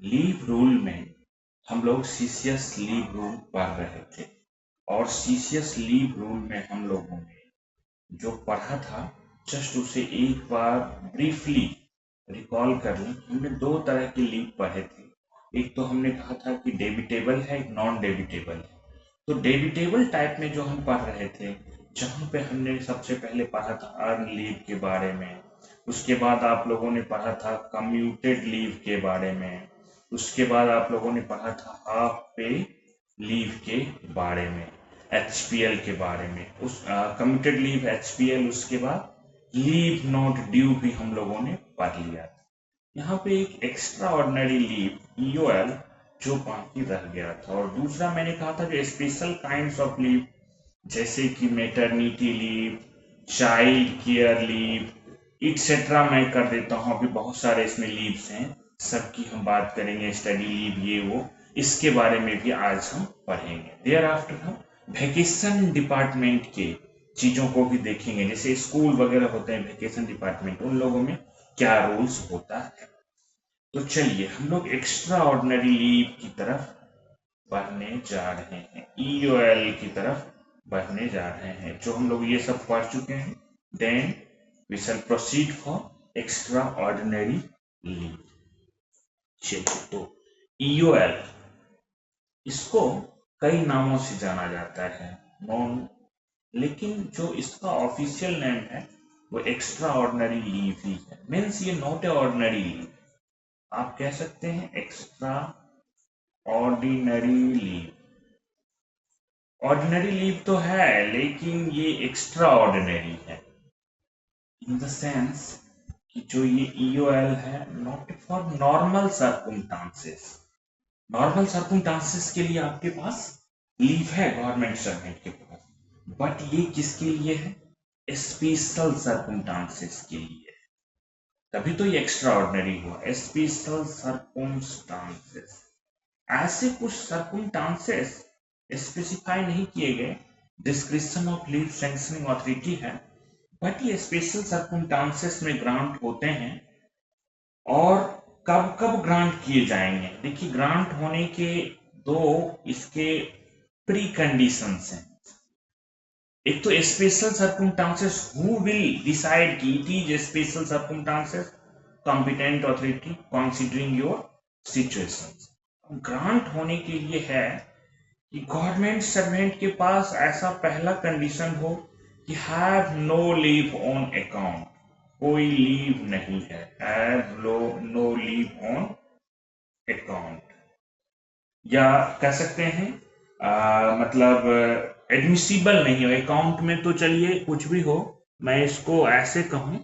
Leave rule में हम लोग सीसीएस लीव रूल पढ़ रहे थे और सीसीएस लीव रूल में हम लोगों ने जो पढ़ा था जस्ट उसे एक बार ब्रीफली रिकॉल कर लें। हमने दो तरह के लीव पढ़े थे। एक तो हमने कहा था कि डेबिटेबल है, एक नॉन डेबिटेबल है। तो डेबिटेबल टाइप में जो हम पढ़ रहे थे, जहाँ पे हमने सबसे पहले पढ़ा था अर्न लीव के बारे में, उसके बाद आप लोगों ने पढ़ा था कम्यूटेड लीव के बारे में, उसके बाद आप लोगों ने पढ़ा था हाफ पे लीव के बारे में, एचपीएल के बारे में, उस कम्यूटेड लीव एचपीएल, उसके बाद लीव नॉट ड्यू भी हम लोगों ने पढ़ लिया था। यहाँ पे एक एक्स्ट्रा ऑर्डिनरी लीव ईओएल जो बाकी रह गया था। और दूसरा मैंने कहा था जो स्पेशल काइंड्स ऑफ लीव जैसे कि maternity leave, child care leave, et cetera मैं कर देता हूँ। अभी बहुत सारे इसमें लीव्स हैं, सबकी हम बात करेंगे, स्टडी लीव ये वो, इसके बारे में भी आज हम पढ़ेंगे। देयर आफ्टर हम वैकेशन डिपार्टमेंट के चीजों को भी देखेंगे, जैसे स्कूल वगैरह होते हैं वैकेशन डिपार्टमेंट, उन लोगों में क्या रूल्स होता है। तो चलिए हम लोग एक्स्ट्रा ऑर्डिनरी लीव की तरफ बढ़ने जा रहे हैं, ईओएल की तरफ बढ़ने जा रहे हैं। जो हम लोग ये सब पढ़ चुके हैं, then we shall proceed for extraordinary leave. चलिए, तो ईओएल इसको कई नामों से जाना जाता है, नॉन, लेकिन जो इसका ऑफिशियल नेम है वो एक्स्ट्रा ऑर्डिनरी लीव ही है। मीन्स ये नॉट ए ऑर्डिनरी लीव, आप कह सकते हैं extra ordinary leave. Ordinary leave तो है लेकिन ये एक्स्ट्रा ऑर्डिनरी है इन द सेंस कि जो ये ईओएल है not for normal circumstances. Normal circumstances के लिए आपके पास लीव है गवर्नमेंट सर्वेंट के पास, बट ये किसके लिए है? स्पेशल सर्कमस्टांसेस के लिए, तभी तो ये एक्स्ट्रा ऑर्डिनरी हुआ। स्पेशल सर्कमस्टांसेस, ऐसे कुछ सर्कमस्टांसेस स्पेसिफाई नहीं किए गए, description of leave sanctioning authority है, बट ये स्पेशल सर्कमस्टांसेस में ग्रांट होते हैं। और कब कब ग्रांट किए जाएंगे? देखिए, ग्रांट होने के दो इसके प्री कंडीशंस हैं। एक तो special circumstances, who will decide कि it is special circumstances? Competent authority considering your situation. Grant होने के लिए है कि गवर्नमेंट सर्वेंट के पास ऐसा पहला कंडीशन हो कि have no leave on account, कोई लीव नहीं है, have no leave on account, या कह सकते हैं मतलब एडमिसिबल नहीं हो अकाउंट में। तो चलिए कुछ भी हो, मैं इसको ऐसे कहूं,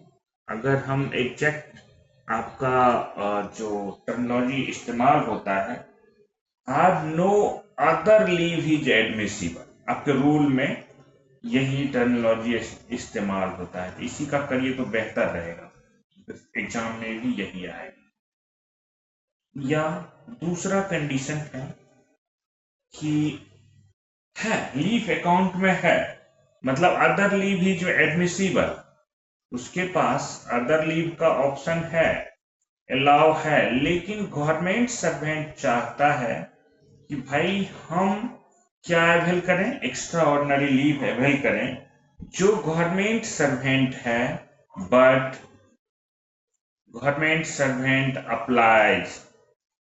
अगर हम एग्जैक्ट आपका जो टर्मिनोलॉजी इस्तेमाल होता है, have no other leave is admissible, आपके रूल में यही टर्मिनोलॉजी इस्तेमाल होता है, तो इसी का करिए तो बेहतर रहेगा, एग्जाम में भी यही आएगा। या दूसरा कंडीशन है कि है लीव अकाउंट में है, मतलब अदर लीव ही जो एडमिसिबल, उसके पास अदर लीव का ऑप्शन है, अलाउ है, लेकिन गवर्नमेंट सर्वेंट चाहता है कि भाई हम क्या अवेल करें, एक्स्ट्रा ऑर्डिनरी लीव अवेल करें। जो गवर्नमेंट सर्वेंट है, बट गवर्नमेंट सर्वेंट अप्लाइज,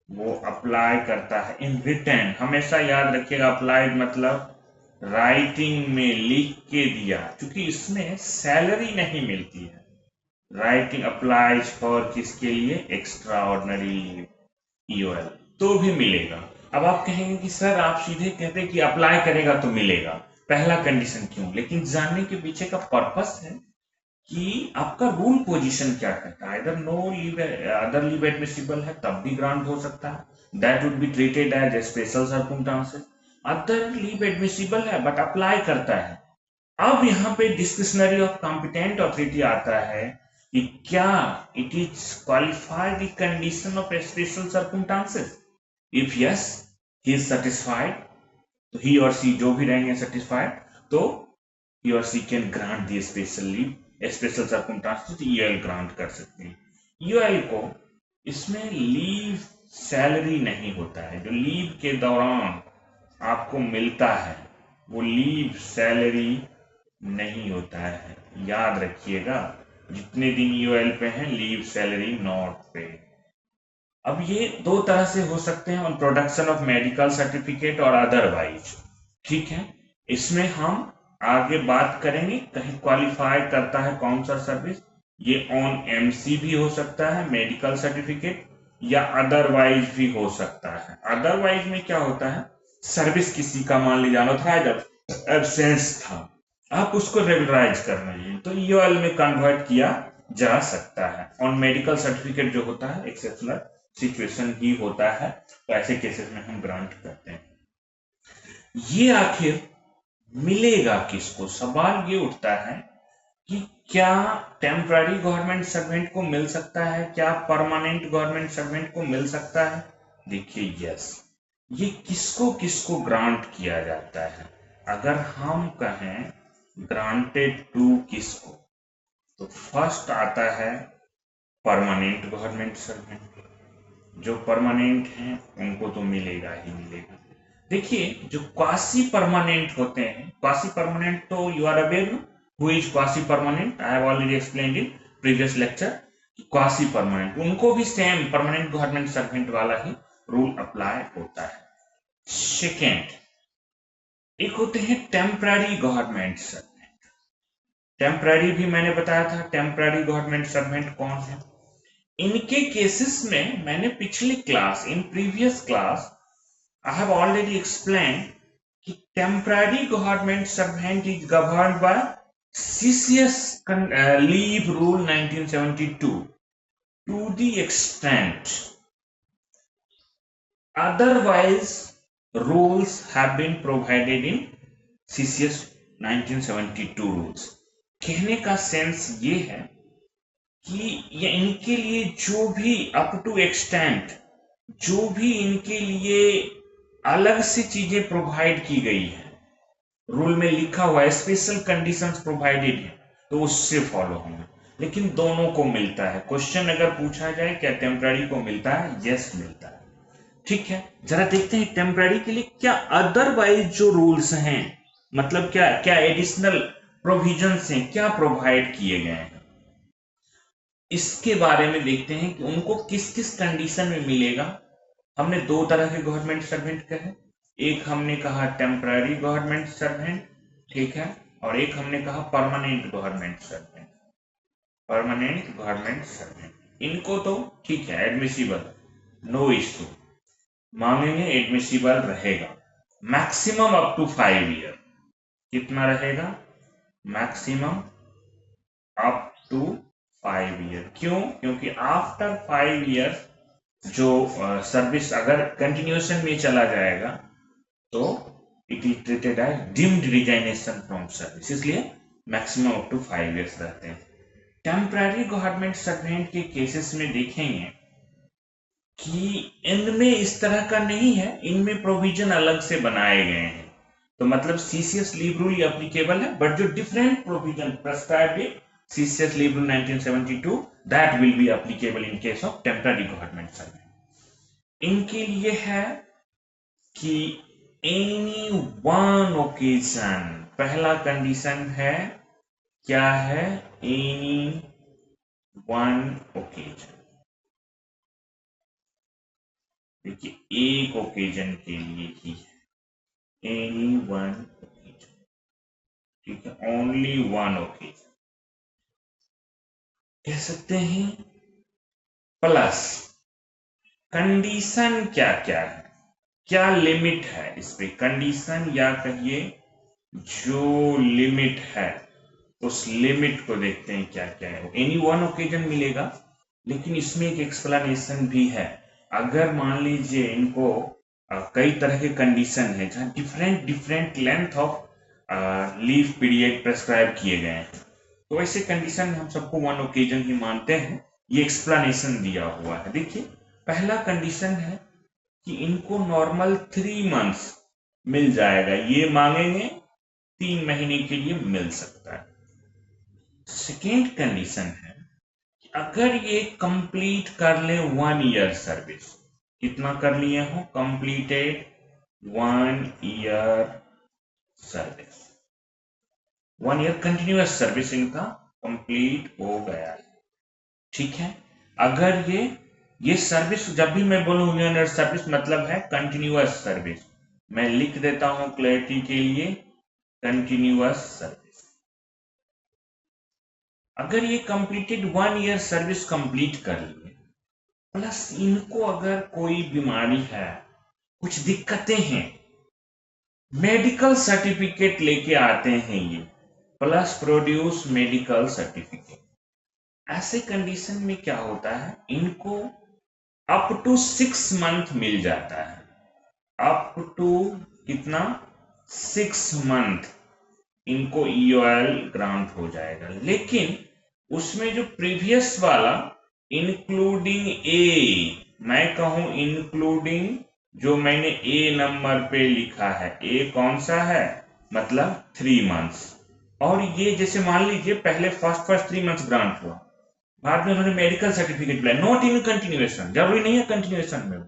वो अप्लाई करता है इन रिटर्न। हमेशा याद रखिएगा, अप्लाइड मतलब राइटिंग में लिख के दिया, क्योंकि इसमें सैलरी नहीं मिलती है। राइटिंग अप्लाइज फॉर किसके लिए? एक्स्ट्रा ऑर्डिनरी लीव, ईओएल, तो भी मिलेगा। अब आप कहेंगे कि सर आप सीधे कहते हैं कि अप्लाई करेगा तो मिलेगा, पहला कंडीशन क्यों? लेकिन जानने के पीछे का पर्पस है कि आपका रूल पोजीशन क्या कहता है। अगर no leave other leave admissible है तब भी ग्रांट हो सकता है, that would be treated as special circumstances. Other leave admissible है बट अप्लाई करता है, अब यहाँ पे डिस्क्रिशनरी ऑफ कॉम्पिटेंट अथॉरिटी आता है कि क्या it is qualified the condition of special circumstances. If yes, he is satisfied, तो ही और सी जो भी रहेंगे सेटिस्फाइड, तो ही और she can grant the special leave, special circumstances EOL grant कर सकते हैं। ईओएल को इसमें लीव सैलरी नहीं होता है। जो लीव के दौरान आपको मिलता है वो लीव सैलरी नहीं होता है, याद रखिएगा। जितने दिन यूएल पे हैं, लीव सैलरी नॉट पे। अब ये दो तरह से हो सकते हैं, on production of medical certificate और अदरवाइज। ठीक है, इसमें हम आगे बात करेंगे कहीं क्वालिफाई करता है कौन सा सर्विस। ये ऑन एमसी भी हो सकता है मेडिकल सर्टिफिकेट, या अदरवाइज भी हो सकता है। अदरवाइज में क्या होता है, सर्विस किसी का मान ली जाना था जब एब्सेंस था, आप उसको रेगुलराइज कर रहे हैं तो ईओएल में कन्वर्ट किया जा सकता है। ऑन मेडिकल सर्टिफिकेट जो होता है एक्सेप्शनल सिचुएशन ही होता है, तो ऐसे केसेस में हम ग्रांट करते हैं। ये आखिर मिलेगा किसको? सवाल ये उठता है कि क्या टेम्पररी गवर्नमेंट सर्वेंट को मिल सकता है, क्या परमानेंट गवर्नमेंट सर्वेंट को मिल सकता है? देखिए यस, ये किसको किसको ग्रांट किया जाता है। अगर हम कहें ग्रांटेड टू किसको, तो फर्स्ट आता है परमानेंट गवर्नमेंट सर्वेंट। जो परमानेंट हैं उनको तो मिलेगा ही मिलेगा। देखिए जो क्वासी परमानेंट होते हैं, क्वासी परमानेंट तो you are aware who is quasi permanent, I have already explained in previous lecture. Quasi permanent उनको भी सेम परमानेंट गवर्नमेंट सर्वेंट वाला ही रूल अप्लाई होता है। सेकेंड, एक होते हैं टेम्पररी गवर्नमेंट सर्वेंट। टेम्पररी भी मैंने बताया था, टेम्पररी गवर्नमेंट सर्वेंट कौन है। इनके केसेस में मैंने पिछली class, in previous class I have already explained कि temporary government servant is governed by CCS Leave Rule 1972 to the extent otherwise rules have been provided in CCS 1972 rules। कहने का sense ये है कि ये इनके लिए जो भी अप टू एक्सटेंट, जो भी इनके लिए अलग से चीजें प्रोवाइड की गई है, रूल में लिखा हुआ है, स्पेशल कंडीशंस प्रोवाइडेड है, तो उससे फॉलो होंगे। लेकिन दोनों को मिलता है। क्वेश्चन अगर पूछा जाए क्या टेम्पररी को मिलता है, यस मिलता है। ठीक है, जरा देखते हैं टेम्पररी के लिए क्या अदरवाइज जो रूल्स हैं, मतलब क्या क्या एडिशनल प्रोविजंस हैं, क्या प्रोवाइड किए गए हैं, इसके बारे में देखते हैं कि उनको किस किस कंडीशन में मिलेगा। हमने दो तरह के गवर्नमेंट सर्वेंट कहे, एक हमने कहा टेम्पररी गवर्नमेंट सर्वेंट, ठीक है, और एक हमने कहा permanent government servant. Permanent government servant इनको तो ठीक है एडमिसिबल, नो इश्यू, मांगेंगे एडमिसिबल रहेगा। मैक्सिमम अप टू 5 ईयर, कितना रहेगा? Maximum up to 5 year. क्यों? क्योंकि आफ्टर 5 ईयर जो सर्विस अगर कंटिन्यूएशन में चला जाएगा तो it is treated as deemed resignation from service, इसलिए मैक्सिमम अप टू 5 ईयर्स रहते हैं। टेम्पररी गवर्नमेंट सर्वेंट के केसेस में देखेंगे कि इनमें इस तरह का नहीं है, इनमें प्रोविजन अलग से बनाए गए हैं। तो मतलब सीसीएस लीव रूल एप्लीकेबल है, बट जो different provision prescribed in CCS Leave Rule 1972 that will be applicable in case of temporary government servant। इनके लिए है कि any one occasion, पहला कंडीशन है क्या है? any one occasion। देखिए एक ओकेजन के लिए ही है, any one occasion, ठीक है, only one occasion कह सकते हैं। प्लस कंडीशन क्या क्या है, क्या लिमिट है इस पे, कंडीशन या कहिए जो लिमिट है उस लिमिट को देखते हैं क्या क्या है। एनी वन ओकेजन मिलेगा, लेकिन इसमें एक एक्सप्लेनेशन भी है। अगर मान लीजिए इनको कई तरह के कंडीशन है जहां different different length of leave period prescribe किए गए हैं, तो ऐसे कंडीशन में हम सबको वन ओकेजन ही मानते हैं। ये एक्सप्लेनेशन दिया हुआ है। देखिए पहला कंडीशन है कि इनको नॉर्मल 3 मंथ्स मिल जाएगा, ये मांगेंगे 3 महीने के लिए मिल सकता है। सेकेंड कंडीशन है कि अगर ये कंप्लीट कर ले 1 ईयर सर्विस, कितना कर लिए हो, completed 1 year service, 1 year continuous service इनका कंप्लीट हो गया है। ठीक है, अगर ये सर्विस जब भी मैं बोलूं यूनियन सर्विस मतलब है कंटिन्यूअस सर्विस, मैं लिख देता हूं क्लैरिटी के लिए कंटिन्यूअस सर्विस। अगर ये कंप्लीटेड 1 ईयर सर्विस कंप्लीट कर लिए, प्लस इनको अगर कोई बीमारी है, कुछ दिक्कतें हैं, मेडिकल सर्टिफिकेट लेके आते हैं ये, प्लस प्रोड्यूस मेडिकल सर्टिफिकेट, ऐसे कंडीशन में क्या होता है, इनको अप टू 6 मंथ मिल जाता है, अप टू कितना 6 मंथ इनको ईओएल ग्रांट हो जाएगा। लेकिन उसमें जो प्रीवियस वाला इंक्लूडिंग ए, मैं कहूं इंक्लूडिंग जो मैंने ए नंबर पे लिखा है, ए कौन सा है, मतलब 3 मंथ्स, और ये जैसे मान लीजिए पहले फर्स्ट 3 मंथ्स ग्रांट हुआ, बाद में उन्होंने मेडिकल सर्टिफिकेट दिया, नॉट इन कंटिन्यूएशन, जरूरी नहीं है कंटिन्यूएशन में,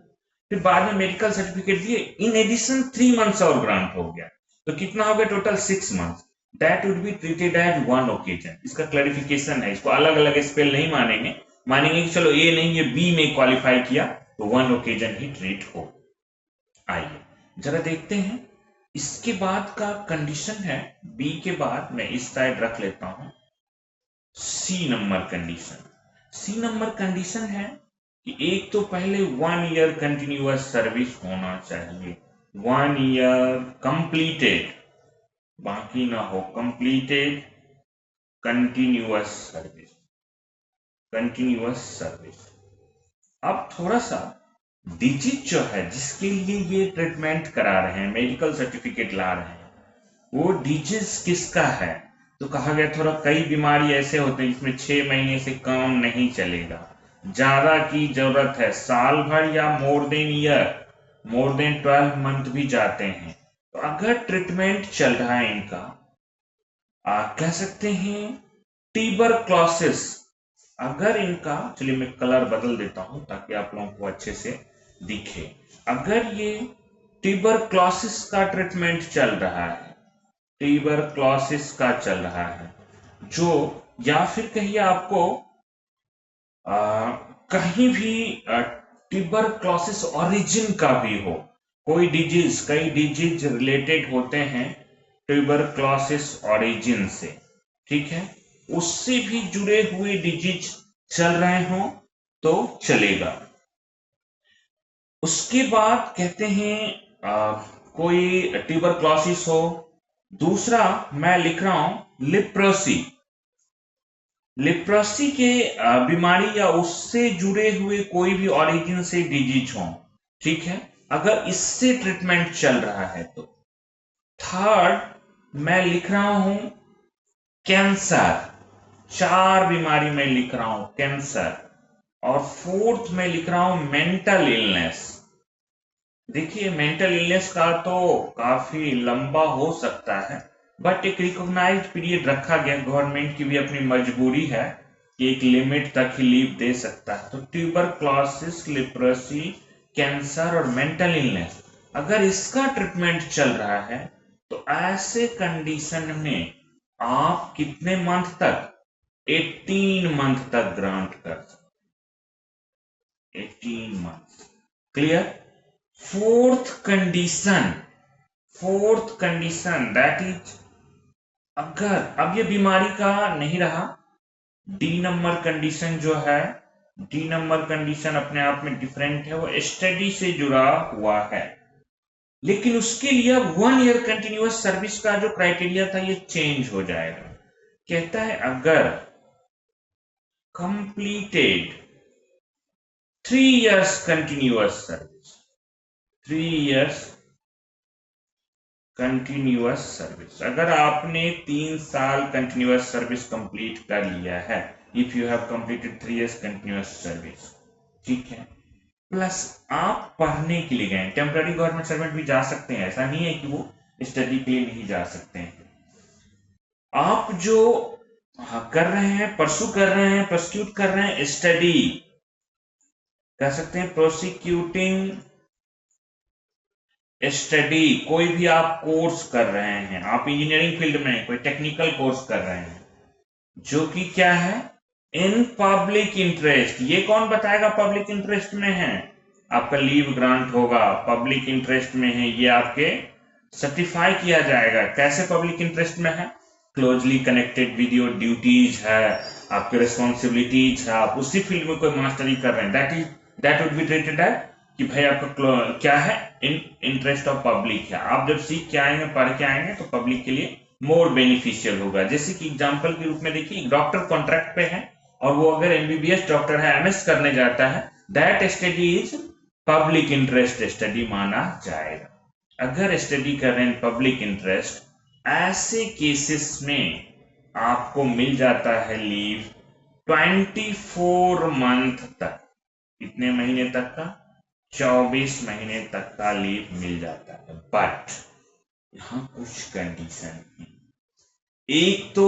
फिर बाद में मेडिकल सर्टिफिकेट दिए, इन एडिशन 3 मंथ्स और ग्रांट हो गया, तो कितना हो गया total 6 months, that would be treated as one occasion. इसका क्लैरिफिकेशन है, इसको अलग अलग स्पेल नहीं मानेंगे, मानेंगे कि चलो ए नहीं ये बी में क्वालिफाई किया तो वन ओकेजन ही ट्रीट हो। आइए जरा देखते हैं, इसके बाद का कंडीशन है, बी के बाद मैं इस साइड रख लेता हूं C number condition. C number condition है कि एक तो पहले 1 ईयर कंटिन्यूअस सर्विस होना चाहिए, 1 ईयर कंप्लीटेड, बाकी ना हो, completed continuous service, continuous service. अब थोड़ा सा डिजीज जो है जिसके लिए ये ट्रीटमेंट करा रहे हैं, मेडिकल सर्टिफिकेट ला रहे हैं, वो डिजीज किसका है, तो कहा गया थोड़ा कई बीमारी ऐसे होते हैं जिसमें 6 महीने से काम नहीं चलेगा, ज्यादा की जरूरत है, साल भर या more than year, more than 12 month भी जाते हैं, तो अगर ट्रीटमेंट चल रहा है इनका, कह सकते हैं ट्यूबरक्लोसिस, अगर इनका, चलिए मैं कलर बदल देता हूं ताकि आप लोगों को अच्छे से दिखे, अगर ये ट्यूबरक्लोसिस का ट्रीटमेंट चल रहा है, ट्यूबरक्लोसिस का चल रहा है, जो या फिर कहिए आपको कहीं भी ट्यूबरक्लोसिस ओरिजिन का भी हो, कोई डिजीज, कई डिजीज रिलेटेड होते हैं ट्यूबरक्लोसिस ओरिजिन से, ठीक है, उससे भी जुड़े हुए डिजीज चल रहे हो तो चलेगा। उसके बाद कहते हैं कोई ट्यूबरक्लोसिस हो, दूसरा मैं लिख रहा हूं लिप्रोसी, लिप्रोसी के बीमारी या उससे जुड़े हुए कोई भी ओरिजिन से डिजीज हो, ठीक है, अगर इससे ट्रीटमेंट चल रहा है तो। थर्ड मैं लिख रहा हूं कैंसर, 4 बीमारी में लिख रहा हूं कैंसर, और फोर्थ में लिख रहा हूं मेंटल इलनेस। देखिए मेंटल इलनेस का तो काफी लंबा हो सकता है, बट एक रिकॉग्नाइज्ड पीरियड रखा गया, गवर्नमेंट की भी अपनी मजबूरी है कि एक लिमिट तक ही लीव दे सकता है, तो ट्यूबरक्लोसिस, लिप्रोसी, कैंसर और मेंटल इलनेस, अगर इसका ट्रीटमेंट चल रहा है तो ऐसे कंडीशन में आप कितने मंथ तक, 18 मंथ तक ग्रांट कर सकते, 18 month, clear. Fourth condition that is, अगर अब ये बीमारी का नहीं रहा, डी नंबर कंडीशन जो है, डी नंबर कंडीशन अपने आप में डिफरेंट है, वो स्टडी से जुड़ा हुआ है, लेकिन उसके लिए अब 1 ईयर कंटिन्यूअस सर्विस का जो क्राइटेरिया था ये चेंज हो जाएगा। कहता है अगर completed 3 years continuous service, 3 years continuous service, अगर आपने 3 साल कंटिन्यूअस सर्विस कंप्लीट कर लिया है, if you have completed 3 years continuous service, ठीक है, प्लस आप पढ़ने के लिए गए, टेम्पररी गवर्नमेंट सर्वेंट भी जा सकते हैं, ऐसा नहीं है कि वो स्टडी के लिए नहीं जा सकते हैं, आप जो कर रहे हैं, परस्यू कर रहे हैं, परस्यूट कर रहे हैं स्टडी, कह सकते हैं प्रोसिक्यूटिंग स्टडी, कोई भी आप कोर्स कर रहे हैं, आप इंजीनियरिंग फील्ड में कोई टेक्निकल कोर्स कर रहे हैं जो कि क्या है, इन पब्लिक इंटरेस्ट। ये कौन बताएगा पब्लिक इंटरेस्ट में है? आपका लीव ग्रांट होगा, पब्लिक इंटरेस्ट में है, ये आपके सर्टिफाई किया जाएगा। कैसे पब्लिक इंटरेस्ट में है? Closely connected with your duties है, आपके रिस्पॉन्सिबिलिटीज है, आप उसी फील्ड में कोई मास्टरी कर रहे हैं, that would be treated as कि भाई आपका क्या है, इंटरेस्ट ऑफ पब्लिक है। आप जब सीख के आएंगे, पढ़ के आएंगे तो पब्लिक के लिए मोर बेनिफिशियल होगा। जैसे कि एग्जांपल के रूप में देखिए, डॉक्टर कॉन्ट्रैक्ट पे है और वो अगर एमबीबीएस डॉक्टर है, एमएस करने जाता है, that study is public interest study माना जाएगा। अगर स्टडी कर रहे हैं पब्लिक इंटरेस्ट, ऐसे केसेस में आपको मिल जाता है लीव 24 मंथ तक। कितने महीने तक का? 24 महीने तक का लीव मिल जाता है। बट यहां कुछ कंडीशन है। एक तो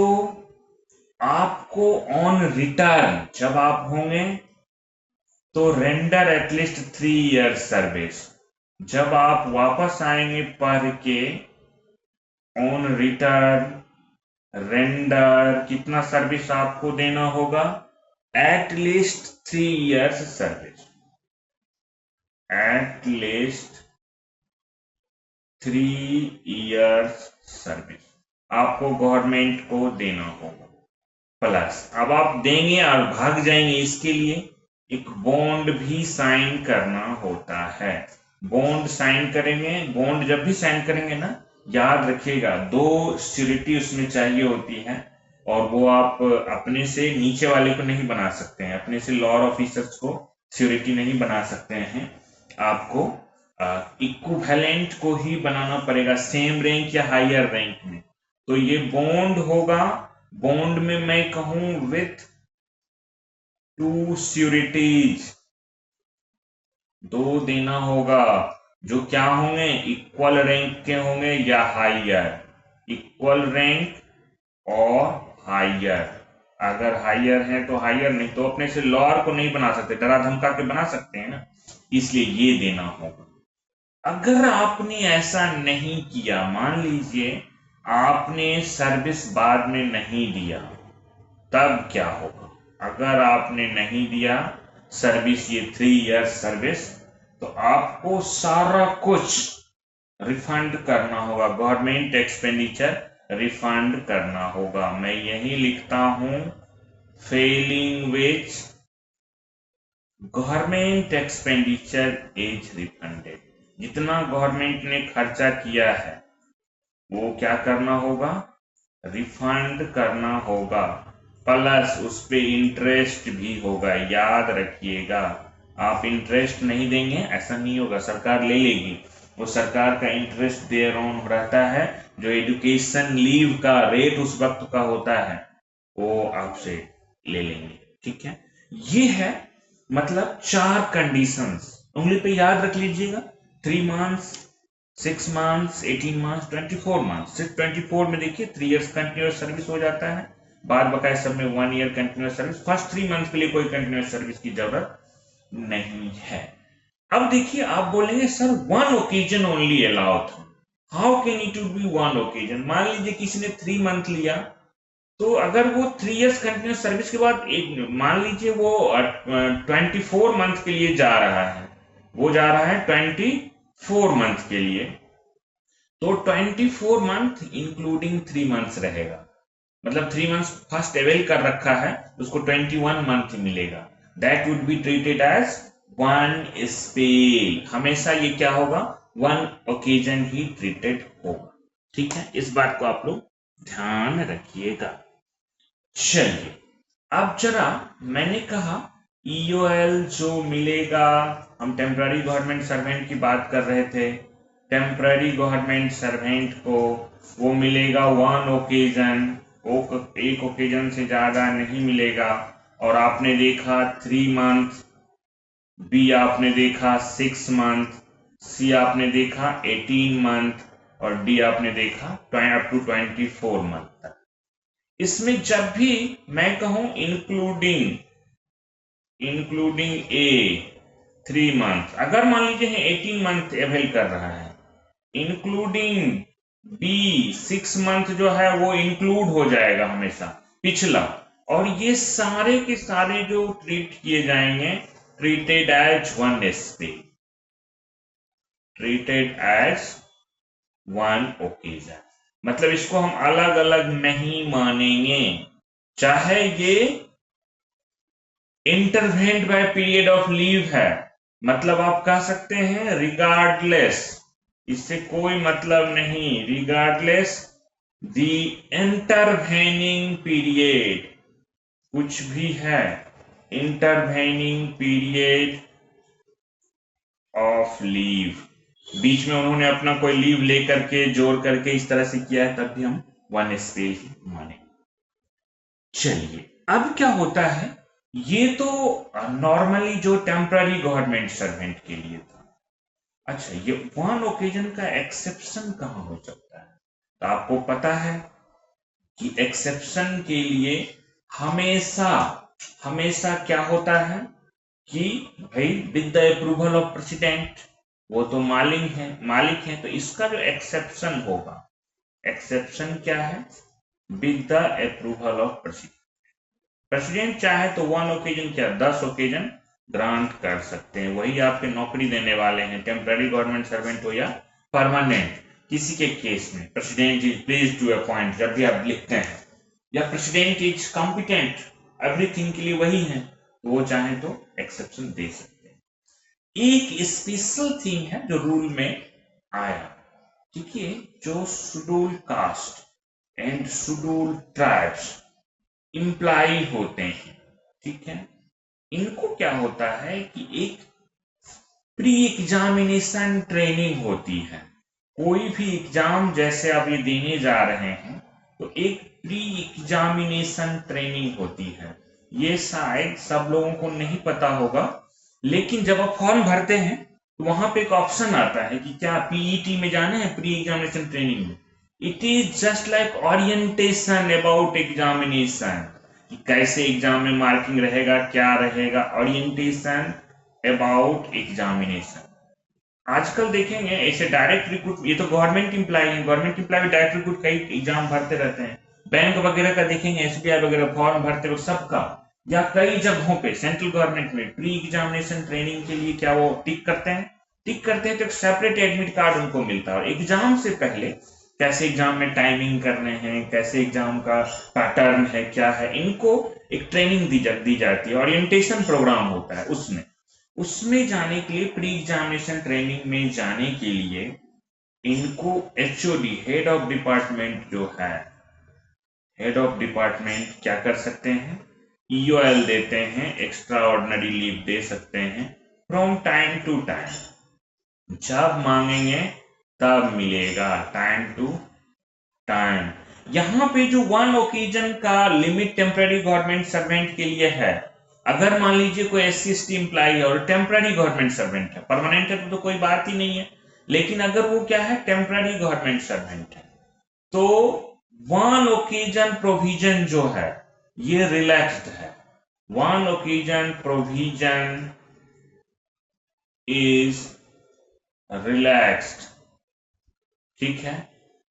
आपको ऑन रिटर्न जब आप होंगे तो रेंडर एटलीस्ट 3 ईयर सर्विस। जब आप वापस आएंगे पढ़ के, ऑन रिटर्न रेंडर कितना सर्विस आपको देना होगा? At least 3 years service, at least 3 years service आपको गवर्नमेंट को देना होगा। प्लस अब आप देंगे और भाग जाएंगे, इसके लिए एक बॉन्ड भी साइन करना होता है। बॉन्ड साइन करेंगे, बॉन्ड जब भी साइन करेंगे ना, याद रखिएगा 2 श्योरिटी उसमें चाहिए होती है, और वो आप अपने से नीचे वाले को नहीं बना सकते हैं, अपने से लॉ ऑफिसर्स को श्योरिटी नहीं बना सकते हैं। आपको इक्विवेलेंट को ही बनाना पड़ेगा, सेम रैंक या हायर रैंक में। तो ये बॉन्ड होगा, बॉन्ड में मैं कहूं विथ 2 श्योरिटीज, 2 देना होगा, जो क्या होंगे, इक्वल रैंक के होंगे या हायर, इक्वल रैंक और हायर। अगर हायर है तो हायर, नहीं तो अपने से लोअर को नहीं बना सकते, डरा धमका के बना सकते हैं ना, इसलिए ये देना होगा। अगर आपने ऐसा नहीं किया, मान लीजिए आपने सर्विस बाद में नहीं दिया, तब क्या होगा? अगर आपने नहीं दिया सर्विस, ये 3 ईयर सर्विस, तो आपको सारा कुछ रिफंड करना होगा, गवर्नमेंट एक्सपेंडिचर रिफंड करना होगा। मैं यही लिखता हूं, Fehling which government expenditure is refunded. जितना गवर्नमेंट ने खर्चा किया है वो क्या करना होगा? रिफंड करना होगा, प्लस उस पे इंटरेस्ट भी होगा। याद रखिएगा, आप इंटरेस्ट नहीं देंगे ऐसा नहीं होगा, सरकार ले लेगी। वो सरकार का इंटरेस्ट देयर ऑन रहता है, जो एजुकेशन लीव का रेट उस वक्त का होता है वो आपसे ले लेंगे। ठीक है, ये है मतलब 4 कंडीशंस, उंगली पे याद रख लीजिएगा। 3 मंथ्स, 6 मंथ्स, 18 मंथ्स, 24 मंथ्स। सिर्फ 24 में देखिए 3 इयर्स कंटिन्यूअस सर्विस हो जाता है, बाद बकाया सब में 1 year continuous service. First 3 month के लिए कोई कंटिन्यूअस सर्विस की जरूरत नहीं है। अब देखिए, आप बोलेंगे sir 1 occasion only allowed, how can it be 1 occasion? मान लीजिए किसी ने 3 मंथ लिया, तो अगर वो 3 इयर्स कंटिन्यूअस सर्विस के बाद एक मान लीजिए वो 24 मंथ के लिए जा रहा है, वो जा रहा है 24 मंथ के लिए, तो 24 मंथ इंक्लूडिंग 3 मंथ्स रहेगा। मतलब 3 मंथ्स फर्स्ट अवेल कर रखा है, उसको 21 मंथ मिलेगा। That would be treated as 1 spell. हमेशा ये क्या होगा? 1 ओकेजन ही ट्रीटेड होगा। ठीक है, इस बात को आप लोग ध्यान रखिएगा। चलिए, अब जरा मैंने कहा ईओएल जो मिलेगा, हम टेम्पररी गवर्नमेंट सर्वेंट की बात कर रहे थे, टेम्पररी गवर्नमेंट सर्वेंट को वो मिलेगा 1 ओकेजन, एक ओकेजन से ज्यादा नहीं मिलेगा। और आपने देखा 3 मंथ, बी आपने देखा 6 मंथ, सी आपने देखा 18 मंथ, और डी आपने देखा अप टू 24 मंथ तक। इसमें जब भी मैं कहूं इंक्लूडिंग ए, 3 मंथ, अगर मान लीजिए 18 मंथ अवेल कर रहा है, इंक्लूडिंग बी 6 मंथ जो है वो इंक्लूड हो जाएगा हमेशा पिछला, और ये सारे के सारे जो ट्रीट किए जाएंगे treated as one SP, treated as one occasion, मतलब इसको हम अलग अलग नहीं मानेंगे, चाहे ये intervened by period of leave है, मतलब आप कह सकते हैं रिगार्डलेस, इससे कोई मतलब नहीं, रिगार्डलेस द इंटरवेनिंग पीरियड, कुछ भी है, इंटरवेनिंग पीरियड ऑफ लीव, बीच में उन्होंने अपना कोई लीव लेकर के जोड़ करके इस तरह से किया है, तब भी हम वन स्पेल ही मानेंगे। चलिए अब क्या होता है, ये तो नॉर्मली जो टेम्पररी गवर्नमेंट सर्वेंट के लिए था। अच्छा, ये वन ओकेजन का एक्सेप्शन कहां हो सकता है, तो आपको पता है कि एक्सेप्शन के लिए हमेशा हमेशा क्या होता है कि भाई with the approval of president, वो तो मालिक है, तो इसका जो एक्सेप्शन होगा, एक्सेप्शन क्या है, with the approval of president, president चाहे तो वन ओकेजन क्या 10 ओकेजन ग्रांट कर सकते हैं, वही आपके नौकरी देने वाले हैं, टेम्पररी गवर्नमेंट सर्वेंट हो या परमानेंट, किसी के केस में president is please to appoint, जब भी आप लिखते हैं, या प्रेसिडेंट इज कॉम्पिटेंट, एवरीथिंग के लिए वही है, तो वो चाहे तो एक्सेप्शन दे सकते हैं। एक स्पेशल थिंग है जो रूल में आया, ठीक है, जो schedule caste and schedule tribes imply होते हैं, ठीक है, इनको क्या होता है कि एक प्री एग्जामिनेशन ट्रेनिंग होती है, कोई भी एग्जाम जैसे आप ये देने जा रहे हैं तो एक प्री एग्जामिनेशन ट्रेनिंग होती है, ये शायद सब लोगों को नहीं पता होगा, लेकिन जब आप फॉर्म भरते हैं तो वहां पे एक ऑप्शन आता है कि क्या पीईटी में जाना है, प्री एग्जामिनेशन ट्रेनिंग में, it is just like orientation about examination, कि कैसे एग्जाम में मार्किंग रहेगा, क्या रहेगा, ओरिएंटेशन अबाउट एग्जामिनेशन। आजकल देखेंगे ऐसे डायरेक्ट रिक्रूट, ये तो गवर्नमेंट एम्प्लॉय है, गवर्नमेंट एम्प्लॉय भी डायरेक्ट रिक्रूट कई एग्जाम भरते रहते हैं, बैंक वगैरह का देखेंगे, एसबीआई वगैरह फॉर्म भरते हो सबका, या कई जगहों पे सेंट्रल गवर्नमेंट में प्री एग्जामिनेशन ट्रेनिंग के लिए क्या वो टिक करते हैं, तो एक सेपरेट एडमिट कार्ड उनको मिलता है, और एग्जाम से पहले कैसे एग्जाम में टाइमिंग करने हैं, कैसे एग्जाम का पैटर्न है, क्या है, इनको एक ट्रेनिंग दी जाती है, ओरिएंटेशन प्रोग्राम होता है, उसमें जाने के लिए, प्री एग्जामिनेशन ट्रेनिंग में जाने के लिए इनको एचओडी, हेड ऑफ डिपार्टमेंट जो है, हेड ऑफ डिपार्टमेंट क्या कर सकते हैं, ईओएल देते हैं, एक्स्ट्रा ऑर्डिनरी लीव दे सकते हैं फ्रॉम टाइम टू टाइम, जब मांगेंगे तब मिलेगा, टाइम टू टाइम। यहां पे जो वन ओकेजन का लिमिट टेम्पररी गवर्नमेंट सर्वेंट के लिए है, अगर मान लीजिए कोई SC/ST एम्प्लॉय है और टेम्पररी गवर्नमेंट सर्वेंट है, परमानेंट है तो कोई बात ही नहीं है, लेकिन अगर वो क्या है, टेम्पररी गवर्नमेंट सर्वेंट है, तो वन ओकेजन प्रोविजन जो है ये रिलैक्स्ड है, one occasion provision is relaxed, ठीक है,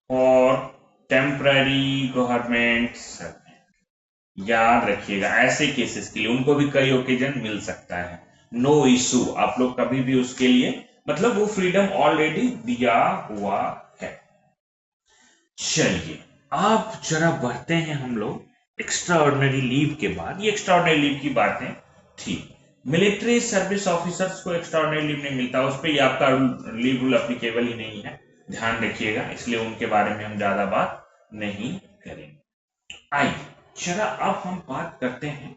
और टेम्पररी गवर्नमेंट सर्वेंट, याद रखिएगा ऐसे केसेस के लिए उनको भी कई ओकेजन मिल सकता है, नो इशू, आप लोग कभी भी उसके लिए, मतलब वो फ्रीडम ऑलरेडी दिया हुआ है। चलिए अब जरा बढ़ते हैं हम लोग एक्स्ट्रा ऑर्डिनरी लीव के बाद, ये एक्स्ट्रा ऑर्डिनरी लीव की बातें थी, मिलिट्री सर्विस ऑफिसर्स को एक्स्ट्रा ऑर्डिनरी लीव नहीं मिलता, उस पर ये आपका लीव रूल एप्लीकेबल ही नहीं है, ध्यान रखिएगा, इसलिए उनके बारे में हम ज्यादा बात नहीं करेंगे। आइए जरा अब हम बात करते हैं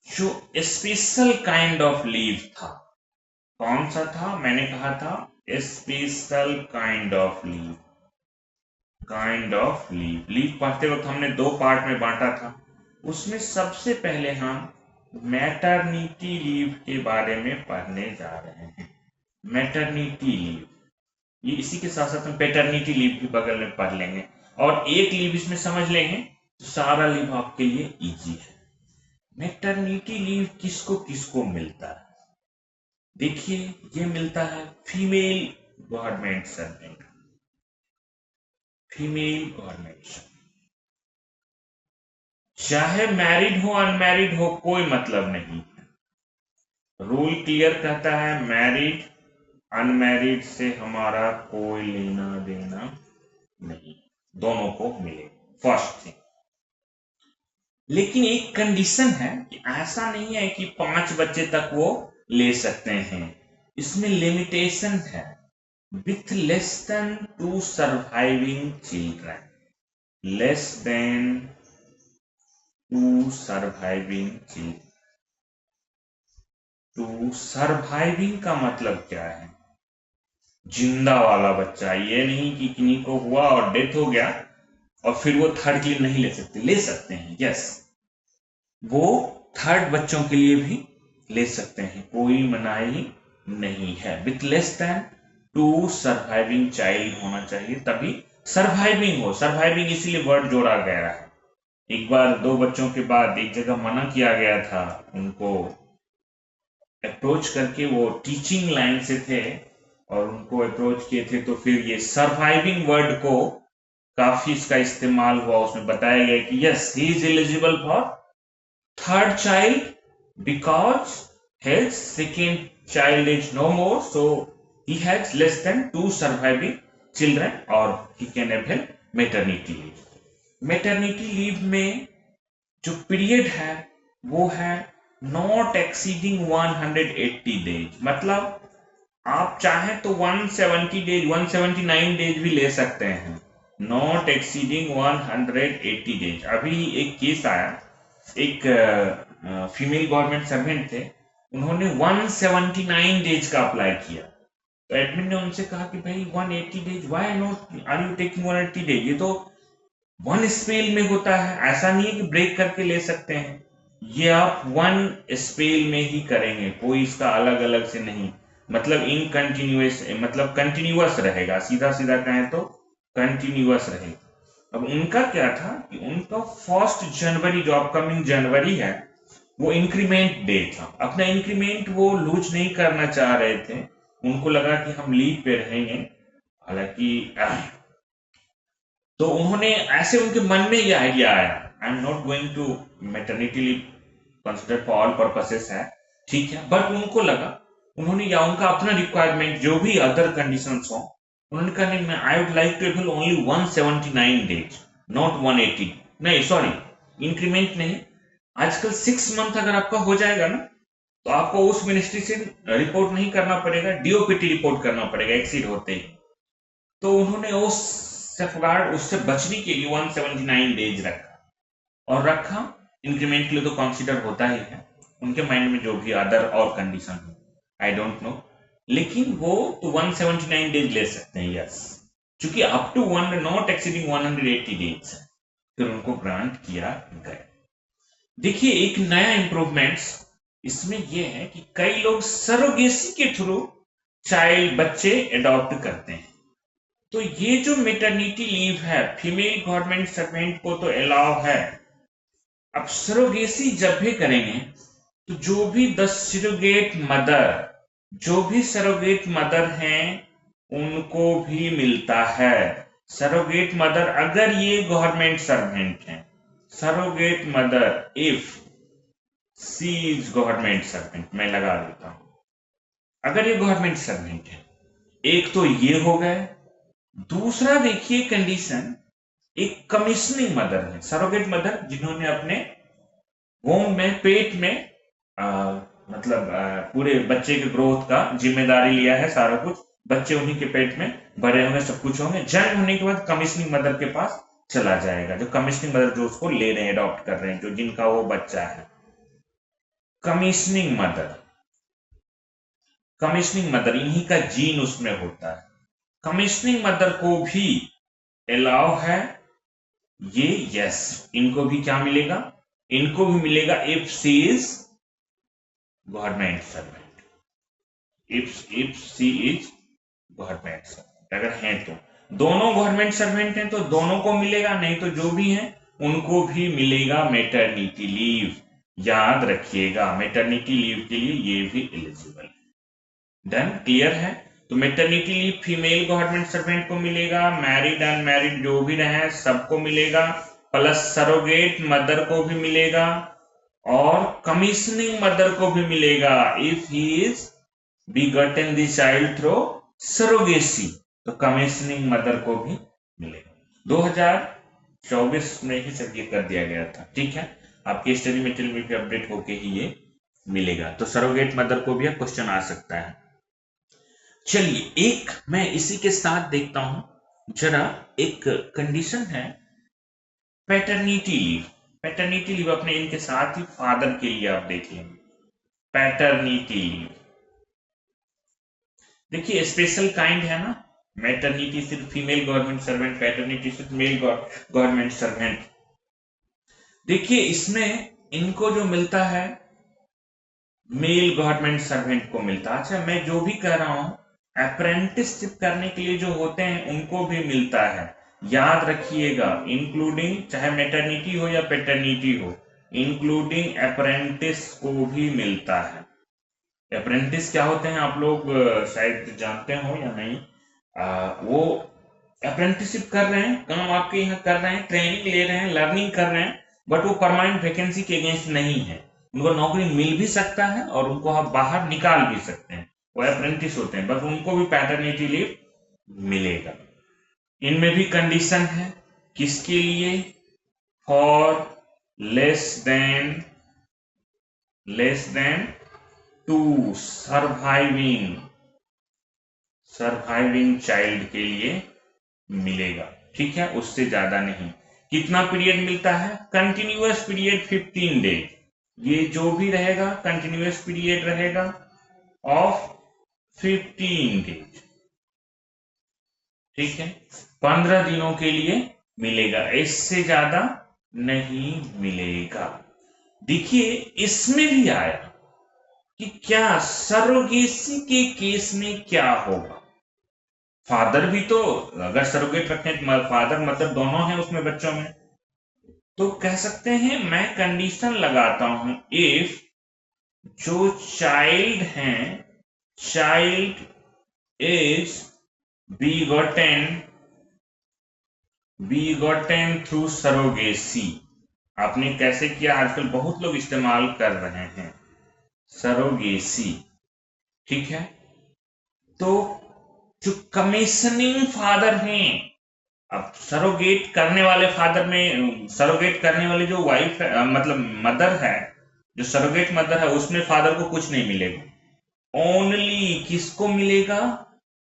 जो स्पेशल काइंड ऑफ लीव था, कौन सा था, मैंने कहा था special kind of leave, leave पढ़ते वक्त हमने दो पार्ट में बांटा था, उसमें सबसे पहले हम मैटरनिटी लीव के बारे में पढ़ने जा रहे हैं, मैटरनिटी लीव, ये इसी के साथ साथ हम पैटर्निटी लीव भी बगल में पढ़ लेंगे, और एक लीव इसमें समझ लेंगे तो सारा लीव आपके लिए इजी है। मैटरनिटी लीव किसको किसको मिलता है, देखिए ये मिलता है female government servant, female government servant, चाहे मैरिड हो अनमैरिड हो कोई मतलब नहीं। रूल क्लियर कहता है मैरिड अनमैरिड से हमारा कोई लेना देना नहीं, दोनों को मिले, फर्स्ट थिंग। लेकिन एक कंडीशन है कि ऐसा नहीं है कि 5 बच्चे तक वो ले सकते हैं, इसमें लिमिटेशन है। With less than 2 surviving children, less than 2 surviving children. Two surviving का मतलब क्या है? जिंदा वाला बच्चा, ये नहीं कि किन्हीं को हुआ और डेथ हो गया और फिर वो थर्ड के लिए नहीं ले सकते, ले सकते हैं, यस, वो थर्ड बच्चों के लिए भी ले सकते हैं, कोई मनाही नहीं है। With less than 2 surviving child होना चाहिए, तभी सर्वाइविंग हो। सर्वाइविंग इसीलिए वर्ड जोड़ा गया है। एक बार 2 बच्चों के बाद एक जगह मना किया गया था, उनको अप्रोच करके, वो टीचिंग लाइन से थे और उनको अप्रोच किए थे, तो फिर ये सर्वाइविंग वर्ड को काफी इसका इस्तेमाल हुआ, उसमें बताया गया कि yes he is eligible for third child because his second child is no more, so he has less than 2 surviving children और he can avail maternity leave. Maternity leave में जो पीरियड है वो है नॉट एक्सीडिंग 180 डेज, मतलब आप चाहें तो 170 डेज 179 डेज भी ले सकते हैं, नॉट एक्सीडिंग 180 डेज। अभी एक केस आया, एक फीमेल गवर्नमेंट सर्वेंट थे, उन्होंने 179 डेज का अप्लाई किया, तो एडमिन ने उनसे कहा कि भाई 180 days, why not are you taking 180 days, ये तो वन स्पेल में होता है, ऐसा नहीं है कि ब्रेक करके ले सकते हैं, ये आप वन स्पेल में ही करेंगे, कोई इसका अलग अलग से नहीं, मतलब इन कंटिन्यूस, मतलब कंटिन्यूअस रहेगा, सीधा सीधा कहें तो कंटिन्यूअस रहेगा। अब उनका क्या था कि उनका 1 जनवरी जो अपकमिंग जनवरी है वो इंक्रीमेंट डे था, अपना इंक्रीमेंट वो लूज नहीं करना चाह रहे थे, उनको लगा कि हम लीव पे रहेंगे, हालांकि तो उन्होंने ऐसे, उनके मन में ये आइडिया आया, I am not going to maternity leave consider for all purposes है, ठीक है, बट उनको लगा, उन्होंने या उनका अपना रिक्वायरमेंट जो भी अदर कंडीशंस हो, उन्होंने कहा नहीं, मैं I would like to able only 179 days not 180, नहीं सॉरी, इंक्रीमेंट नहीं, आजकल 6 मंथ अगर आपका हो जाएगा ना तो आपको उस मिनिस्ट्री से रिपोर्ट नहीं करना पड़ेगा, डीओपीटी रिपोर्ट करना पड़ेगा एक्सीड होते ही। तो उन्होंने उस सेफगार्ड, उससे बचने के लिए 179 डेज रखा, और रखा इंक्रीमेंट के लिए तो कंसीडर होता ही है, उनके माइंड में जो भी अदर और कंडीशन हो, आई डोंट नो, लेकिन वो तो 179 डेज ले सकते हैं, यस, क्योंकि up to 1 not exceeding 180 days है, फिर उनको ग्रांट किया गया। देखिए एक नया इंप्रूवमेंट्स इसमें यह है कि कई लोग सरोगेसी के थ्रू चाइल्ड, बच्चे अडॉप्ट करते हैं, तो ये जो मेटर्निटी लीव है फीमेल गवर्नमेंट सर्वेंट को तो अलाउ है। अब सरोगेसी जब भी करेंगे तो जो भी 10 सरोगेट मदर, जो भी सरोगेट मदर हैं उनको भी मिलता है। सरोगेट मदर अगर ये गवर्नमेंट सर्वेंट हैं, surrogate mother if she is government servant, मैं लगा देता हूं, अगर ये गवर्नमेंट सर्वेंट है, एक तो ये हो गए, दूसरा देखिए कंडीशन, एक कमिश्निंग मदर है, सरोगेट मदर जिन्होंने अपने होम में, पेट में मतलब पूरे बच्चे के ग्रोथ का जिम्मेदारी लिया है, सारा कुछ बच्चे उन्हीं के पेट में भरे होंगे, सब कुछ होंगे, जन्म होने के बाद कमिश्निंग मदर के पास चला जाएगा, जो कमिश्निंग मदर जो उसको ले रहे हैं, अडॉप्ट कर रहे हैं, जो जिनका वो बच्चा है, कमिश्निंग मदर, कमिश्निंग मदर इन्हीं का जीन उसमें होता है, कमिश्निंग मदर को भी अलाउ है ये, यस, इनको भी क्या मिलेगा, इनको भी मिलेगा if she is government servant, if she is government servant, अगर हैं तो दोनों गवर्नमेंट सर्वेंट हैं तो दोनों को मिलेगा, नहीं तो जो भी हैं उनको भी मिलेगा मैटरनिटी लीव, याद रखिएगा मैटरनिटी लीव के लिए ये भी एलिजिबल है। डन, क्लियर है। तो maternity leave female government servant को मिलेगा, मैरिड अनमैरिड जो भी रहे सबको मिलेगा, प्लस सरोगेट मदर को भी मिलेगा और कमीशनिंग मदर को भी मिलेगा if he is begotten the child through surrogacy, तो कमीशनिंग मदर को भी मिलेगा। 2024 में ही सब ये कर दिया गया था, ठीक है। आपकी स्टडी मटेरियल में भी अपडेट होके ही ये मिलेगा। तो सरोगेट मदर को भी क्वेश्चन आ सकता है। चलिए एक मैं इसी के साथ देखता हूं जरा, एक कंडीशन है पैटर्निटी लीव। पैटर्निटी लीव अपने इनके साथ ही फादर के लिए आप देख लेंगे। पैटर्निटी लीव देखिए स्पेशल काइंड है ना, मैटरनिटी सिर्फ फीमेल गवर्नमेंट सर्वेंट, पैटर्निटी सिर्फ मेल गवर्नमेंट सर्वेंट। देखिए इसमें इनको जो मिलता है मेल गवर्नमेंट सर्वेंट को मिलता है। अच्छा मैं जो भी कह रहा हूं अप्रेंटिसशिप करने के लिए जो होते हैं उनको भी मिलता है, याद रखिएगा, इंक्लूडिंग चाहे मैटरनिटी हो या पैटर्निटी हो, इंक्लूडिंग अप्रेंटिस को भी मिलता है। अप्रेंटिस क्या होते हैं आप लोग शायद जानते हो या नहीं। वो अप्रेंटिसशिप कर रहे हैं, काम आपके यहाँ कर रहे हैं, ट्रेनिंग ले रहे हैं, लर्निंग कर रहे हैं, बट वो परमानेंट वैकेंसी के अगेंस्ट नहीं है। उनको नौकरी मिल भी सकता है और उनको आप बाहर निकाल भी सकते हैं, वो अप्रेंटिस होते हैं, बस उनको भी पैटर्निटी लीव मिलेगा। इनमें भी कंडीशन है, किसके लिए, for less than 2 surviving child के लिए मिलेगा, ठीक है, उससे ज्यादा नहीं। कितना पीरियड मिलता है, कंटिन्यूअस पीरियड 15 डेज, ये जो भी रहेगा कंटिन्यूअस पीरियड रहेगा ऑफ 15 डेज, ठीक है, 15 दिनों के लिए मिलेगा, इससे ज्यादा नहीं मिलेगा। देखिए इसमें भी आया कि क्या सरोगेसी के केस में क्या होगा। फादर भी तो, अगर सरोगेट रखें फादर मदर दोनों हैं उसमें बच्चों में, तो कह सकते हैं मैं कंडीशन लगाता हूं इफ जो चाइल्ड हैं, चाइल्ड इज बीगॉटेन थ्रू सरोगेसी। आपने कैसे किया, आजकल बहुत लोग इस्तेमाल कर रहे हैं सरोगेसी, ठीक है। तो जो कमीशनिंग फादर हैं, अब सरोगेट करने वाले फादर में, सरोगेट करने वाली जो वाइफ है मतलब मदर है, जो सरोगेट मदर है उसमें फादर को कुछ नहीं मिलेगा, ओनली किसको मिलेगा,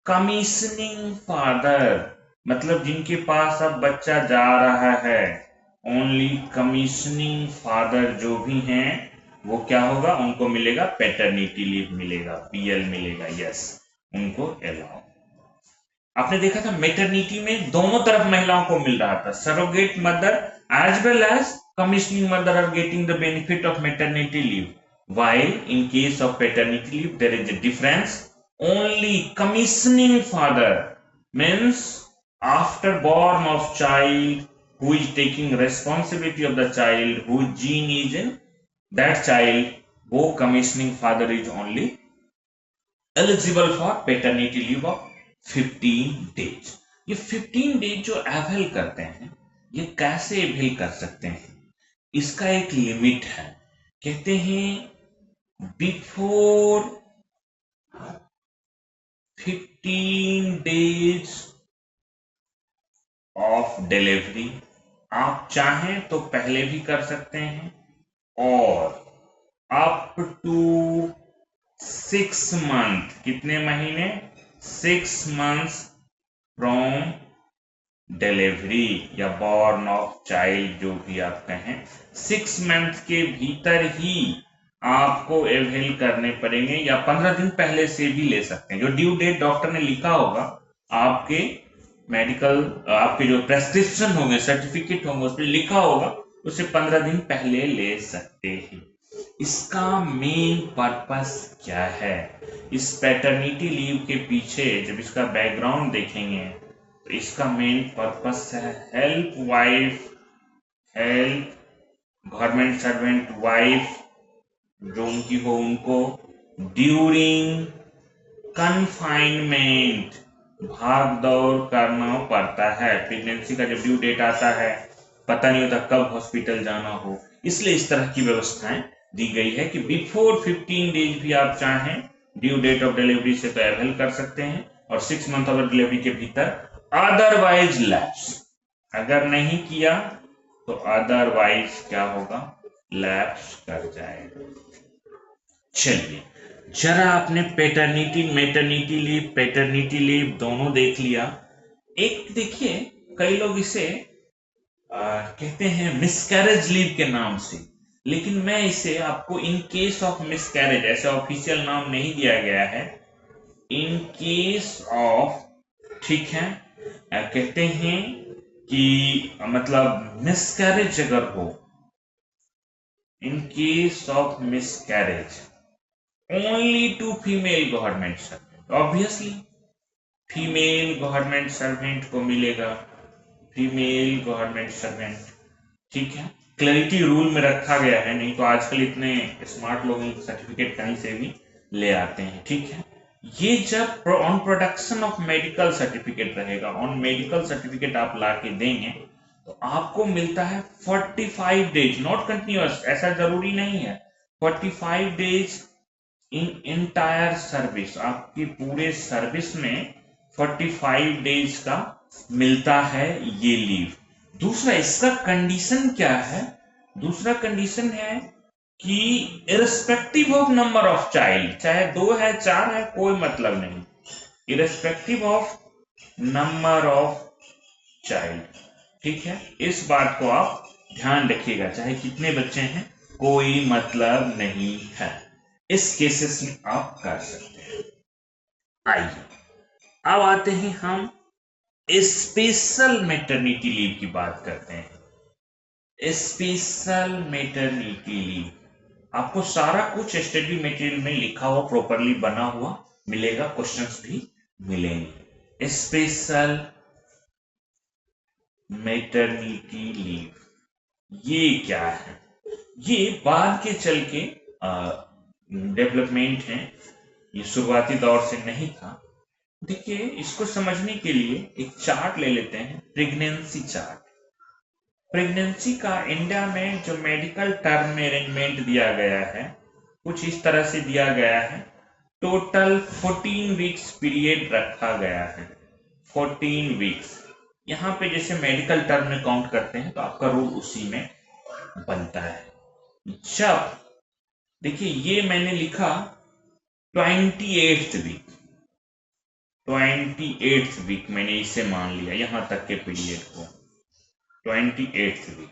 कमीशनिंग फादर, मतलब जिनके पास अब बच्चा जा रहा है, ओनली कमीशनिंग फादर जो भी हैं वो क्या होगा, उनको मिलेगा पैटर्निटी लीव मिलेगा, पीएल मिलेगा, यस उनको अलाउ। आपने देखा था मेटर्निटी में दोनों तरफ महिलाओं को मिल रहा था, surrogate mother as well as commissioning mother are getting the benefit of maternity leave, while in case of paternity leave there is a difference, only commissioning father means after born of child who is taking responsibility of the child, whose gene is in that child, वो commissioning father is only eligible for paternity leave of 15 days। ये 15 days जो avail करते हैं, ये कैसे avail कर सकते हैं, इसका एक लिमिट है, कहते हैं बिफोर 15 डेज ऑफ डिलीवरी। आप चाहें तो पहले भी कर सकते हैं और अप टू 6 मंथ, कितने महीने, 6 मंथ्स फ्रॉम डिलीवरी या बॉर्न ऑफ चाइल्ड जो भी आप कहें, 6 मंथ के भीतर ही आपको अवेल करने पड़ेंगे, या 15 दिन पहले से भी ले सकते हैं। जो ड्यू डेट डॉक्टर ने लिखा होगा आपके मेडिकल, आपके जो प्रेस्क्रिप्शन होंगे, सर्टिफिकेट होंगे, उसमें लिखा होगा, उससे 15 दिन पहले ले सकते हैं। इसका मेन पर्पस क्या है, इस पैटर्निटी लीव के पीछे जब इसका बैकग्राउंड देखेंगे तो इसका मेन पर्पस है हेल्प गवर्नमेंट सर्वेंट वाइफ जो उनकी हो, उनको ड्यूरिंग कन्फाइनमेंट, भाग दौड़ करना पड़ता है। प्रेगनेंसी का जब ड्यू डेट आता है पता नहीं होता कब हॉस्पिटल जाना हो, इसलिए इस तरह की व्यवस्थाएं दी गई है कि बिफोर 15 डेज भी आप चाहें ड्यू डेट ऑफ डिलीवरी से तो अवेल कर सकते हैं, और 6 मंथ ऑफ डिलीवरी के भीतर, अदरवाइज लैप्स, अगर नहीं किया तो अदरवाइज क्या होगा, लैप्स कर जाएगा। चलिए, जरा आपने पेटर्निटी मैटरनिटी लीव दोनों देख लिया। एक देखिए, कई लोग इसे कहते हैं मिसकैरेज लीव के नाम से, लेकिन मैं इसे आपको इन केस ऑफ मिसकैरेज, ऐसे ऑफिशियल नाम नहीं दिया गया है, इन केस ऑफ, ठीक है, कहते हैं कि मतलब मिसकैरेज अगर हो, in case of miscarriage only to female government servant, obviously female government servant को मिलेगा, फीमेल गवर्नमेंट सर्वेंट, ठीक है, क्लैरिटी रूल में रखा गया है, नहीं तो आजकल इतने स्मार्ट लोग सर्टिफिकेट कहीं से भी ले आते हैं, ठीक है। ये जब on production of medical certificate रहेगा, ऑन मेडिकल सर्टिफिकेट आप ला के देंगे तो आपको मिलता है 45 डेज, नॉट कंटिन्यूअस, ऐसा जरूरी नहीं है, 45 डेज इन एंटायर सर्विस, आपकी पूरे सर्विस में 45 डेज का मिलता है ये लीव। दूसरा इसका कंडीशन क्या है, दूसरा कंडीशन है कि irrespective of number of child, चाहे 2 है 4 है कोई मतलब नहीं, irrespective of number of child, ठीक है, इस बात को आप ध्यान रखिएगा, चाहे कितने बच्चे हैं कोई मतलब नहीं है, इस केसेस में आप कर सकते हैं। आइए अब आते हैं हम स्पेशल मैटरनिटी लीव की बात करते हैं। स्पेशल मैटरनिटी लीव, आपको सारा कुछ स्टडी मटेरियल में लिखा हुआ प्रॉपरली बना हुआ मिलेगा, क्वेश्चंस भी मिलेंगे। स्पेशल मैटरनिटी लीव ये क्या है, ये बाद के चल के डेवलपमेंट है, ये शुरुआती दौर से नहीं था। देखिए, इसको समझने के लिए एक चार्ट ले लेते हैं, प्रेगनेंसी चार्ट। प्रेगनेंसी का इंडिया में जो मेडिकल टर्म में अरेंजमेंट दिया गया है कुछ इस तरह से दिया गया है, टोटल 14 वीक्स पीरियड रखा गया है, 14 वीक्स। यहाँ पे जैसे मेडिकल टर्म में काउंट करते हैं तो आपका रूल उसी में बनता है। जब देखिए ये मैंने लिखा 28th वीक, 28th वीक मैंने इसे मान लिया, यहां तक के पीरियड को 28th वीक,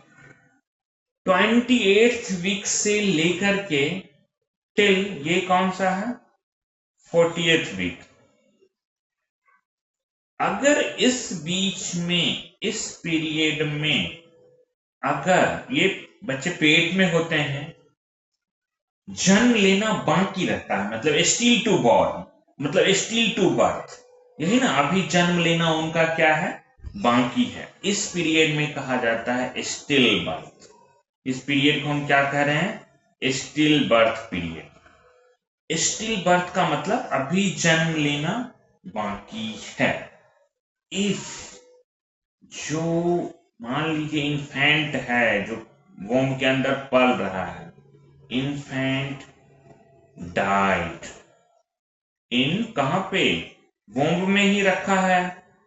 28th वीक से लेकर के टिल ये कौन सा है 40th वीक। अगर इस बीच में, इस पीरियड में अगर ये बच्चे पेट में होते हैं, जन्म लेना बाकी रहता है, मतलब स्टिल टू बॉर्न, मतलब स्टिल टू बर्थ, यही ना, अभी जन्म लेना उनका क्या है बाकी है, इस पीरियड में कहा जाता है स्टिल बर्थ। इस पीरियड को हम क्या कह रहे हैं, still birth period. Still birth का मतलब अभी जन्म लेना बाकी है। इफ जो मान लीजिए इन्फेंट है, जो वोम के अंदर पल रहा है, इन्फेंट डाइड इन, कहां पे, वोम में ही रखा है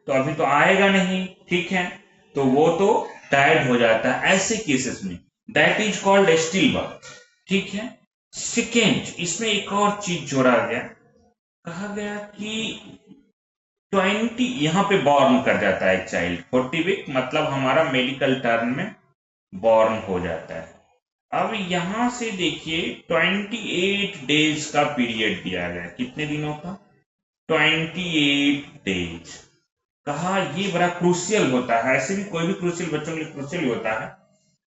तो अभी तो आएगा नहीं, ठीक है, तो वो तो डाइड हो जाता है, ऐसे केसेस में that is called still birth, ठीक है। सेकेंड, इसमें एक और चीज जोड़ा गया, कहा गया कि 20 यहां पे बॉर्न कर जाता है चाइल्ड, 40 वीक मतलब हमारा मेडिकल टर्म में बॉर्न हो जाता है। अब यहां से देखिए 28 डेज का पीरियड दिया गया, कितने दिनों का, 28 डेज। कहा ये बड़ा क्रूशियल होता है, ऐसे भी कोई भी क्रूशियल बच्चों के लिए क्रूशियल होता है,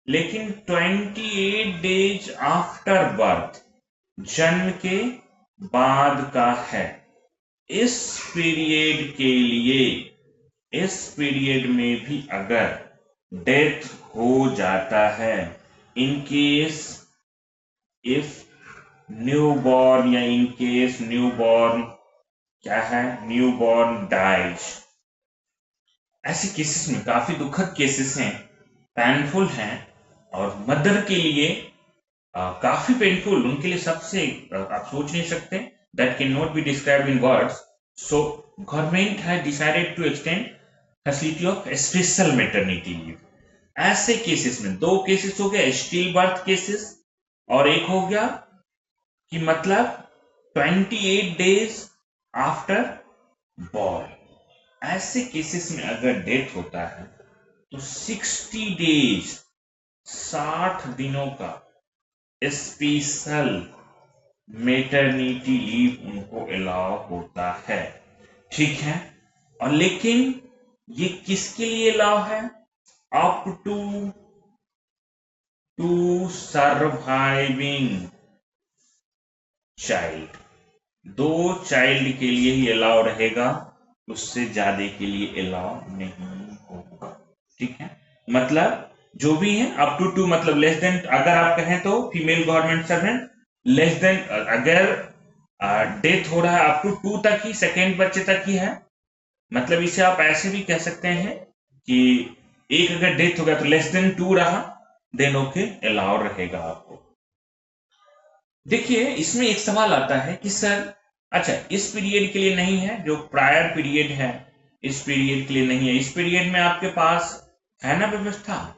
लेकिन 28 डेज आफ्टर बर्थ, जन्म के बाद का है। इस पीरियड के लिए, इस पीरियड में भी अगर डेथ हो जाता है, इन केस इफ न्यूबॉर्न या इन केस न्यूबॉर्न क्या है, न्यूबॉर्न डाइज। ऐसे केसेस में काफी दुखद केसेस हैं, पेनफुल हैं, और मदर के लिए काफी पेनफुल, उनके लिए सबसे आप सोच नहीं सकते, that can not be described in words. So government has decided to extend facility of special maternity leave. ऐसे केसेस में दो केसेस हो गया, स्टिल बर्थ केसेस, और एक हो गया कि मतलब 28 डेज आफ्टर बॉर्न। ऐसे केसेस में अगर डेथ होता है तो 60 डेज, 60 दिनों का स्पेशल मैटरनिटी लीव उनको अलाउ होता है, ठीक है। और लेकिन ये किसके लिए अलाउ है, up to surviving child, 2 child के लिए ही अलाउ रहेगा, उससे ज्यादा के लिए अलाउ नहीं होगा, ठीक है। मतलब जो भी है अप टू 2, मतलब लेस देन, अगर आप कहें तो female government servant less than, अगर डेथ हो रहा है अप टू 2 तक ही, सेकेंड बच्चे तक ही है, मतलब इसे आप ऐसे भी कह सकते हैं कि एक अगर डेथ हो गया तो लेस देन 2 रहा, देन ओके अलाउ रहेगा आपको। देखिए इसमें एक सवाल आता है कि सर अच्छा इस पीरियड के लिए नहीं है, जो प्रायर पीरियड है इस पीरियड के लिए नहीं है, इस पीरियड में आपके पास है ना व्यवस्था,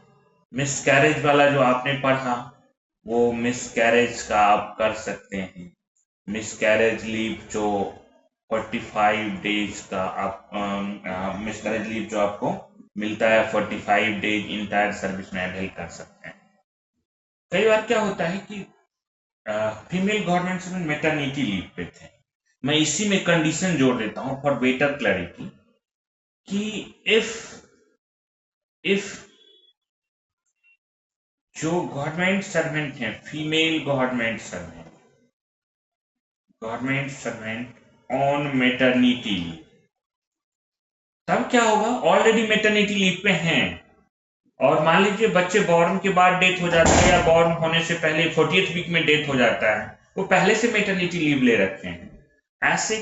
मिसकैरेज वाला जो आपने पढ़ा, वो मिसकैरेज का आप कर सकते हैं, मिसकैरेज लीव जो 45 डेज का आप मिसकैरेज लीव जो आपको मिलता है 45 डेज इंटायर सर्विस में अवेल कर सकते हैं। कई बार क्या होता है कि female government servant maternity leave पे थे, मैं इसी में कंडीशन जोड़ देता हूं फॉर बेटर क्लैरिटी कि इफ जो गवर्नमेंट सर्वेंट हैं, female government servant on maternity leave, तब क्या होगा, ऑलरेडी मैटरनिटी लीव पे हैं, और मान लीजिए बच्चे बॉर्न के बाद डेथ हो जाता है, या बॉर्न होने से पहले 40th वीक में डेथ हो जाता है, वो पहले से मैटरनिटी लीव ले रखे हैं, ऐसे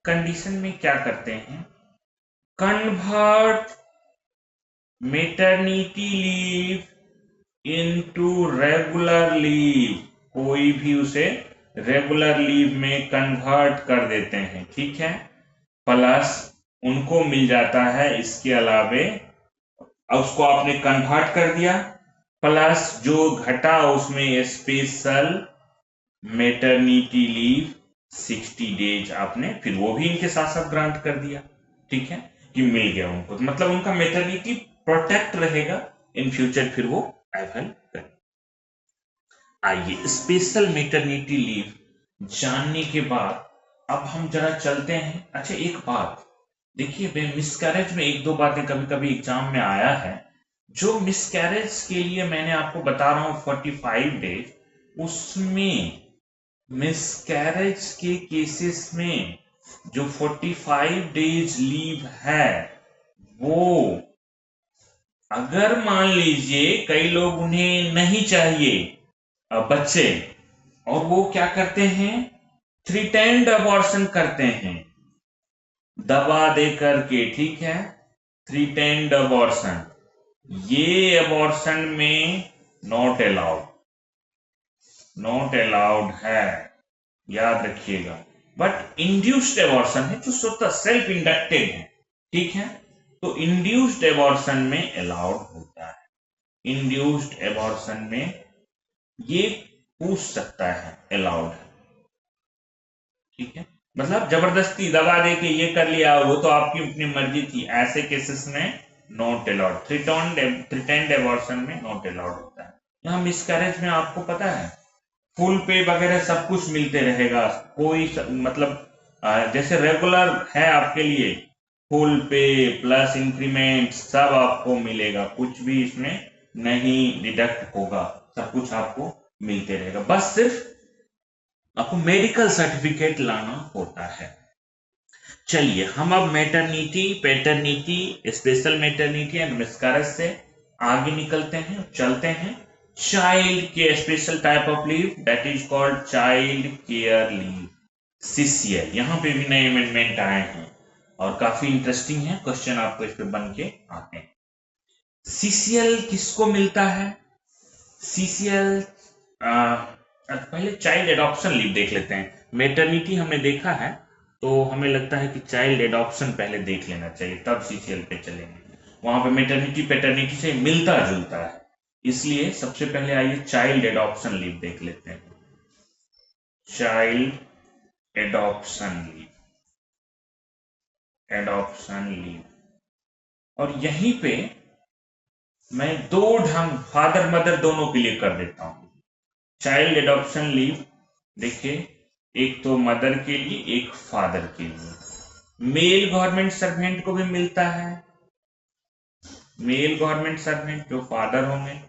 कंडीशन में क्या करते हैं, convert maternity leave into regular leave, कोई भी उसे रेगुलर लीव में कन्वर्ट कर देते हैं, ठीक है। प्लस उनको मिल जाता है इसके अलावे, उसको आपने कन्वर्ट कर दिया, प्लस जो घटा उसमें स्पेशल मैटरनिटी लीव 60 डेज आपने फिर वो भी इनके साथ साथ ग्रांट कर दिया, ठीक है, कि मिल गया उनको, तो मतलब उनका मैटरनिटी प्रोटेक्ट रहेगा इन फ्यूचर, फिर वो अवेल करें। आइए स्पेशल मैटरनिटी लीव जानने के बाद अब हम जरा चलते हैं। अच्छा एक बात देखिए, मिसकैरेज में एक दो बातें कभी कभी एग्जाम में आया है, जो मिसकैरेज के लिए मैंने आपको बता रहा हूं 45 डेज, उसमें मिसकैरेज के केसेस में जो 45 डेज लीव है, वो अगर मान लीजिए कई लोग उन्हें नहीं चाहिए बच्चे, और वो क्या करते हैं, थ्रीटेंड अबॉर्शन करते हैं दबा दे करके, ठीक है, थ्रीटेंड अबॉर्शन, ये अबॉर्शन में नॉट अलाउड, नॉट अलाउड है, याद रखिएगा। बट इंड्यूस्ड एबॉर्शन है जो स्वतः सेल्फ इंडक्टेड है, ठीक है, तो इंड्यूस्ड एबॉर्शन में अलाउड होता है, इंड्यूस्ड एबॉर्शन में ये पूछ सकता है, अलाउड है, ठीक है, मतलब जबरदस्ती दबा दे के ये कर लिया, वो तो आपकी अपनी मर्जी थी, ऐसे केसेस में नॉट अलाउड, थ्रीटेंड एबॉर्शन में नॉट अलाउड होता है। यहाँ मिसकैरेज में आपको पता है फुल पे वगैरह सब कुछ मिलते रहेगा, कोई मतलब जैसे रेगुलर है आपके लिए, फुल पे प्लस इंक्रीमेंट सब आपको मिलेगा, कुछ भी इसमें नहीं डिडक्ट होगा, सब कुछ आपको मिलते रहेगा, बस सिर्फ आपको मेडिकल सर्टिफिकेट लाना होता है। चलिए हम अब maternity, paternity, special maternity and miscarriage से आगे निकलते हैं, चलते हैं चाइल्ड के special type of leave, that is called child care leave. CCL, यहाँ पे भी नए अमेंडमेंट आए हैं और काफी इंटरेस्टिंग है क्वेश्चन, आपको इस पे बन के आते हैं। CCL किसको मिलता है? CCL पहले चाइल्ड एडॉप्शन लीव देख लेते हैं। मेटर्निटी हमने देखा है, तो हमें लगता है कि चाइल्ड एडॉप्शन पहले देख लेना चाहिए, तब CCL पे चलेंगे। वहां पे मेटर्निटी पैटर्निटी से मिलता जुलता है, इसलिए सबसे पहले आइए चाइल्ड एडॉप्शन लीव देख लेते हैं। चाइल्ड एडॉप्शन लीव, और यहीं पे मैं दो ढंग फादर मदर दोनों के लिए कर देता हूं। चाइल्ड एडॉप्शन लीव देखिए, एक तो मदर के लिए, एक फादर के लिए। मेल गवर्नमेंट सर्वेंट को भी मिलता है, मेल गवर्नमेंट सर्वेंट जो फादर होंगे,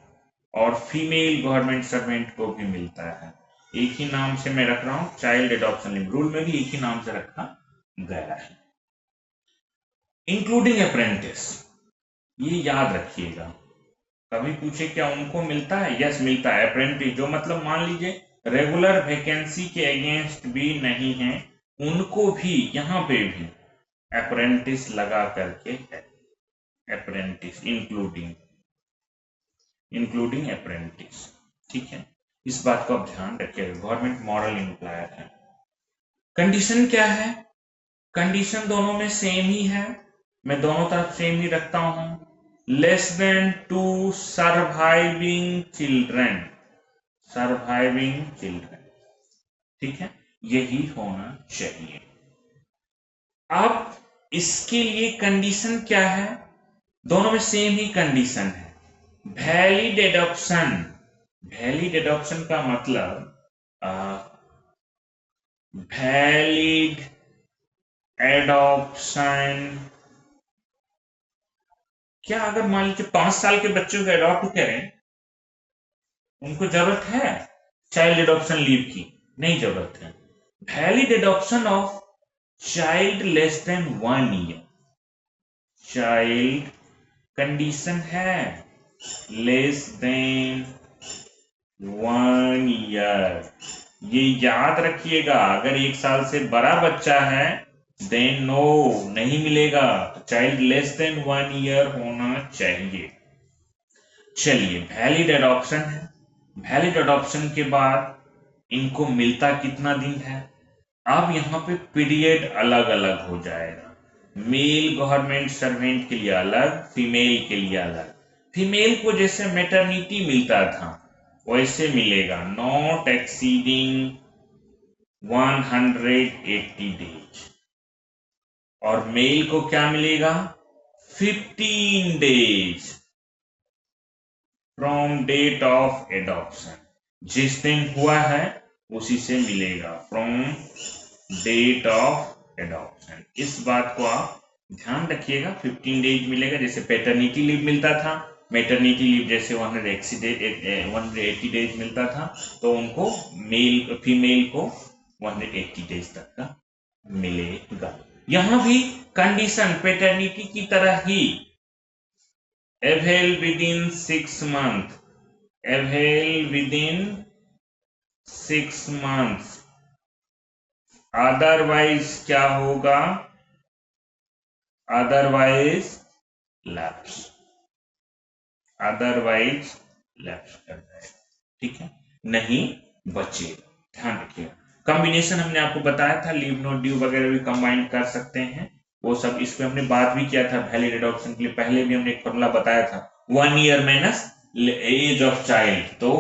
और फीमेल गवर्नमेंट सर्वेंट को भी मिलता है। एक ही नाम से मैं रख रहा हूं, चाइल्ड एडॉप्शन लीव रूल में भी एक ही नाम से रखा गया है। इंक्लूडिंग अप्रेंटिस, ये याद रखिएगा, कभी पूछे क्या उनको मिलता है? यस मिलता है। अप्रेंटिस जो मतलब मान लीजिए रेगुलर वैकेंसी के अगेंस्ट भी नहीं है, उनको भी यहाँ पे भी अप्रेंटिस लगा करके है। अप्रेंटिस इंक्लूडिंग अप्रेंटिस, ठीक है, इस बात को आप ध्यान रखिएगा। गवर्नमेंट मॉडल एम्प्लॉयर है। कंडीशन क्या है? कंडीशन दोनों में सेम ही है, मैं दोनों तरफ सेम ही रखता हूं। लेस देन 2 सर्वाइविंग चिल्ड्रन, ठीक है, यही होना चाहिए। अब इसके लिए कंडीशन क्या है? दोनों में सेम ही कंडीशन है। वैलिड एडॉप्शन का मतलब वैलिड एडॉप्शन क्या, अगर मान लीजिए 5 साल के बच्चों को अडॉप्ट करें, उनको जरूरत है चाइल्ड एडॉप्शन लीव की? नहीं जरूरत है। Valid adoption of child less than 1 year, child condition है लेस देन 1 ईयर, ये याद रखिएगा। अगर 1 साल से बड़ा बच्चा है देन नो, नहीं मिलेगा, तो चाइल्ड लेस देन 1 ईयर होना चाहिए। चलिए, वैलिड एडॉप्शन है, वैलिड एडॉप्शन के बाद इनको मिलता कितना दिन है? अब यहाँ पे पीरियड अलग अलग हो जाएगा। मेल गवर्नमेंट सर्वेंट के लिए अलग, फीमेल के लिए अलग। फीमेल को जैसे मैटरनिटी मिलता था वैसे मिलेगा, नॉट एक्सीडिंग 180 डेज, और मेल को क्या मिलेगा? 15 days from date of adoption, जिस दिन हुआ है उसी से मिलेगा, फ्रॉम डेट ऑफ एडॉप्शन। इस बात को आप ध्यान रखिएगा, 15 डेज मिलेगा। जैसे पैटर्निटी लीव मिलता था, मैटरनिटी लीव जैसे 180 डेज मिलता था, तो उनको फीमेल को 180 डेज तक का मिलेगा। यहां भी कंडीशन पैटर्निटी की तरह ही, avail within 6 month, avail within 6 month, otherwise क्या होगा? अदरवाइज लैप्स कर जाएगा, ठीक है, नहीं बचेगा, ध्यान रखिएगा। कॉम्बिनेशन हमने आपको बताया था, लीव नॉट ड्यू वगैरह भी कंबाइन कर सकते हैं, वो सब इस पे हमने बात भी किया था। वैलिड एडॉप्शन के लिए पहले भी हमने एक फॉर्मूला बताया था, 1 year minus age of child, तो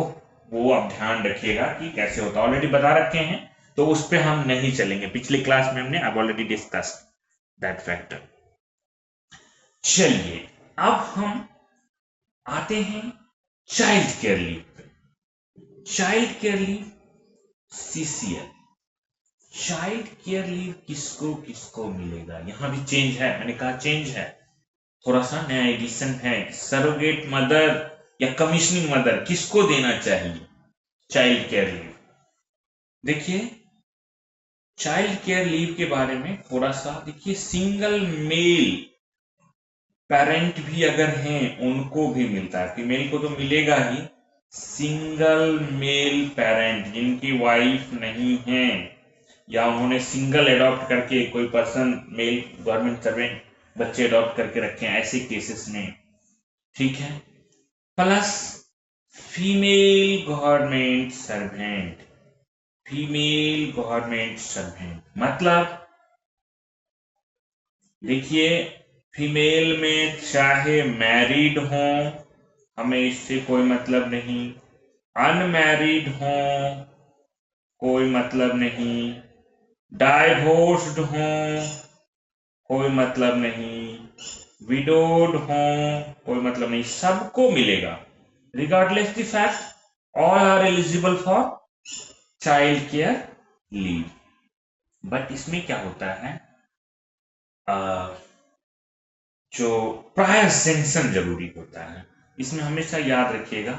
वो आप ध्यान रखिएगा कि कैसे होता है, ऑलरेडी बता रखे हैं, तो उस पर हम नहीं चलेंगे। पिछले क्लास में हमने ऑलरेडी डिस्कस दैट फैक्टर। चलिए, अब हम आते हैं चाइल्ड केयर लीव पे। Child care leave CCL, child care leave किसको किसको मिलेगा? यहां भी चेंज है, मैंने कहा चेंज है, थोड़ा सा नया एडिशन है। सरोगेट मदर या कमीशनिंग मदर किसको देना चाहिए चाइल्ड केयर लीव? देखिए, चाइल्ड केयर लीव के बारे में थोड़ा सा देखिए, सिंगल मेल पेरेंट भी अगर हैं उनको भी मिलता है, फीमेल को तो मिलेगा ही। सिंगल मेल पेरेंट जिनकी वाइफ नहीं है या उन्होंने सिंगल अडॉप्ट करके कोई पर्सन मेल गवर्नमेंट सर्वेंट बच्चे अडॉप्ट करके रखे हैं, ऐसे केसेस में, ठीक है। Plus female government servant, female government servant मतलब देखिए, फीमेल में चाहे मैरिड हो, हमें इससे कोई मतलब नहीं, अनमैरिड हो कोई मतलब नहीं, डाइवोर्स्ड हो कोई मतलब नहीं, विडोड हो कोई मतलब नहीं, सबको मिलेगा regardless the fact all are eligible for child care leave. But इसमें क्या होता है, जो प्रायर सेंक्शन जरूरी होता है, इसमें हमेशा याद रखिएगा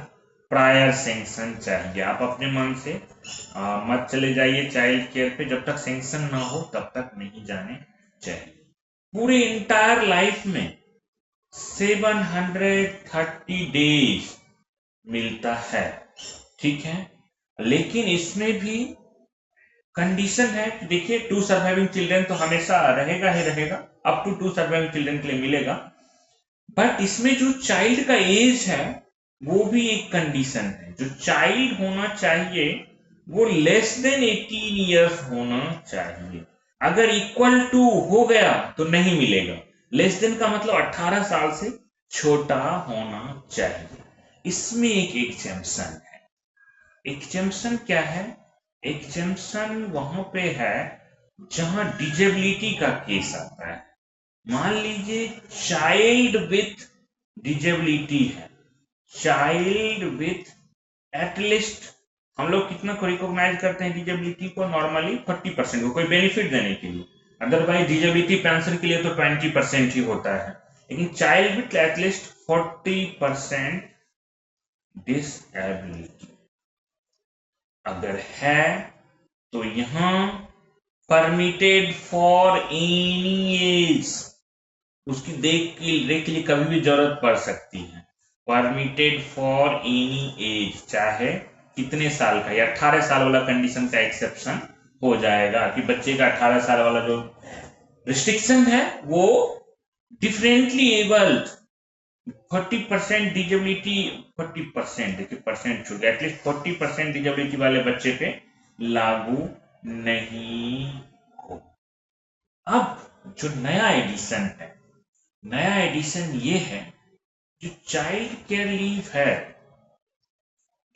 प्रायर सेंक्शन चाहिए। आप अपने मन से मत चले जाइए चाइल्ड केयर पे, जब तक सेंक्शन ना हो तब तक नहीं जाने चाहिए। पूरे इंटायर लाइफ में 730 डेज मिलता है, ठीक है। लेकिन इसमें भी कंडीशन है कि देखिए, 2 सर्वाइविंग चिल्ड्रन तो हमेशा रहेगा ही रहेगा, अप टू 2 सर्वाइविंग चिल्ड्रन के लिए मिलेगा। बट इसमें जो चाइल्ड का एज है वो भी एक कंडीशन है, जो चाइल्ड होना चाहिए वो लेस देन 18 ईयर्स होना चाहिए। अगर इक्वल टू हो गया तो नहीं मिलेगा, लेस देन का मतलब 18 साल से छोटा होना चाहिए। इसमें एक एग्जेम्पशन है। एग्जेम्पशन क्या है, एग्जेम्पशन वहां पे है जहां डिजेबिलिटी का केस आता है। मान लीजिए चाइल्ड विथ डिजेबिलिटी है, चाइल्ड विथ एटलीस्ट, हम लोग कितना को रिकॉग्नाइज करते हैं डिजेबिलिटी को, नॉर्मली 40% को, कोई बेनिफिट देने के लिए। अदरवाइज डिजेबिलिटी पेंशन के लिए तो 20% ही होता है, लेकिन चाइल्ड विथ एटलीस्ट 40% डिसेबिलिटी अगर है तो यहां परमिटेड फॉर एनी एज, उसकी देख के लिए कभी भी जरूरत पड़ सकती है। परमिटेड फॉर एनी एज, चाहे कितने साल का, या 18 साल वाला कंडीशन का एक्सेप्शन हो जाएगा कि बच्चे का 18 साल वाला जो रिस्ट्रिक्शन है वो डिफरेंटली एबल्ड 40% डिजेबिलिटी, 40% देखिए परसेंट छूट गया, एटलीस्ट 40% डिजेबिलिटी वाले बच्चे पे लागू नहीं हो। अब जो नया एडिशन है, नया एडिशन ये है, जो चाइल्ड केयर लीव है,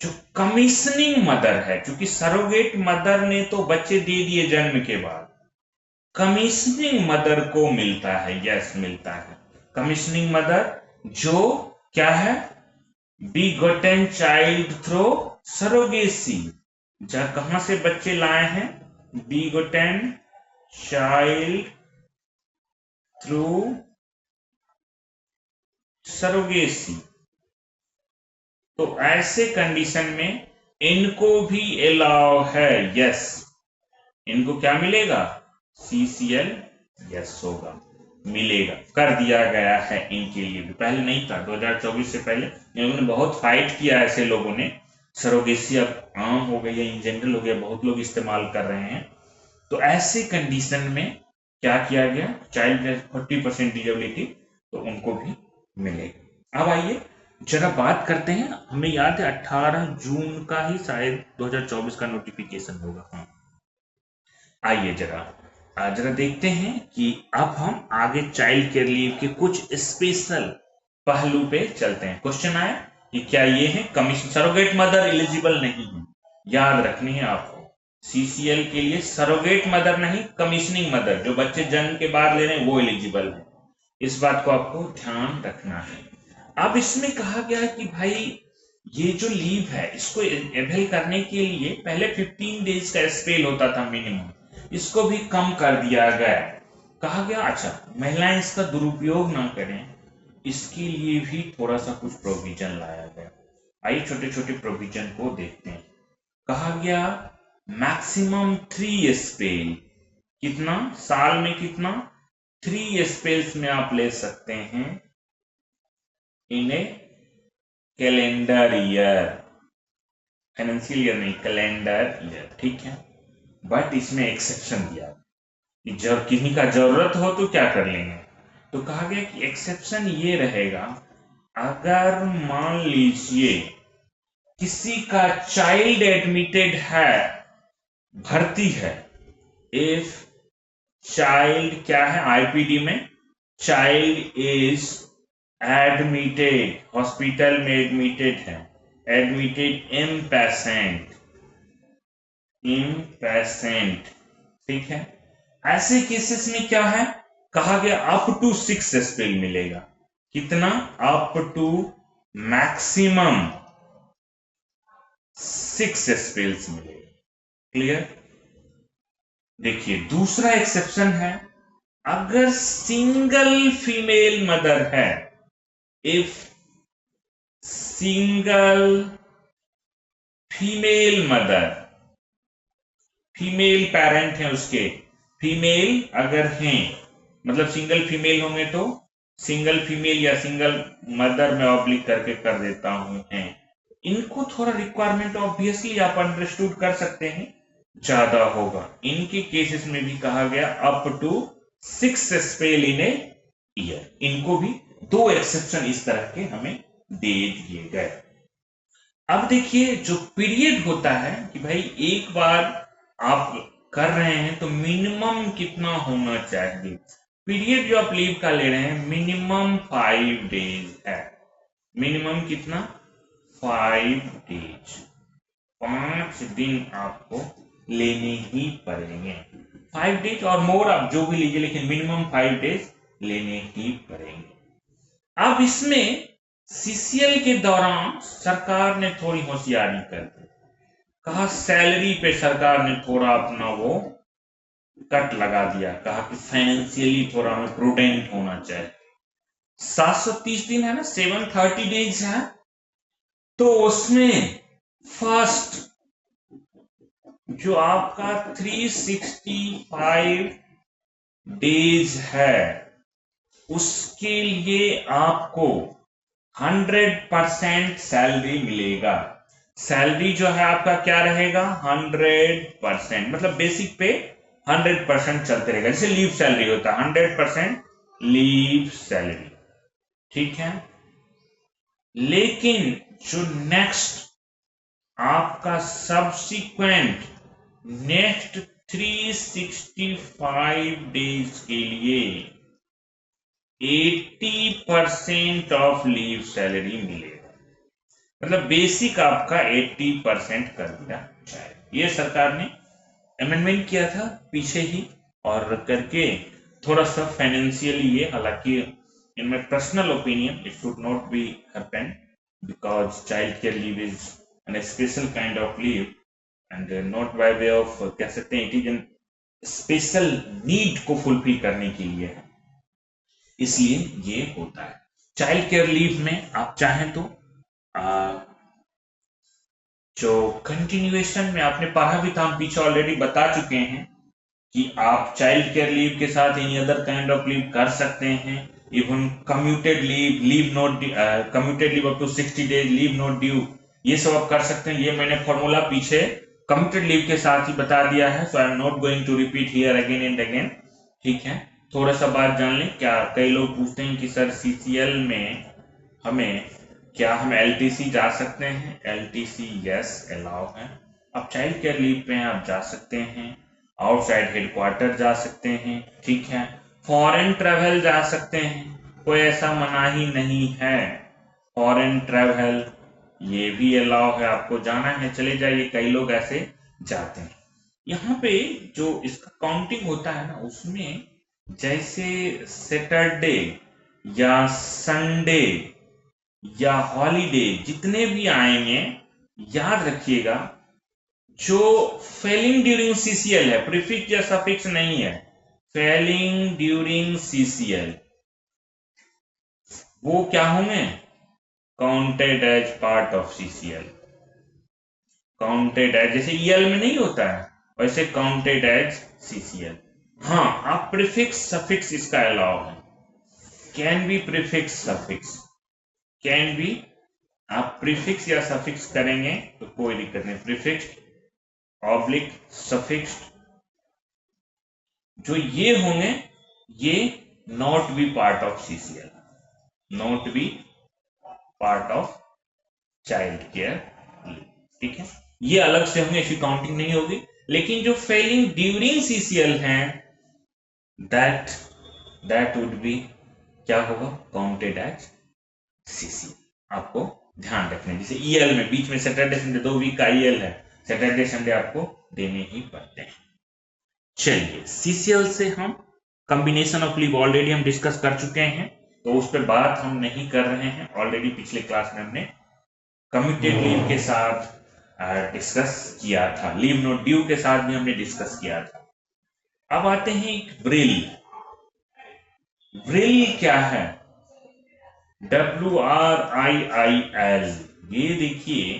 जो कमीशनिंग मदर है, क्योंकि सरोगेट मदर ने तो बच्चे दे दिए जन्म के बाद, कमीशनिंग मदर को मिलता है, यस मिलता है। कमीशनिंग मदर जो क्या है, begotten चाइल्ड थ्रू सरोगेसी, कहां से बच्चे लाए हैं, begotten चाइल्ड थ्रू सरोगेसी। तो ऐसे कंडीशन में इनको भी अलाउ है, यस, इनको क्या मिलेगा, सीसीएल यस होगा, मिलेगा, कर दिया गया है इनके लिए भी। पहले नहीं था, 2024 से पहले इन्होंने बहुत फाइट किया, ऐसे लोगों ने। सरोगेसी अब आम हो गई है, इन जनरल हो गया, बहुत लोग इस्तेमाल कर रहे हैं। तो ऐसे कंडीशन में क्या किया गया, चाइल्ड 40% डिजेबिलिटी तो उनको भी मिलेगा। अब आइए जरा बात करते हैं, हमें याद है 18 जून का ही शायद 2024 का नोटिफिकेशन होगा। हाँ, आइए जरा देखते हैं कि अब हम आगे चाइल्ड केयर लीव के कुछ स्पेशल पहलू पे चलते हैं। क्वेश्चन आया कि क्या ये है कमीशन, सरोगेट मदर एलिजिबल नहीं है, याद रखनी है आपको। सीसीएल के लिए सरोगेट मदर नहीं, कमीशनिंग मदर, जो बच्चे जन्म के बाद ले रहे हैं वो एलिजिबल है, इस बात को आपको ध्यान रखना है। अब इसमें कहा गया है कि भाई ये जो लीव है इसको एवेल करने के लिए पहले 15 डेज का स्पेल होता था मिनिमम, इसको भी कम कर दिया गया। कहा गया अच्छा महिलाएं इसका दुरुपयोग ना करें, इसके लिए भी थोड़ा सा कुछ प्रोविजन लाया गया। आइए छोटे छोटे प्रोविजन को देखते हैं। कहा गया मैक्सिमम 3 स्पेल, कितना साल में, कितना 3 स्पेल्स में आप ले सकते हैं इन ए कैलेंडर ईयर, फाइनेंशियल ईयर नहीं, कैलेंडर ईयर, ठीक है। बट इसमें एक्सेप्शन दिया कि जब किसी का जरूरत हो तो क्या कर लेंगे। तो कहा गया कि एक्सेप्शन ये रहेगा, अगर मान लीजिए किसी का चाइल्ड एडमिटेड है, भर्ती है, इफ चाइल्ड क्या है आईपीडी में, चाइल्ड इज एडमिटेड, हॉस्पिटल में एडमिटेड है, एडमिटेड इम्पेशेंट, ठीक है। ऐसे केसेस में क्या है, कहा गया अप टू 6 स्पेल मिलेगा। कितना? अप टू मैक्सिमम 6 स्पेल्स मिलेगा। क्लियर? देखिए दूसरा एक्सेप्शन है, अगर सिंगल फीमेल मदर है, if single female mother, female parent है उसके, फीमेल अगर हैं, मतलब सिंगल फीमेल होंगे तो सिंगल फीमेल या सिंगल मदर में ऑब्लिक करके कर देता हूं हैं, इनको थोड़ा रिक्वायरमेंट ऑब्वियसली आप अंडरस्टूड कर सकते हैं ज्यादा होगा। इनके केसेस में भी कहा गया up to 6 spell in a year. इनको भी 2 एक्सेप्शन इस तरह के हमें दे दिए गए। अब देखिए जो पीरियड होता है कि भाई एक बार आप कर रहे हैं तो मिनिमम कितना होना चाहिए, पीरियड जो आप लीव का ले रहे हैं मिनिमम 5 डेज है। मिनिमम कितना? 5 डेज, 5 दिन आपको लेने ही पड़ेंगे। 5 डेज और मोर आप जो भी लीजिए, लेकिन मिनिमम 5 डेज लेने ही पड़ेंगे। अब इसमें सीसीएल के दौरान सरकार ने थोड़ी होशियारी कर दी, कहा सैलरी पे सरकार ने थोड़ा अपना वो कट लगा दिया, कहा कि फाइनेंशियली थोड़ा हमें प्रूडेंट होना चाहिए। 730 दिन है ना, 730 डेज है, तो उसमें फर्स्ट जो आपका 365 डेज है उसके लिए आपको 100% सैलरी मिलेगा। सैलरी जो है आपका क्या रहेगा? 100%, मतलब बेसिक पे 100% चलते रहेगा, जैसे लीव सैलरी होता है 100% लीव सैलरी, ठीक है। लेकिन जो नेक्स्ट आपका सब्सिक्वेंट नेक्स्ट 365 डेज के लिए 80% ऑफ लीव सैलरी मिलेगा, मतलब बेसिक आपका 80% कर दिया जाए। ये सरकार ने अमेंडमेंट किया था पीछे ही, और करके थोड़ा सा फाइनेंशियली ये, हालांकि in my personal opinion it should not be happen, because child care leave is an special kind of leave and not by way of, कह सकते हैं it is an special need को फुलफिल करने के लिए है, इसलिए ये होता है। चाइल्ड केयर लीव में आप चाहें तो जो कंटिन्यूएशन में आपने पढ़ा भी था, हम पीछे ऑलरेडी बता चुके हैं कि आप चाइल्ड केयर लीव के साथ any other kind of leave कर सकते हैं, even commuted leave, leave not commuted leave up to 60 days, leave not due, ये सब आप कर सकते हैं। ये मैंने फॉर्मूला पीछे कम्यूटेड लीव के साथ ही बता दिया है, so I am not going to repeat here again and again, ठीक है। थोड़ा सा बात जान लें, क्या कई लोग पूछते हैं कि सर सीसीएल में हमें क्या हम एलटीसी जा सकते हैं? एलटीसी यस अलाउ है, आप चाइल्ड केयर लीव पे आप जा सकते हैं, आउटसाइड हेडक्वार्टर जा सकते हैं, ठीक है, फॉरेन ट्रेवल जा सकते हैं, कोई ऐसा मनाही नहीं है, फॉरेन ट्रेवल ये भी अलाउ है, आपको जाना है चले जाइए, कई लोग ऐसे जाते हैं। यहाँ पे जो इसका काउंटिंग होता है ना, उसमें जैसे सैटरडे या संडे या हॉलीडे जितने भी आएंगे, याद रखिएगा जो फेलिंग ड्यूरिंग सीसीएल है, प्रीफिक्स या सफिक्स नहीं है, फेलिंग ड्यूरिंग सीसीएल वो क्या होंगे? Counted as part of CCL, counted as, जैसे ईएल में नहीं होता है वैसे काउंटेड एज सीसीएल। हाँ, आप प्रीफिक्स सफिक्स इसका अलाउ है, can be prefix suffix, can be, आप प्रीफिक्स या सफिक्स करेंगे तो कोई दिक्कत नहीं, प्रीफिक्स ऑब्लिक सफिक्स जो ये होंगे ये not be part of CCL, not be part of child care leave, ठीक है। ये अलग से होंगे, इसकी काउंटिंग नहीं होगी। लेकिन जो फेलिंग ड्यूरिंग CCL हैं दैट दैट वुड बी क्या होगा, काउंटेड एज CCL। आपको ध्यान रखना, जैसे EL में बीच में सैटरडे संडे 2 वीक का EL है, सैटरडे संडे आपको देने ही पड़ते हैं। चलिए CCL से हम कॉम्बिनेशन ऑफ लीव ऑलरेडी हम डिस्कस कर चुके हैं, तो उस पर बात हम नहीं कर रहे हैं। ऑलरेडी पिछले क्लास में हमने कमिटेड लीव के साथ डिस्कस किया था, लीव नॉट ड्यू के साथ भी हमने डिस्कस किया था। अब आते हैं एक व्रिल। व्रिल क्या है, WRIIL। ये देखिए,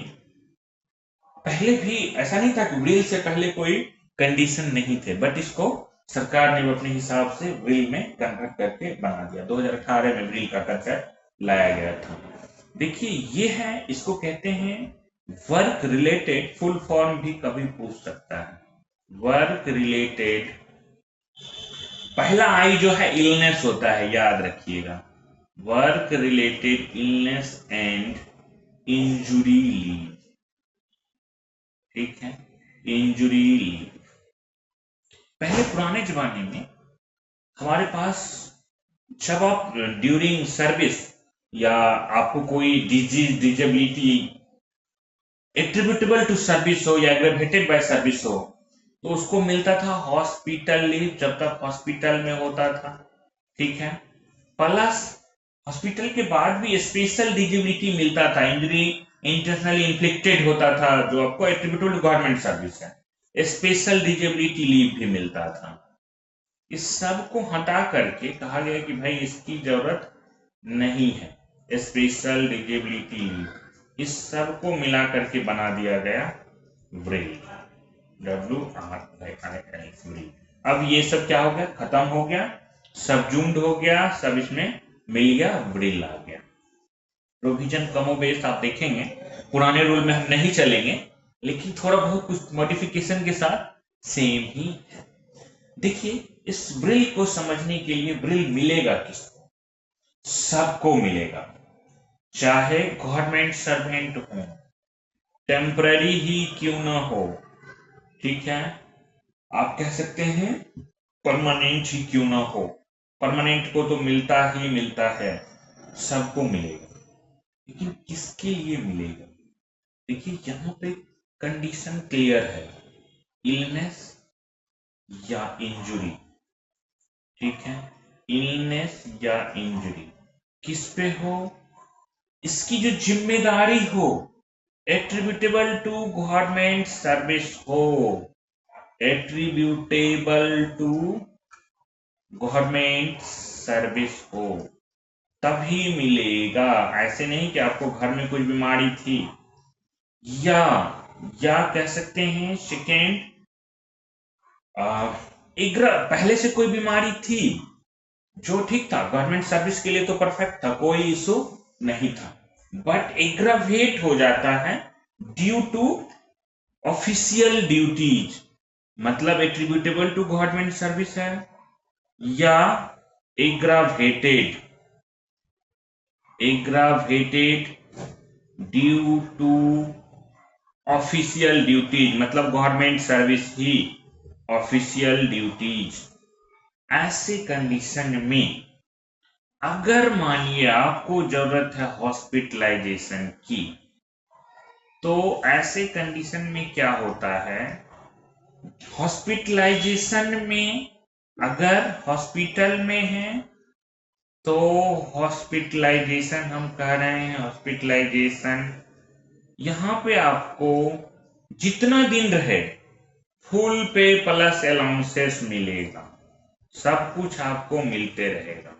पहले भी ऐसा नहीं था कि व्रिल से पहले कोई कंडीशन नहीं थे, बट इसको सरकार ने अपने हिसाब से व्रिल में कन्वर्ट करके बना दिया। 2018 में व्रिल का कंसेप्ट लाया गया था। देखिए ये है, इसको कहते हैं वर्क रिलेटेड, फुल फॉर्म भी कभी पूछ सकता है, वर्क रिलेटेड। पहला आई जो है इलनेस होता है, याद रखिएगा, work related illness and injury leave, ठीक है, इंजुरी लीव। पहले पुराने जमाने में हमारे पास जब आप ड्यूरिंग सर्विस या आपको कोई disease disability attributable to service हो या एग्रेवेटेड बाय सर्विस हो, तो उसको मिलता था हॉस्पिटल लीव, जब तक हॉस्पिटल में होता था, ठीक है। प्लस हॉस्पिटल के बाद भी स्पेशल डिजेबिलिटी मिलता था, इंजरी इंटरनली इन्फ्लिक्टेड होता था, जो आपको एट्रीब्यूटेबल टू गवर्नमेंट सर्विस है, स्पेशल डिजेबिलिटी लीव भी मिलता था। इस सब को हटा करके कहा गया कि भाई इसकी जरूरत नहीं है, स्पेशल डिजेबिलिटी लीव, इस सब को मिला करके बना दिया गया व्रिल, WRIIL। अब ये सब क्या हो गया, खत्म हो गया, सबजूम्ड हो गया, सब इसमें मिल गया, व्रिल आ गया। प्रोविजन कमोबेश आप देखेंगे, पुराने रूल में हम नहीं चलेंगे, लेकिन थोड़ा बहुत कुछ मॉडिफिकेशन के साथ सेम ही है। देखिए इस व्रिल को समझने के लिए, व्रिल मिलेगा किसको, सबको मिलेगा, चाहे गवर्नमेंट सर्वेंट हो, टेम्पररी ही क्यों ना हो, ठीक है। आप कह सकते हैं परमानेंट ही क्यों ना हो, परमानेंट को तो मिलता ही मिलता है, सबको मिलेगा। लेकिन किसके लिए मिलेगा, देखिए यहां पे कंडीशन क्लियर है, इलनेस या इंजुरी, ठीक है, इलनेस या इंजुरी किस पे हो, इसकी जो जिम्मेदारी हो एट्रीब्यूटेबल टू गवर्नमेंट सर्विस हो, एट्रीब्यूटेबल टू गवर्नमेंट सर्विस हो, तभी मिलेगा। ऐसे नहीं कि आपको घर में कोई बीमारी थी, या कह सकते हैं सेकेंड, पहले से कोई बीमारी थी जो ठीक था, गवर्नमेंट सर्विस के लिए तो परफेक्ट था, कोई इशू नहीं था, बट एग्रावेट हो जाता है ड्यू टू ऑफिशियल ड्यूटीज, मतलब एट्रीब्यूटेबल टू गवर्नमेंट सर्विस है, या aggravated due to official duties, मतलब गवर्नमेंट सर्विस ही ऑफिशियल ड्यूटीज। ऐसे कंडीशन में अगर मानिए आपको जरूरत है हॉस्पिटलाइजेशन की, तो ऐसे कंडीशन में क्या होता है, हॉस्पिटलाइजेशन में अगर हॉस्पिटल में है तो हॉस्पिटलाइजेशन हम कह रहे हैं, हॉस्पिटलाइजेशन यहां पे आपको जितना दिन रहे फुल पे प्लस अलाउंसेस मिलेगा, सब कुछ आपको मिलते रहेगा,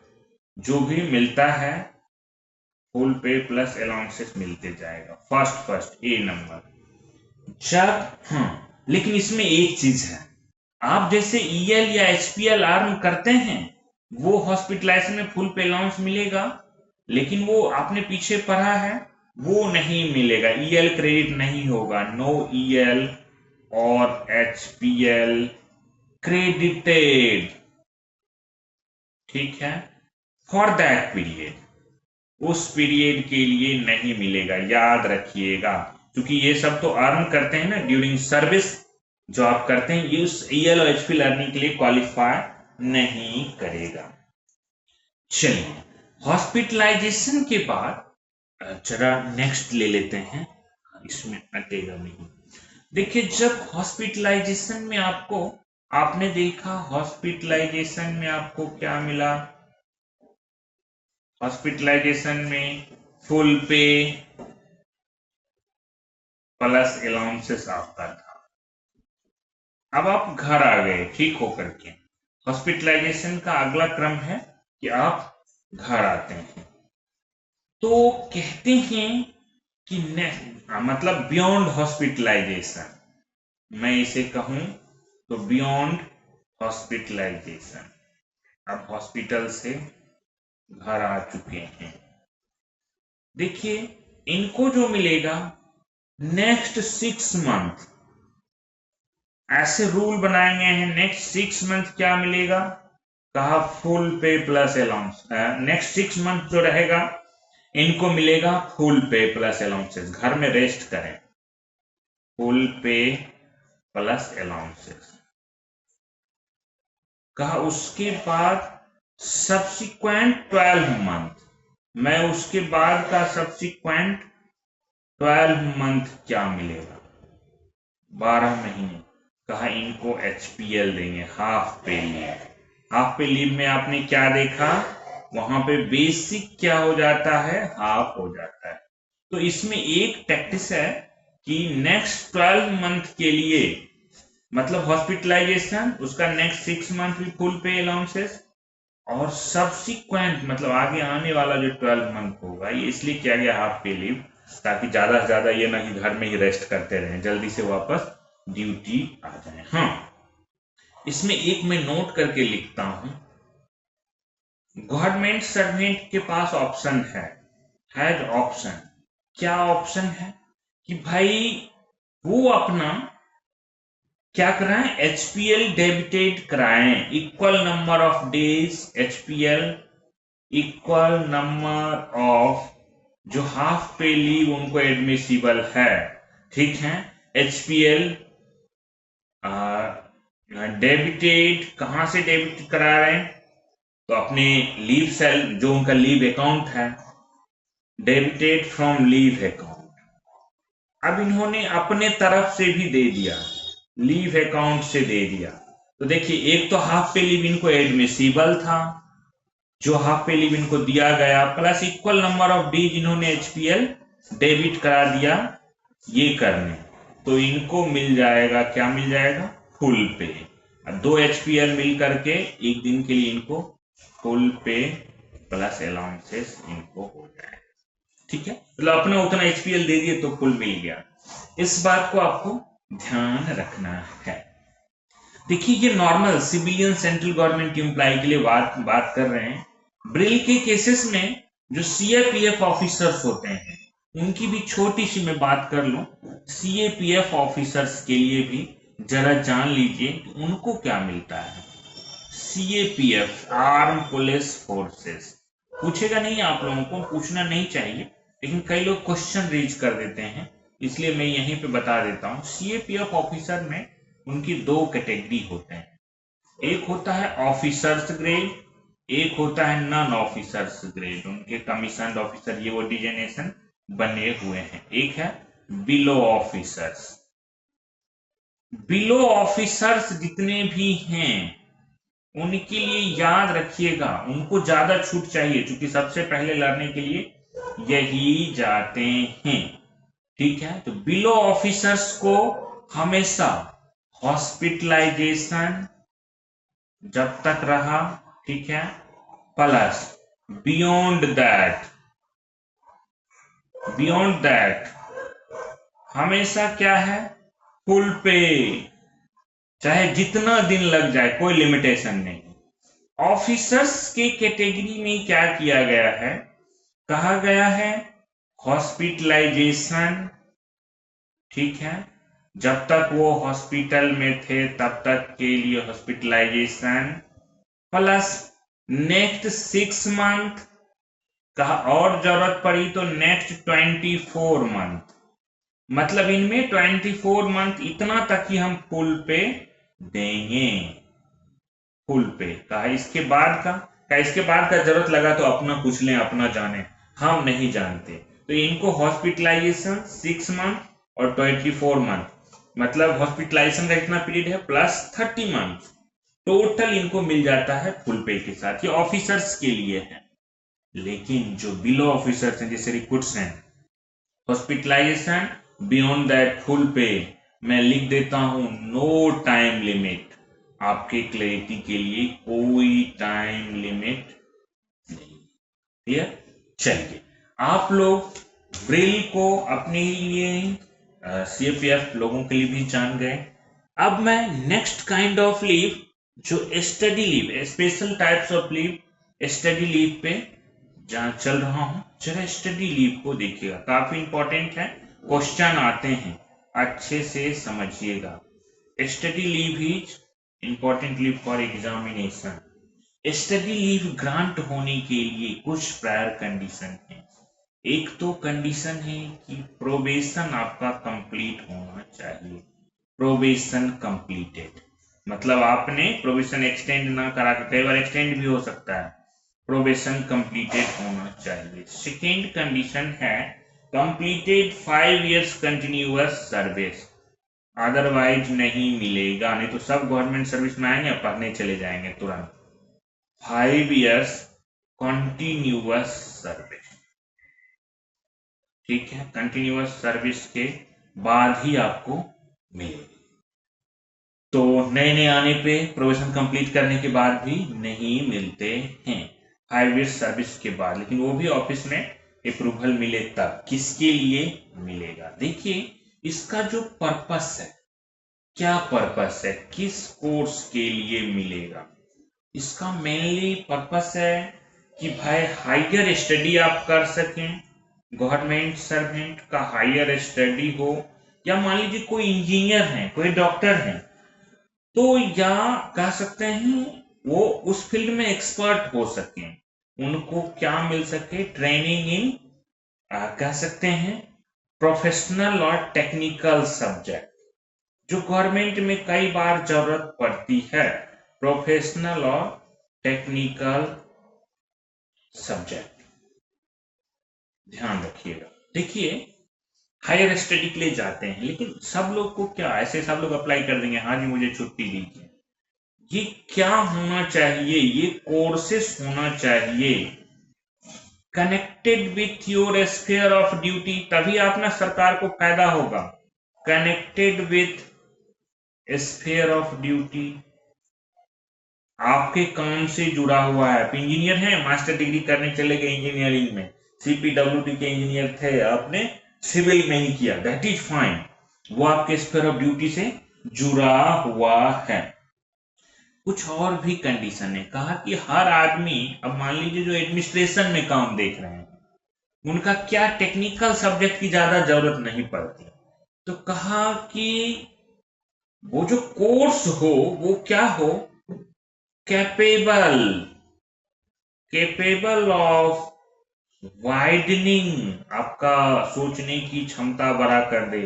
जो भी मिलता है फुल पे प्लस अलाउंसेस मिलते जाएगा, फर्स्ट ए नंबर। जब लेकिन इसमें एक चीज है, आप जैसे EL या HPL आर्म करते हैं, वो हॉस्पिटलाइजेशन में फुल पे अलाउंस मिलेगा, लेकिन वो आपने पीछे पढ़ा है वो नहीं मिलेगा, EL क्रेडिट नहीं होगा, नो EL और HPL क्रेडिटेड, ठीक है, फॉर दैट पीरियड, उस पीरियड के लिए नहीं मिलेगा, याद रखिएगा, क्योंकि ये सब तो अर्न करते हैं ना ड्यूरिंग सर्विस, जो आप करते हैं ये उस ईएल और एचपी लर्निंग के लिए क्वालिफाई नहीं करेगा। चलिए, हॉस्पिटलाइजेशन के बाद जरा नेक्स्ट ले लेते हैं, इसमें अटेगा नहीं। देखिए, जब हॉस्पिटलाइजेशन में आपने देखा हॉस्पिटलाइजेशन में आपको क्या मिला, हॉस्पिटलाइजेशन में फुल पे प्लस अलाउंसेस आपका था। अब आप घर आ गए ठीक होकर के, हॉस्पिटलाइजेशन का अगला क्रम है कि आप घर आते हैं, तो कहते हैं कि मतलब बियॉन्ड हॉस्पिटलाइजेशन, मैं इसे कहूं तो बियॉन्ड हॉस्पिटलाइजेशन, अब हॉस्पिटल से घर आ चुके हैं। देखिए, इनको जो मिलेगा नेक्स्ट 6 मंथ, ऐसे रूल बनाए गए हैं, नेक्स्ट 6 मंथ क्या मिलेगा, कहा फुल पे प्लस अलाउंस, नेक्स्ट 6 मंथ जो रहेगा इनको मिलेगा फुल पे प्लस अलाउंसेस, घर में रेस्ट करें, फुल पे प्लस अलाउंसेस। कहा उसके बाद सब्सिक्वेंट 12 मंथ, मैं उसके बाद का सब्सिक्वेंट 12 मंथ क्या मिलेगा, 12 महीने, कहा इनको एचपीएल देंगे, हाफ पे लीव। हाफ पे लीव में आपने क्या देखा, वहां पे बेसिक क्या हो जाता है, हाफ हो जाता है। तो इसमें एक टैक्टिस है कि नेक्स्ट 12 मंथ के लिए, मतलब हॉस्पिटलाइजेशन, उसका नेक्स्ट 6 मंथ भी फुल पे अलाउंसेस, और सब्सिक्वेंट मतलब आगे आने वाला जो 12 मंथ होगा, ये इसलिए किया गया हाफ पे लीव, ताकि ज्यादा से ज्यादा ये ना कि घर में ही रेस्ट करते रहें, जल्दी से वापस ड्यूटी आ जाए। हाँ, इसमें एक मैं नोट करके लिखता हूं, गवर्नमेंट सर्वेंट के पास ऑप्शन हैज ऑप्शन, क्या ऑप्शन है कि भाई वो अपना क्या कराएं, एचपीएल डेबिटेड कराएं, equal number of days HPL equal number of जो हाफ पे लीव उनको एडमिसिबल है, ठीक है। एचपीएल डेबिटेड कहां से डेबिट करा रहे हैं, तो अपने लीव सेल जो उनका लीव अकाउंट है, डेबिटेड फ्रॉम लीव अकाउंट। अब इन्होंने अपने तरफ से भी दे दिया, लीव अकाउंट से दे दिया, तो देखिए एक तो हाफ पे लीव इनको एडमिसिबल था, जो हाफ पे लीव इनको दिया गया, plus equal number of days इन्होंने एचपीएल डेबिट करा दिया ये करने, तो इनको मिल जाएगा, क्या मिल जाएगा, फुल पे। 2 एचपीएल मिल करके एक दिन के लिए इनको फुल पे प्लस अलाउंसेस इनको हो जाए, ठीक है। मतलब अपने उतना एचपीएल दे दिए तो फुल मिल गया, इस बात को आपको ध्यान रखना है। देखिए, ये normal civilian central government employee के लिए बात कर रहे हैं। ब्रिल के केसेस में जो सीएपीएफ ऑफिसर्स होते हैं उनकी भी छोटी सी मैं बात कर लूं, सीएपीएफ ऑफिसर्स के लिए भी जरा जान लीजिए उनको क्या मिलता है। सीएपीएफ आर्म पुलिस फोर्सेस, पूछेगा नहीं, आप लोगों को पूछना नहीं चाहिए, लेकिन कई लोग क्वेश्चन रेज कर देते हैं, इसलिए मैं यहीं पे बता देता हूं। सीएपीएफ ऑफिसर में उनकी 2 कैटेगरी होते हैं, एक होता है ऑफिसर्स ग्रेड, एक होता है नॉन ऑफिसर्स ग्रेड, उनके कमीशन ऑफिसर ये वो डिजिग्नेशन बने हुए हैं। एक है बिलो ऑफिसर्स, बिलो ऑफिसर्स जितने भी हैं उनके लिए याद रखिएगा उनको ज्यादा छूट चाहिए, क्योंकि सबसे पहले लड़ने के लिए यही जाते हैं, ठीक है। तो बिलो ऑफिसर्स को हमेशा हॉस्पिटलाइजेशन जब तक रहा, ठीक है, प्लस बियॉन्ड दैट हमेशा क्या है, फुल पे, चाहे जितना दिन लग जाए, कोई लिमिटेशन नहीं। ऑफिसर्स के कैटेगरी में क्या किया गया है, कहा गया है हॉस्पिटलाइजेशन, ठीक है, जब तक वो हॉस्पिटल में थे तब तक के लिए हॉस्पिटलाइजेशन प्लस नेक्स्ट 6 मंथ का, और जरूरत पड़ी तो नेक्स्ट 24 मंथ, मतलब इनमें 24 मंथ इतना तक ही हम फुल पे देंगे। फुल पे कहा, इसके बाद का इसके बाद का जरूरत लगा तो अपना पूछ लें, अपना जाने, हम नहीं जानते। तो इनको हॉस्पिटलाइजेशन 6 मंथ और 24 मंथ, मतलब हॉस्पिटलाइजेशन का इतना पीरियड है प्लस 30 मंथ, टोटल इनको मिल जाता है फुल पे के साथ। ये ऑफिसर्स के लिए है। लेकिन जो बिलो ऑफिसर्स हैं जैसे रिक्रूट्स हैं, हॉस्पिटलाइजेशन बियॉन्ड दैट फुल पे, मैं लिख देता हूं नो टाइम लिमिट। आपके क्लैरिटी के लिए कोई टाइम लिमिट नहीं। क्लियर? चलिए, आप लोग व्रिल को अपने लिए सीएपीएफ लोगों के लिए भी जान गए। अब मैं नेक्स्ट काइंड ऑफ लीव, जो study leave, special types of leave, study leave पे जहां चल रहा हूं। जरा स्टडी लीव को देखिएगा, काफी इंपॉर्टेंट है, क्वेश्चन आते हैं, अच्छे से समझिएगा। Study leave is important leave for examination. Study leave grant होने के लिए कुछ प्रायर कंडीशन है। एक तो कंडीशन है कि प्रोबेशन आपका कंप्लीट होना चाहिए। प्रोबेशन कंप्लीटेड, मतलब आपने प्रोबेशन एक्सटेंड ना करा के, कई बार एक्सटेंड भी हो सकता है, प्रोबेशन कंप्लीटेड होना चाहिए। सेकेंड कंडीशन है completed 5 years continuous service, otherwise नहीं मिलेगा। नहीं तो सब गवर्नमेंट सर्विस में आएंगे, पढ़ने चले जाएंगे तुरंत। 5 years कंटिन्यूअस सर्विस, ठीक है, कंटिन्यूअस सर्विस के बाद ही आपको मिलेगी। तो नए नए आने पे प्रोबेशन कंप्लीट करने के बाद भी नहीं मिलते हैं, 5 years सर्विस के बाद। लेकिन वो भी ऑफिस में अप्रूवल मिले तब। किसके लिए मिलेगा? देखिए, इसका जो पर्पस है, क्या पर्पस है, किस कोर्स के लिए मिलेगा, इसका मेनली पर्पस है कि भाई हायर स्टडी आप कर सकें, गवर्नमेंट सर्वेंट का हायर स्टडी हो, या मान लीजिए कोई इंजीनियर है, कोई डॉक्टर है, तो या कह सकते हैं वो उस फील्ड में एक्सपर्ट हो सके, उनको क्या मिल सके, ट्रेनिंग इन कह सकते हैं प्रोफेशनल और टेक्निकल सब्जेक्ट, जो गवर्नमेंट में कई बार जरूरत पड़ती है, प्रोफेशनल और टेक्निकल सब्जेक्ट, ध्यान रखिएगा। देखिए, हायर स्टडी के लिए जाते हैं, लेकिन सब लोग को क्या ऐसे सब लोग अप्लाई कर देंगे, हाँ जी मुझे छुट्टी दीजिए। ये क्या होना चाहिए, ये कोर्सेस होना चाहिए connected with your sphere of duty, तभी आप ना सरकार को फायदा होगा। Connected with sphere of duty, आपके काम से जुड़ा हुआ है। आप इंजीनियर हैं, मास्टर डिग्री करने चले गए इंजीनियरिंग में, सीपीडब्ल्यूडी के इंजीनियर थे, आपने सिविल में ही किया, दैट इज फाइन, वो आपके स्फीयर ऑफ ड्यूटी से जुड़ा हुआ है। कुछ और भी कंडीशन है, कहा कि हर आदमी, अब मान लीजिए जो एडमिनिस्ट्रेशन में काम देख रहे हैं, उनका क्या टेक्निकल सब्जेक्ट की ज्यादा जरूरत नहीं पड़ती, तो कहा कि वो जो कोर्स हो वो क्या हो, कैपेबल कैपेबल ऑफ वाइडनिंग, आपका सोचने की क्षमता बड़ा कर दे,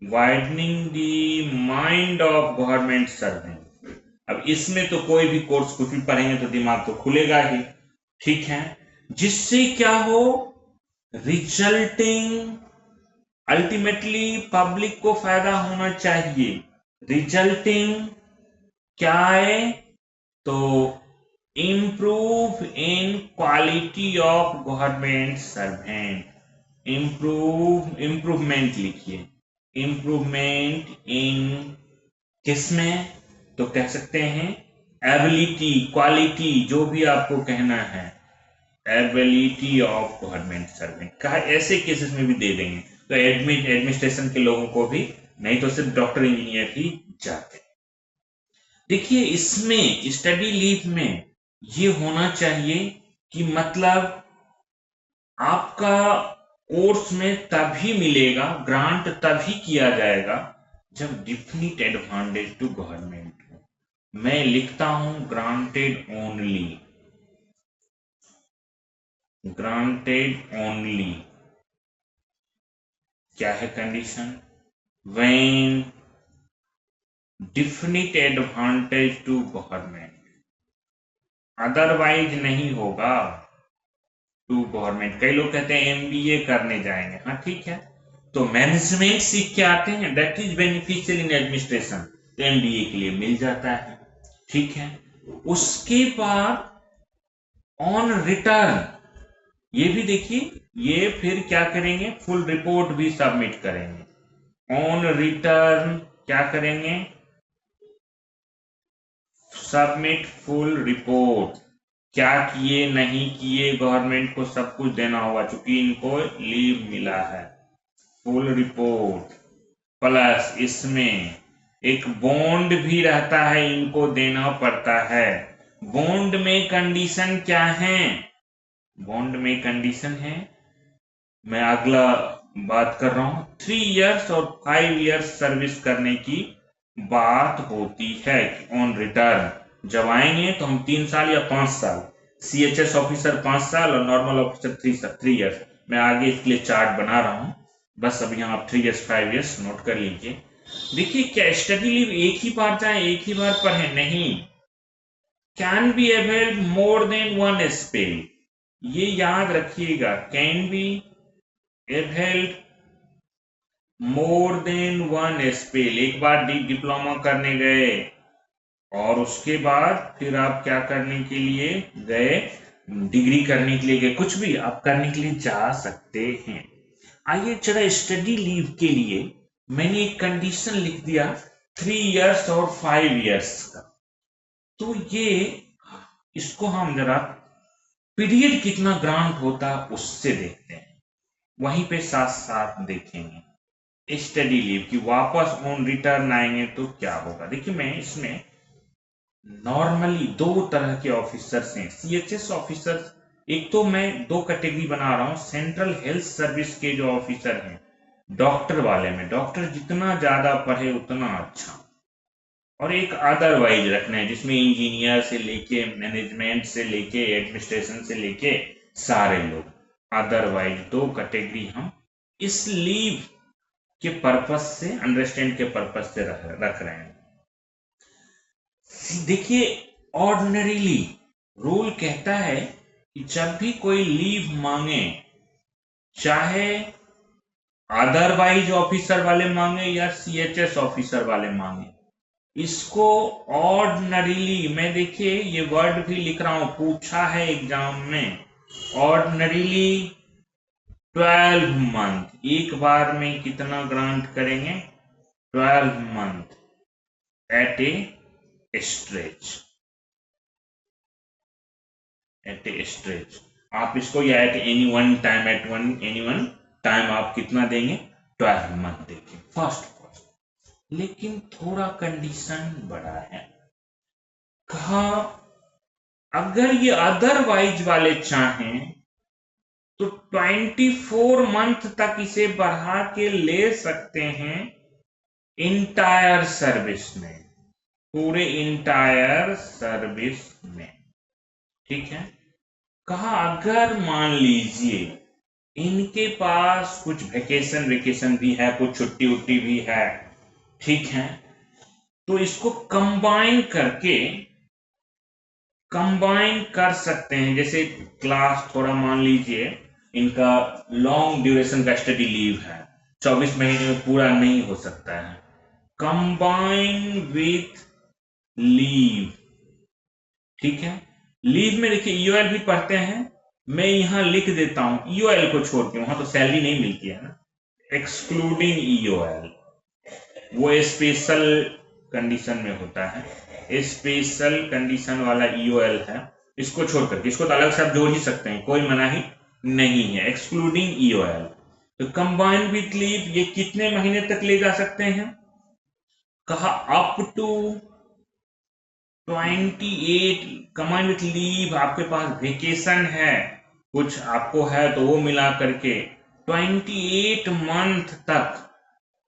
widening the mind of government servant. अब इसमें तो कोई भी कोर्स कुछ भी पढ़ेंगे तो दिमाग तो खुलेगा ही, ठीक है, जिससे क्या हो, रिजल्टिंग, अल्टीमेटली पब्लिक को फायदा होना चाहिए। रिजल्टिंग क्या है, तो improve in quality of government servant, improvement लिखिए, इम्प्रूवमेंट इन किसमें, तो कह सकते हैं एबिलिटी, क्वालिटी, जो भी आपको कहना है, एबिलिटी ऑफ गवर्नमेंट सर्वेंट का, ऐसे केसेस में भी दे देंगे तो एडमिनिस्ट्रेशन के लोगों को भी, नहीं तो सिर्फ डॉक्टर इंजीनियर ही जाते। देखिए, इसमें स्टडी लीव में ये होना चाहिए कि मतलब आपका कोर्स में तभी मिलेगा, ग्रांट तभी किया जाएगा जब डिफिनिट एडवांटेज टू गवर्नमेंट हो, मैं लिखता हूं ग्रांटेड ओनली, ग्रांटेड ओनली, क्या है condition, when definite advantage to government, otherwise नहीं होगा टू गवर्नमेंट। कई लोग कहते हैं एमबीए करने जाएंगे, हाँ ठीक है, तो मैनेजमेंट सीख के आते हैं, that is beneficial in administration, तो एमबीए के लिए मिल जाता है, ठीक है। उसके बाद ऑन रिटर्न, ये भी देखिए, ये फिर क्या करेंगे, फुल रिपोर्ट भी सबमिट करेंगे। ऑन रिटर्न क्या करेंगे, सबमिट फुल रिपोर्ट, क्या किए नहीं किए गवर्नमेंट को सब कुछ देना होगा, चूंकि इनको लीव मिला है, फुल रिपोर्ट, प्लस इसमें एक बॉन्ड भी रहता है, इनको देना पड़ता है। बॉन्ड में कंडीशन क्या है, बॉन्ड में कंडीशन है, मैं अगला बात कर रहा हूं, 3 इयर्स और 5 इयर्स सर्विस करने की बात होती है ऑन रिटर्न। जब आएंगे तो हम 3 साल या 5 साल, सीएचएस ऑफिसर 5 साल और नॉर्मल ऑफिसर 3 इयर्स। मैं आगे इसके लिए चार्ट बना रहा हूं, बस अभी यहाँ आप 3 इयर्स 5 इयर्स नोट कर लीजिए। देखिए, क्या स्टडी लीव एक ही बार चाहे एक ही बार पढ़े, नहीं, can be availed more than 1 spell, ये याद रखिएगा, can be availed more than 1 spell. एक बार डिप्लोमा करने गए और उसके बाद फिर आप क्या करने के लिए गए, डिग्री करने के लिए गए, कुछ भी आप करने के लिए जा सकते हैं। आइए जरा स्टडी लीव के लिए मैंने एक कंडीशन लिख दिया 3 इयर्स और 5 इयर्स का, तो ये इसको हम जरा पीरियड कितना ग्रांट होता उससे देखते हैं, वहीं पे साथ साथ देखेंगे स्टडी लीव की, वापस ऑन रिटर्न आएंगे तो क्या होगा। देखिए, मैं इसमें नॉर्मली 2 तरह के ऑफिसर्स हैं, सीएचएस ऑफिसर्स, एक तो मैं 2 कैटेगरी बना रहा हूं, सेंट्रल हेल्थ सर्विस के जो ऑफिसर हैं, डॉक्टर वाले में, डॉक्टर जितना ज्यादा पढ़े उतना अच्छा, और एक अदरवाइज रखना है जिसमें इंजीनियर से लेके मैनेजमेंट से लेके एडमिनिस्ट्रेशन से लेके सारे लोग, अदरवाइज 2 कैटेगरी हम इस लीव के पर्पस से, अंडरस्टैंड के पर्पस से रख रहे हैं। देखिए, ऑर्डिनरीली रूल कहता है कि जब भी कोई लीव मांगे, चाहे अदरवाइज ऑफिसर वाले मांगे या सीएचएस ऑफिसर वाले मांगे, इसको ऑर्डिनरीली, मैं देखिए ये वर्ड भी लिख रहा हूं, पूछा है एग्जाम में, ऑर्डिनरीली 12 मंथ, एक बार में कितना ग्रांट करेंगे, 12 मंथ एट ए स्ट्रेच, एट ए स्ट्रेच। आप इसको या at any one time, any one time आप कितना देंगे, 12 मंथ देंगे, फर्स्ट। लेकिन थोड़ा कंडीशन बड़ा है, कहा अगर ये अदरवाइज वाले चाहें तो 24 मंथ तक इसे बढ़ा के ले सकते हैं इंटायर सर्विस में, पूरे इंटायर सर्विस में, ठीक है। कहा अगर मान लीजिए इनके पास कुछ वेकेशन भी है, कुछ छुट्टी उट्टी भी है, ठीक है, तो इसको कंबाइन कर सकते हैं। जैसे क्लास, थोड़ा मान लीजिए इनका लॉन्ग ड्यूरेशन का स्टडी लीव है, 24 महीने में पूरा नहीं हो सकता है, कंबाइन विथ लीव, ठीक है। लीव में देखिए ईओएल भी पढ़ते हैं, मैं यहां लिख देता हूं ईओएल को छोड़ के, वहां तो सैलरी नहीं मिलती है ना, एक्सक्लूडिंग ईओएल, वो स्पेशल कंडीशन में होता है, स्पेशल कंडीशन वाला ईओएल है, इसको छोड़ करके, इसको तो अलग से आप जोड़ ही सकते हैं, कोई मनाही नहीं है, एक्सक्लूडिंग ईओएल। तो कंबाइन विथ लीव ये कितने महीने तक ले जा सकते हैं, कहा अप टू 28, कंबाइन विथ लीव, आपके पास वेकेशन है कुछ आपको है तो वो मिला करके 28 मंथ तक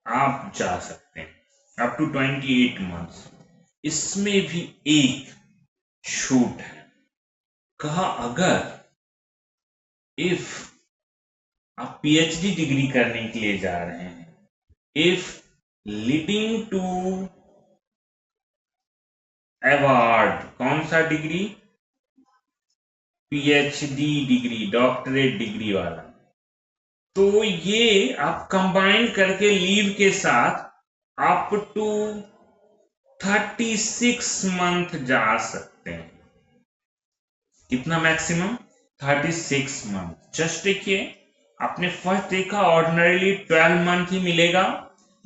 आप जा सकते हैं, अप टू 28 मंथ्स, इसमें भी एक छूट है। कहा अगर इफ आप पीएचडी डिग्री करने के लिए जा रहे हैं, इफ लीडिंग टू अवार्ड, कौन सा degree? PhD degree, doctorate degree वाला, तो ये आप कंबाइन करके लीव के साथ अप टू 36 मंथ जा सकते हैं। कितना मैक्सिमम? 36 मंथ। जस्ट देखिए, आपने फर्स्ट देखा ऑर्डिनरीली 12 मंथ ही मिलेगा,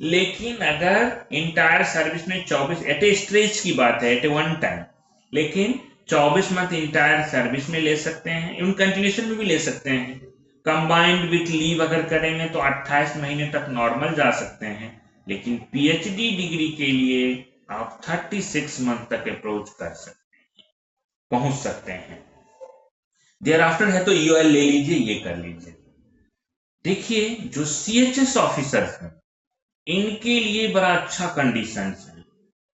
लेकिन अगर इंटायर सर्विस में 24, एट ए स्ट्रेच की बात है, एट ए वन टाइम, लेकिन 24 मंथ इंटायर सर्विस में ले सकते हैं, इवन कंटिन्यूशन में भी ले सकते हैं। कंबाइंड विथ लीव अगर करेंगे तो 28 महीने तक नॉर्मल जा सकते हैं, लेकिन पीएचडी डिग्री के लिए आप 36 मंथ तक अप्रोच कर सकते हैं, पहुंच सकते हैं। देयर आफ्टर है तो ईओएल ले लीजिए, ये कर लीजिए। देखिए जो सीएचएस ऑफिसर्स हैं, इनके लिए बड़ा अच्छा कंडीशन है।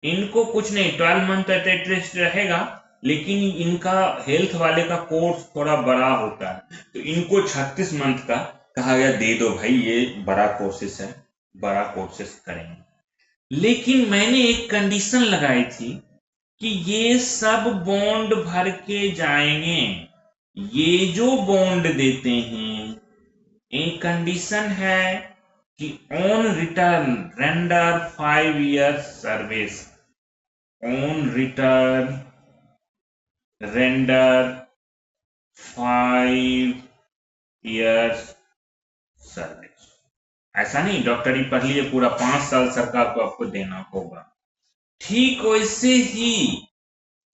इनको कुछ नहीं, 12 मंथ एट रहेगा, लेकिन इनका हेल्थ वाले का कोर्स थोड़ा बड़ा होता है, तो इनको 36 मंथ का कहा गया दे दो भाई, ये बड़ा कोर्सेस है, बड़ा कोर्सेस करेंगे। लेकिन मैंने एक कंडीशन लगाई थी कि ये सब बॉन्ड भर के जाएंगे, ये जो बॉन्ड देते हैं, एक कंडीशन है कि on return render 5 years service, on return render 5 years service. ऐसा नहीं डॉक्टरी पढ़ लिए पूरा 5 साल सरकार को आपको देना होगा। ठीक वैसे ही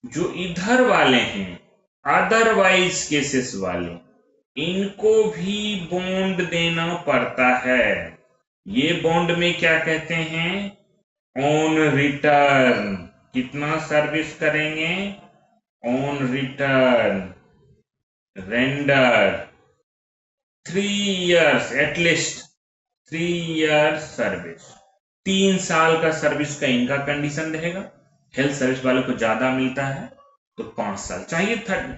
जो इधर वाले हैं, अदरवाइज केसेस वाले, इनको भी बॉन्ड देना पड़ता है। ये बॉन्ड में क्या कहते हैं? On return. कितना सर्विस करेंगे? On return render 3 years, at least 3 years service. 3 साल का सर्विस का इनका कंडीशन रहेगा। हेल्थ सर्विस वाले को ज्यादा मिलता है तो 5 साल चाहिए।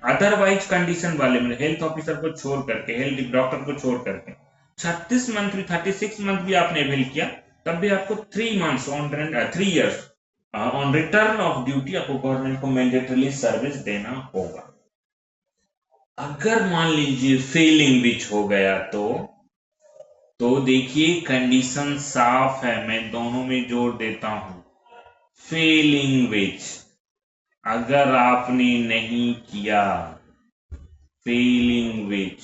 अदरवाइज कंडीशन वाले में हेल्थ ऑफिसर को छोड़ करके, हेल्थ डॉक्टर को छोड़ करके 36 मंथ भी, 36 मंथ भी आपने अवेल किया, तब भी आपको 3 months on 3 years on return of duty आपको गवर्नमेंट को मैंडेटरी सर्विस देना होगा। अगर मान लीजिए फेलिंग विच हो गया तो देखिए कंडीशन साफ है, मैं दोनों में जोड़ देता हूं। फेलिंग विच, अगर आपने नहीं किया, फेलिंग विच,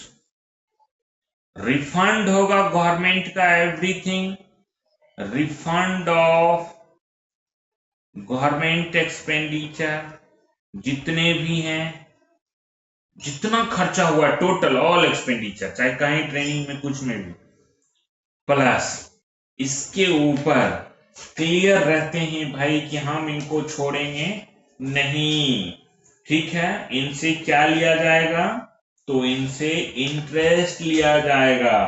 रिफंड होगा गवर्नमेंट का everything, refund of government expenditure, जितने भी हैं, जितना खर्चा हुआ टोटल ऑल एक्सपेंडिचर, चाहे कहीं ट्रेनिंग में कुछ में भी, प्लस इसके ऊपर क्लियर रहते हैं भाई कि हम इनको छोड़ेंगे नहीं। ठीक है, इनसे क्या लिया जाएगा? तो इनसे इंटरेस्ट लिया जाएगा,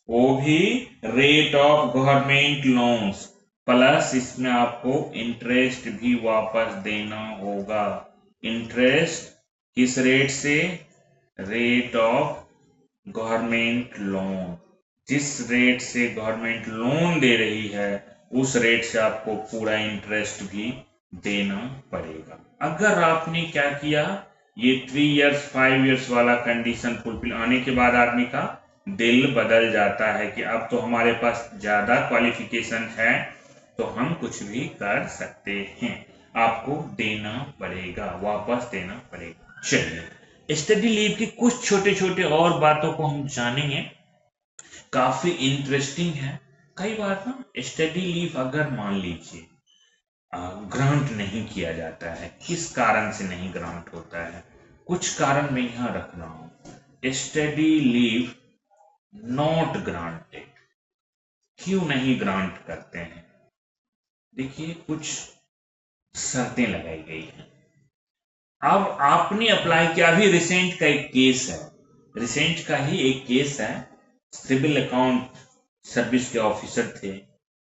वो भी rate of government loans, plus इसमें आपको इंटरेस्ट भी वापस देना होगा। इंटरेस्ट किस रेट से? Rate of government loan. जिस रेट से गवर्नमेंट लोन दे रही है उस रेट से आपको पूरा इंटरेस्ट भी देना पड़ेगा। अगर आपने क्या किया, ये 3 years 5 years वाला कंडीशन फुलफिल आने के बाद आदमी का दिल बदल जाता है कि अब तो हमारे पास ज्यादा क्वालिफिकेशन है, तो हम कुछ भी कर सकते हैं, आपको देना पड़ेगा, वापस देना पड़ेगा। चलिए स्टडी लीव की कुछ छोटे छोटे और बातों को हम जानेंगे, काफी इंटरेस्टिंग है। कई बार ना स्टडी लीव अगर मान लीजिए ग्रांट नहीं किया जाता है, किस कारण से नहीं ग्रांट होता है, कुछ कारण मैं यहां रख रहा हूं। स्टडी लीव नॉट ग्रांटेड, क्यों नहीं ग्रांट करते हैं? देखिए कुछ शर्तें लगाई गई हैं। अब आपने अप्लाई किया, अभी रिसेंट का एक केस है, रिसेंट का ही एक केस है, सिविल अकाउंट सर्विस के ऑफिसर थे,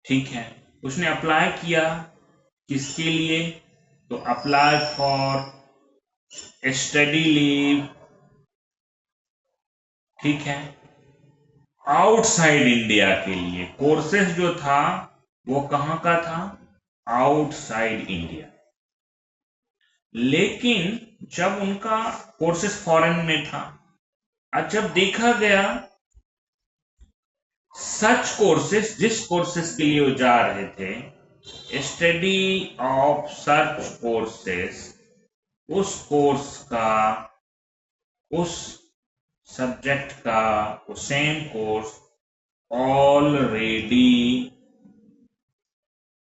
ठीक है, उसने अप्लाई किया किसके लिए, तो अप्लाई फॉर स्टडी लीव, ठीक है, आउटसाइड इंडिया के लिए। कोर्सेज जो था वो कहां का था, आउटसाइड इंडिया। लेकिन जब उनका कोर्सेज फॉरेन में था, और जब देखा गया सच कोर्सेज, जिस कोर्सेज के लिए वो जा रहे थे, स्टडी ऑफ सर्च कोर्सेज, उस कोर्स का, उस सब्जेक्ट का, वो same course already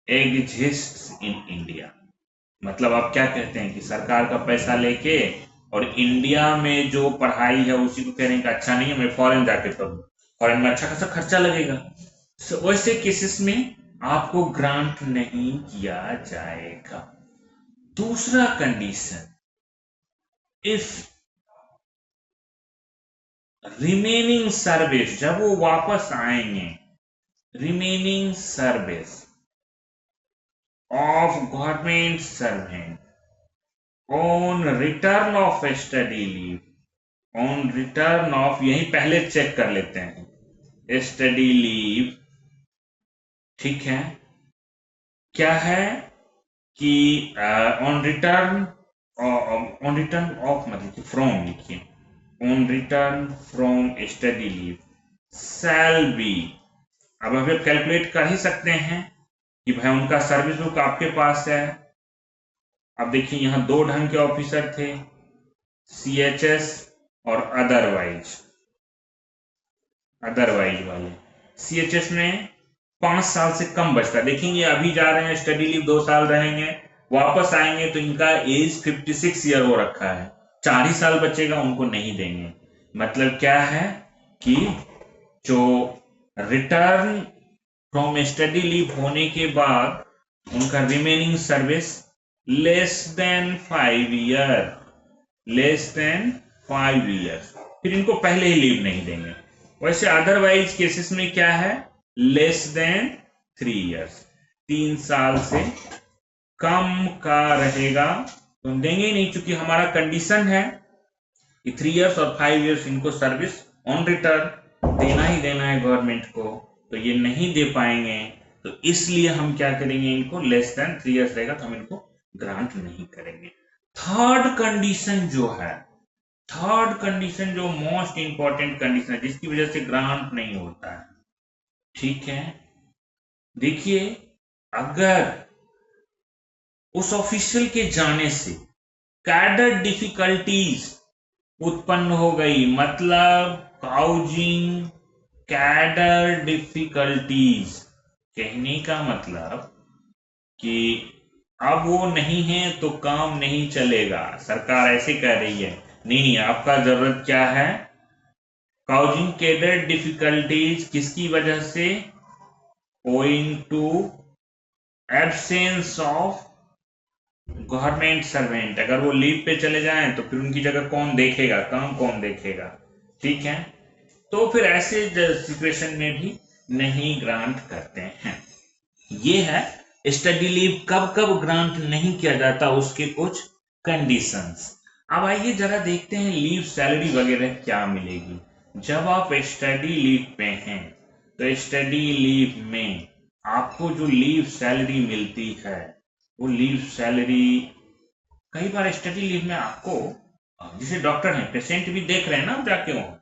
exist in India. मतलब आप क्या कहते हैं कि सरकार का पैसा लेके और इंडिया में जो पढ़ाई है उसी को कह रहे हैं कि अच्छा नहीं है, मैं फॉरेन जाके पढ़ूं, फॉरेन में अच्छा खासा खर्चा लगेगा। वैसे केसेस में आपको ग्रांट नहीं किया जाएगा। दूसरा कंडीशन, इफ रिमेनिंग सर्विस, जब वो वापस आएंगे, remaining service of government servant on return of study leave, on return of, यही पहले चेक कर लेते हैं, स्टडी लीव, ठीक है, क्या है कि on return, on return of मतलब फ्रॉम लिखिए, on return from study leave shall be. अब अभी आप कैलकुलेट कर ही सकते हैं कि भाई उनका सर्विस बुक आपके पास है। अब देखिए यहां दो ढंग के ऑफिसर थे, सीएचएस और अदरवाइज, अदरवाइज वाले। सीएचएस में 5 साल से कम बचता, देखेंगे अभी जा रहे हैं स्टडी लीव 2 साल रहेंगे, वापस आएंगे तो इनका एज 56 ईयर हो रखा है, 4 ही साल बचेगा, उनको नहीं देंगे। मतलब क्या है कि जो रिटर्न फ्रॉम स्टडी लीव होने के बाद उनका remaining service less than 5 year, less than 5 years, फिर इनको पहले ही लीव नहीं देंगे। वैसे अदरवाइज केसेस में क्या है, लेस देन 3 ईयर्स, 3 साल से कम का रहेगा तो हम देंगे ही नहीं, क्योंकि हमारा कंडीशन है कि 3 ईयर्स और 5 ईयर्स इनको सर्विस ऑन रिटर्न देना ही देना है गवर्नमेंट को, तो ये नहीं दे पाएंगे, तो इसलिए हम क्या करेंगे, इनको लेस देन 3 ईयर्स रहेगा तो हम इनको ग्रांट नहीं करेंगे। थर्ड कंडीशन जो है, थर्ड कंडीशन जो मोस्ट इंपॉर्टेंट कंडीशन है, जिसकी वजह से ग्रांट नहीं होता है, ठीक है, देखिए अगर उस ऑफिशियल के जाने से कैडर डिफिकल्टीज उत्पन्न हो गई, मतलब काउजिंग कैडर डिफिकल्टीज, कहने का मतलब कि अब वो नहीं है तो काम नहीं चलेगा, सरकार ऐसे कह रही है, नहीं आपका जरूरत क्या है, काउजिंग कैडर डिफिकल्टीज, किसकी वजह से, owing to absence of government servant, अगर वो लीव पे चले जाएं तो फिर उनकी जगह कौन देखेगा, काम कौन देखेगा, ठीक है, तो फिर ऐसे सिचुएशन में भी नहीं ग्रांट करते हैं। ये है स्टडी लीव कब कब ग्रांट नहीं किया जाता, उसके कुछ कंडीशंस। अब आइए जरा देखते हैं लीव सैलरी वगैरह क्या मिलेगी। जब आप स्टडी लीव पे हैं तो स्टडी लीव में आपको जो लीव सैलरी मिलती है, वो लीव सैलरी, कई बार स्टडी लीव में आपको, जैसे डॉक्टर हैं, पेशेंट भी देख रहे हैं ना आप जाके वहां,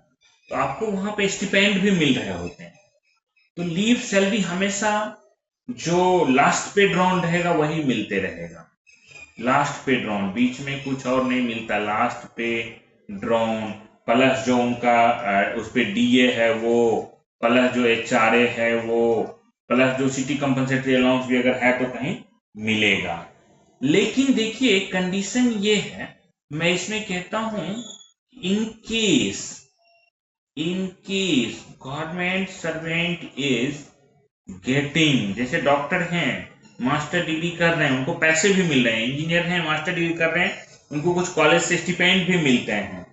तो आपको वहां पे स्टिपेंड भी मिल रहे होते हैं। तो लीव सैलरी हमेशा जो लास्ट पे ड्रॉन रहेगा वही मिलते रहेगा, लास्ट पे ड्रॉन, बीच में कुछ और नहीं मिलता, लास्ट पे ड्रॉन प्लस जो उनका उस पे डीए है वो, प्लस जो एचआरए है वो, प्लस जो सिटी कंपनसेटरी अलाउंस भी अगर है तो कहीं मिलेगा। लेकिन देखिए कंडीशन ये है, मैं इसमें कहता हूं in case, in case government servant is getting, जैसे डॉक्टर हैं मास्टर डिग्री कर रहे हैं उनको पैसे भी मिल रहे हैं, इंजीनियर हैं मास्टर डिग्री कर रहे हैं उनको कुछ कॉलेज से स्टिपेंड भी मिलते हैं,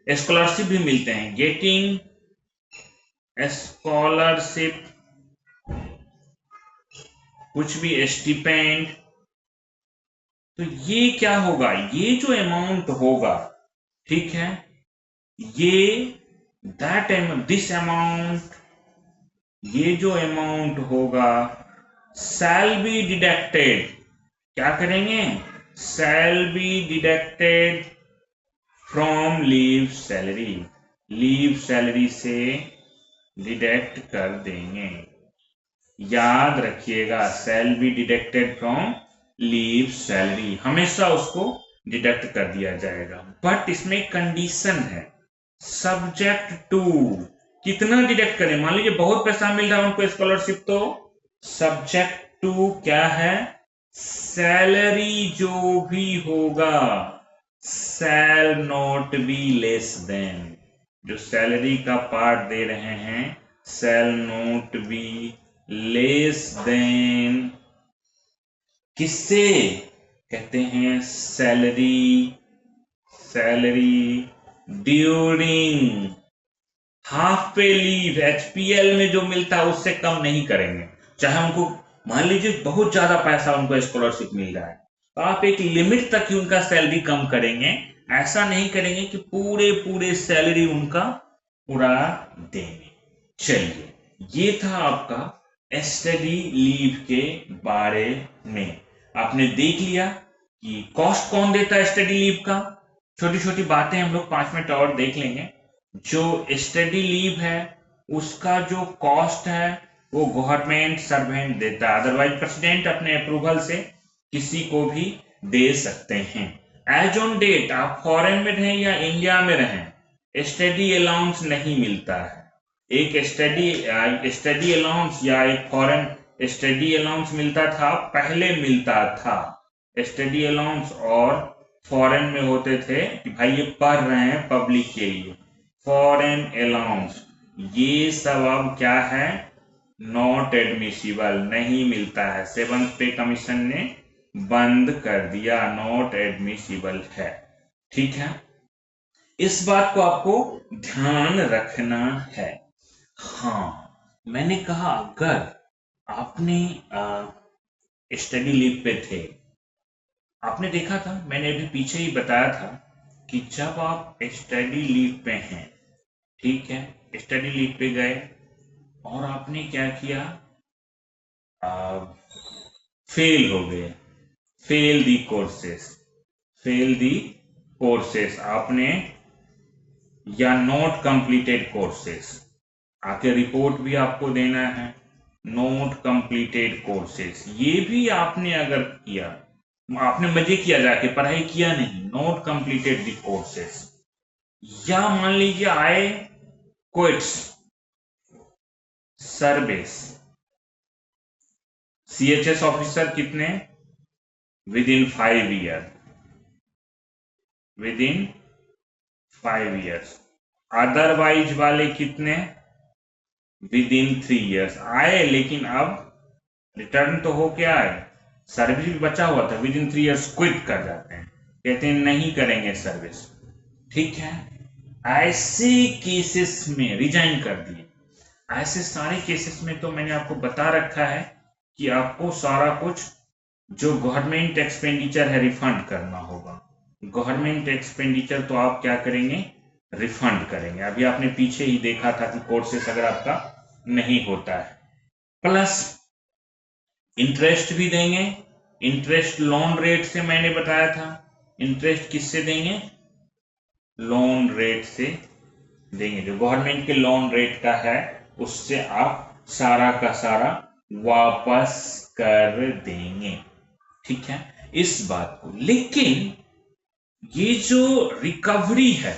स्कॉलरशिप भी मिलते हैं, गेटिंग स्कॉलरशिप कुछ भी स्टिपेंड, तो ये क्या होगा, ये जो अमाउंट होगा, ठीक है, ये दिस अमाउंट, ये जो अमाउंट होगा शैल बी डिडक्टेड, क्या करेंगे, shall be deducted from leave salary, leave salary से डिडक्ट कर देंगे। याद रखिएगा, shall be deducted from leave salary, हमेशा उसको डिडक्ट कर दिया जाएगा। बट इसमें कंडीशन है, सब्जेक्ट टू, कितना डिडक्ट करें, मान लीजिए बहुत पैसा मिल रहा है उनको स्कॉलरशिप, तो सब्जेक्ट टू क्या है, सैलरी जो भी होगा shall not be less than, जो सैलरी का पार्ट दे रहे हैं shall not be less than, किससे कहते हैं, सैलरी ड्यूरिंग हाफ पे लीव, एचपीएल में जो मिलता है उससे कम नहीं करेंगे। चाहे उनको मान लीजिए बहुत ज्यादा पैसा उनको स्कॉलरशिप मिल रहा है, तो आप एक लिमिट तक ही उनका सैलरी कम करेंगे, ऐसा नहीं करेंगे कि पूरे सैलरी उनका पूरा देंगे। चलिए, ये था आपका स्टडी लीव के बारे में। आपने देख लिया कि कॉस्ट कौन देता है स्टडी लीव का, छोटी छोटी बातें हम लोग 5 मिनट और देख लेंगे। जो स्टडी लीव है उसका जो कॉस्ट है वो गवर्नमेंट सर्वेंट देता है, अदरवाइज प्रेसिडेंट अपने अप्रूवल से किसी को भी दे सकते हैं। एज ऑन डेट आप फॉरेन में रहें या इंडिया में रहें, स्टडी अलाउंस नहीं मिलता है। एक स्टडी अलाउंस या एक फॉरेन स्टडी अलाउंस मिलता था, पहले मिलता था। स्टडी अलाउंस और फॉरेन में होते थे कि भाई ये पढ़ रहे हैं पब्लिक के लिए, फॉरेन अलाउंस, ये सब अब क्या है, नॉट एडमिसिबल, नहीं मिलता है। 7th पे कमीशन ने बंद कर दिया, नॉट एडमिसिबल है, ठीक है। इस बात को आपको ध्यान रखना है। हाँ, मैंने कहा अगर आपने स्टडी लीव पे थे, आपने देखा था, मैंने अभी पीछे ही बताया था कि जब आप स्टडी लीव पे हैं, ठीक है, स्टडी लीव पे गए और आपने क्या किया, फेल हो गए, फेल दी कोर्सेस आपने, या नॉट कंप्लीटेड कोर्सेस, आके रिपोर्ट भी आपको देना है, नॉट कंप्लीटेड कोर्सेस, ये भी आपने अगर किया, आपने मजे किया जाके, पढ़ाई किया नहीं, नॉट कंप्लीटेड दी कोर्सेस, या मान लीजिए आए क्विट्स सर्विस, सीएचएस ऑफिसर कितने, विद इन 5 ईयर्स, अदरवाइज वाले कितने, विद इन 3 ईयर्स आए, लेकिन अब रिटर्न तो हो क्या आए, सर्विस भी बचा हुआ था, विद इन 3 ईयर्स क्विट कर जाते हैं, कहते हैं नहीं करेंगे सर्विस, ठीक है। ऐसे केसेस में रिजाइन कर दिए, ऐसे सारे केसेस में तो मैंने आपको बता रखा है कि आपको सारा कुछ जो गवर्नमेंट एक्सपेंडिचर है रिफंड करना होगा। गवर्नमेंट एक्सपेंडिचर तो आप क्या करेंगे, रिफंड करेंगे। अभी आपने पीछे ही देखा था कि कोर्सेस अगर आपका नहीं होता है, प्लस इंटरेस्ट भी देंगे। इंटरेस्ट लोन रेट से मैंने बताया था, इंटरेस्ट किससे देंगे, लोन रेट से देंगे, जो गवर्नमेंट के लोन रेट का है उससे आप सारा का सारा वापस कर देंगे, ठीक है, इस बात को। लेकिन ये जो रिकवरी है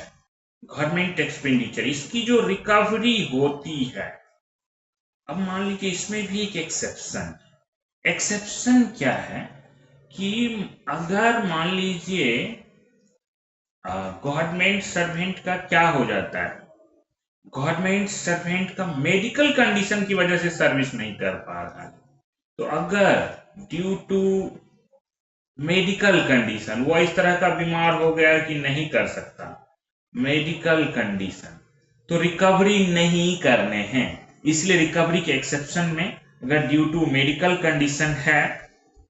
गवर्नमेंट एक्सपेंडिचर, इसकी जो रिकवरी होती है, अब मान लीजिए इसमें भी एक एक्सेप्शन क्या है कि अगर मान लीजिए गवर्नमेंट सर्वेंट का क्या हो जाता है, गवर्नमेंट सर्वेंट का मेडिकल कंडीशन की वजह से सर्विस नहीं कर पा रहा है, तो अगर ड्यू टू मेडिकल कंडीशन वो इस तरह का बीमार हो गया कि नहीं कर सकता, मेडिकल कंडीशन, तो रिकवरी नहीं करने हैं, इसलिए रिकवरी के एक्सेप्शन में अगर ड्यू टू मेडिकल कंडीशन है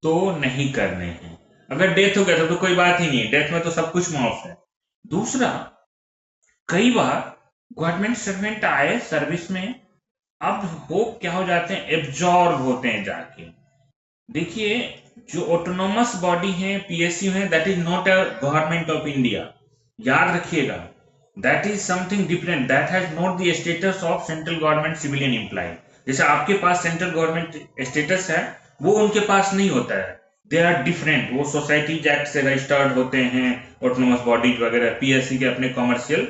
तो नहीं करने हैं। अगर डेथ हो गया तो कोई बात ही नहीं, डेथ में तो सब कुछ माफ है। दूसरा, कई बार गवर्नमेंट सर्वेंट आए सर्विस में, अब वो क्या हो जाते हैं, एब्जॉर्ब होते हैं जाके। देखिए, जो ऑटोनोमस बॉडी है, पीएसयू है, that is not a government of India, याद रखिएगा। That is something different, that has not the status of central government civilian employee. जैसे आपके पास सेंट्रल गवर्नमेंट स्टेटस है, वो उनके पास नहीं होता है। दे आर डिफरेंट, वो सोसाइटीज एक्ट से रजिस्टर्ड होते हैं, ऑटोनोमस बॉडीज वगैरह, पीएससी के अपने कमर्शियल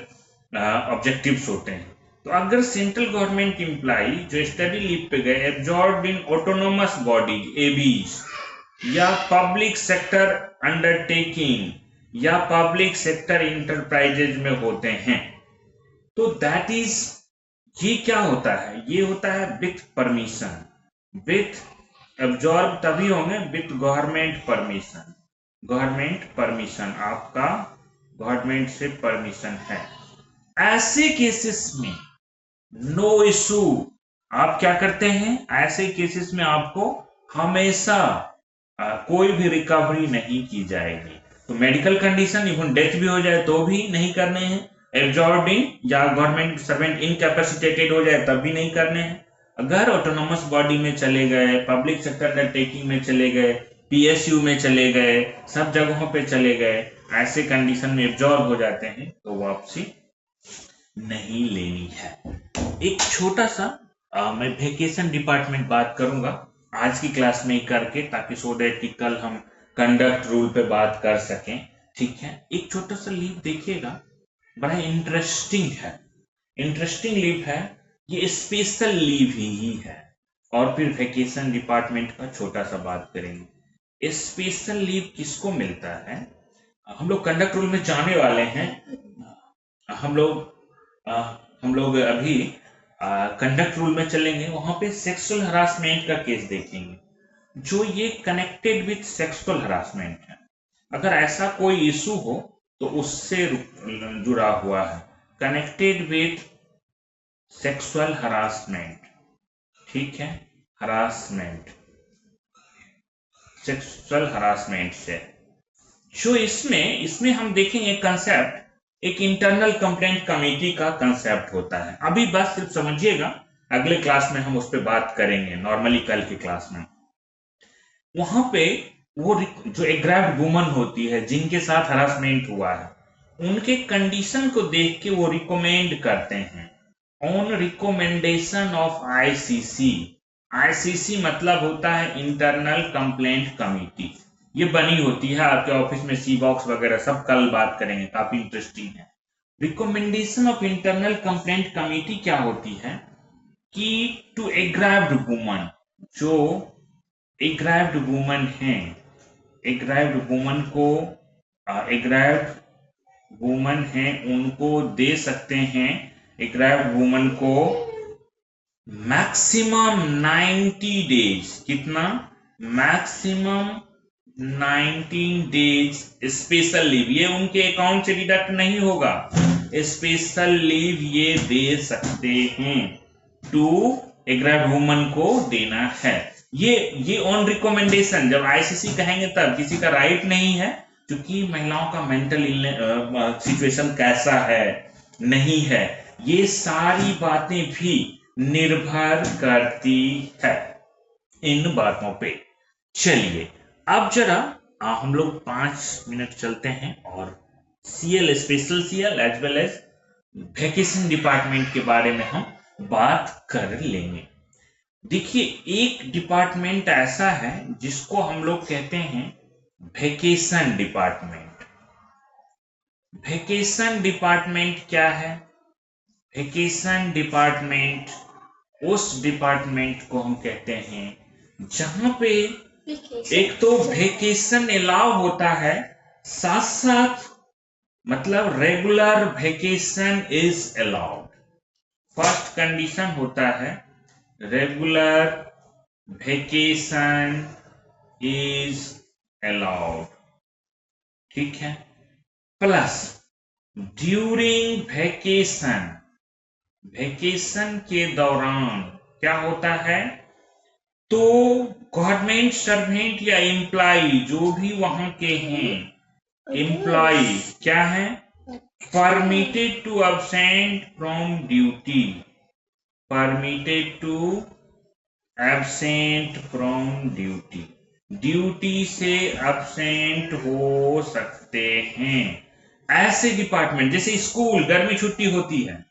ऑब्जेक्टिव्स होते हैं। तो अगर सेंट्रल गवर्नमेंट एम्प्लॉय जो स्टडी लीव पे गए, absorb in autonomous bodies Abies, या पब्लिक सेक्टर अंडरटेकिंग या पब्लिक सेक्टर इंटरप्राइजेज में होते हैं, तो दैट इज, ये क्या होता है, ये होता है विथ परमिशन। विथ एब्जॉर्ब तभी होंगे with government permission. Government permission, आपका गवर्नमेंट से परमिशन है। ऐसे केसेस में नो इशू, आप क्या करते हैं, ऐसे केसेस में आपको हमेशा कोई भी रिकवरी नहीं की जाएगी। तो मेडिकल कंडीशन, इवन डेथ भी हो जाए तो भी नहीं करने हैं। एब्जॉर्ब्ड इन या गवर्नमेंट सर्वेंट इनकैपेसिटेटेड हो जाए तब भी नहीं करने हैं। अगर ऑटोनोमस बॉडी में चले गए, पब्लिक सेक्टर अंडरटेकिंग में चले गए, पीएसयू में चले गए, सब जगहों पे चले गए, ऐसे कंडीशन में एब्जॉर्ब हो जाते हैं तो वापसी नहीं लेनी है। एक छोटा सा मैं वेकेशन डिपार्टमेंट बात करूंगा आज की क्लास में ही करके, ताकि सो दैट कि कल हम कंडक्ट रूल पे बात कर सकें। ठीक है, एक छोटा सा लीव देखिएगा, बड़ा इंटरेस्टिंग है, इंटरेस्टिंग लीव है, ये स्पेशल लीव ही है। और फिर वेकेशन डिपार्टमेंट का छोटा सा बात करेंगे। स्पेशल लीव किसको मिलता है, हम लोग कंडक्ट रूल में जाने वाले हैं। हम लोग अभी कंडक्ट रूल में चलेंगे, वहां पे सेक्सुअल हरासमेंट का केस देखेंगे, जो ये कनेक्टेड विथ सेक्सुअल हरासमेंट है। अगर ऐसा कोई इशू हो तो उससे जुड़ा हुआ है, कनेक्टेड विथ सेक्सुअल हरासमेंट। ठीक है, हरासमेंट, सेक्सुअल हरासमेंट से जो इसमें हम देखेंगे कंसेप्ट, एक इंटरनल कंप्लेंट कमेटी का कंसेप्ट होता है। अभी बस सिर्फ समझिएगा, अगले क्लास में हम उस पर बात करेंगे, नॉर्मली कल की क्लास में। वहां पे वो जो एग्राफ्ड वुमन होती है जिनके साथ हरासमेंट हुआ है, उनके कंडीशन को देख के वो रिकमेंड करते हैं on recommendation of ICC. ICC मतलब होता है इंटरनल कंप्लेंट कमेटी, ये बनी होती है आपके ऑफिस में, सी बॉक्स वगैरह, सब कल बात करेंगे, काफी इंटरेस्टिंग है। Recommendation of internal complaint committee क्या होती है कि टू एग्राफ्ड वुमन, जो एग्राफ्ड वुमन है, एग्राफ्ड वुमन को, एग्राफ्ड वुमन है उनको दे सकते हैं, एग्राफ्ड वुमन को मैक्सिमम 90 डेज, कितना, मैक्सिमम 19 डेज स्पेशल लीव, ये उनके अकाउंट से डिडक्ट नहीं होगा, स्पेशल लीव ये दे सकते हैं, टू एग्राफ्ड वुमन को देना है। ये ऑन रिकमेंडेशन, जब आईसीसी कहेंगे तब, किसी का राइट नहीं है, क्योंकि महिलाओं का मेंटल सिचुएशन कैसा है, नहीं है, ये सारी बातें भी निर्भर करती है इन बातों पे। चलिए अब जरा हम लोग 5 मिनट चलते हैं और CL, special CL as well as vacation department के बारे में हम बात कर लेंगे। देखिए, एक डिपार्टमेंट ऐसा है जिसको हम लोग कहते हैं वेकेशन डिपार्टमेंट। वेकेशन डिपार्टमेंट क्या है, वेकेशन डिपार्टमेंट उस डिपार्टमेंट को हम कहते हैं जहां पे एक तो वेकेशन अलाउ होता है, साथ साथ मतलब regular vacation is allowed. First condition होता है रेगुलर वेकेशन इज अलाउड, ठीक है, प्लस ड्यूरिंग वेकेशन, वेकेशन के दौरान क्या होता है, तो गवर्नमेंट सर्वेंट या एम्प्लॉय जो भी वहां के हैं, एम्प्लॉय क्या है, permitted to absent from duty, permitted to absent from duty, duty से absent हो सकते हैं। ऐसे डिपार्टमेंट जैसे स्कूल गर्मी छुट्टी होती है,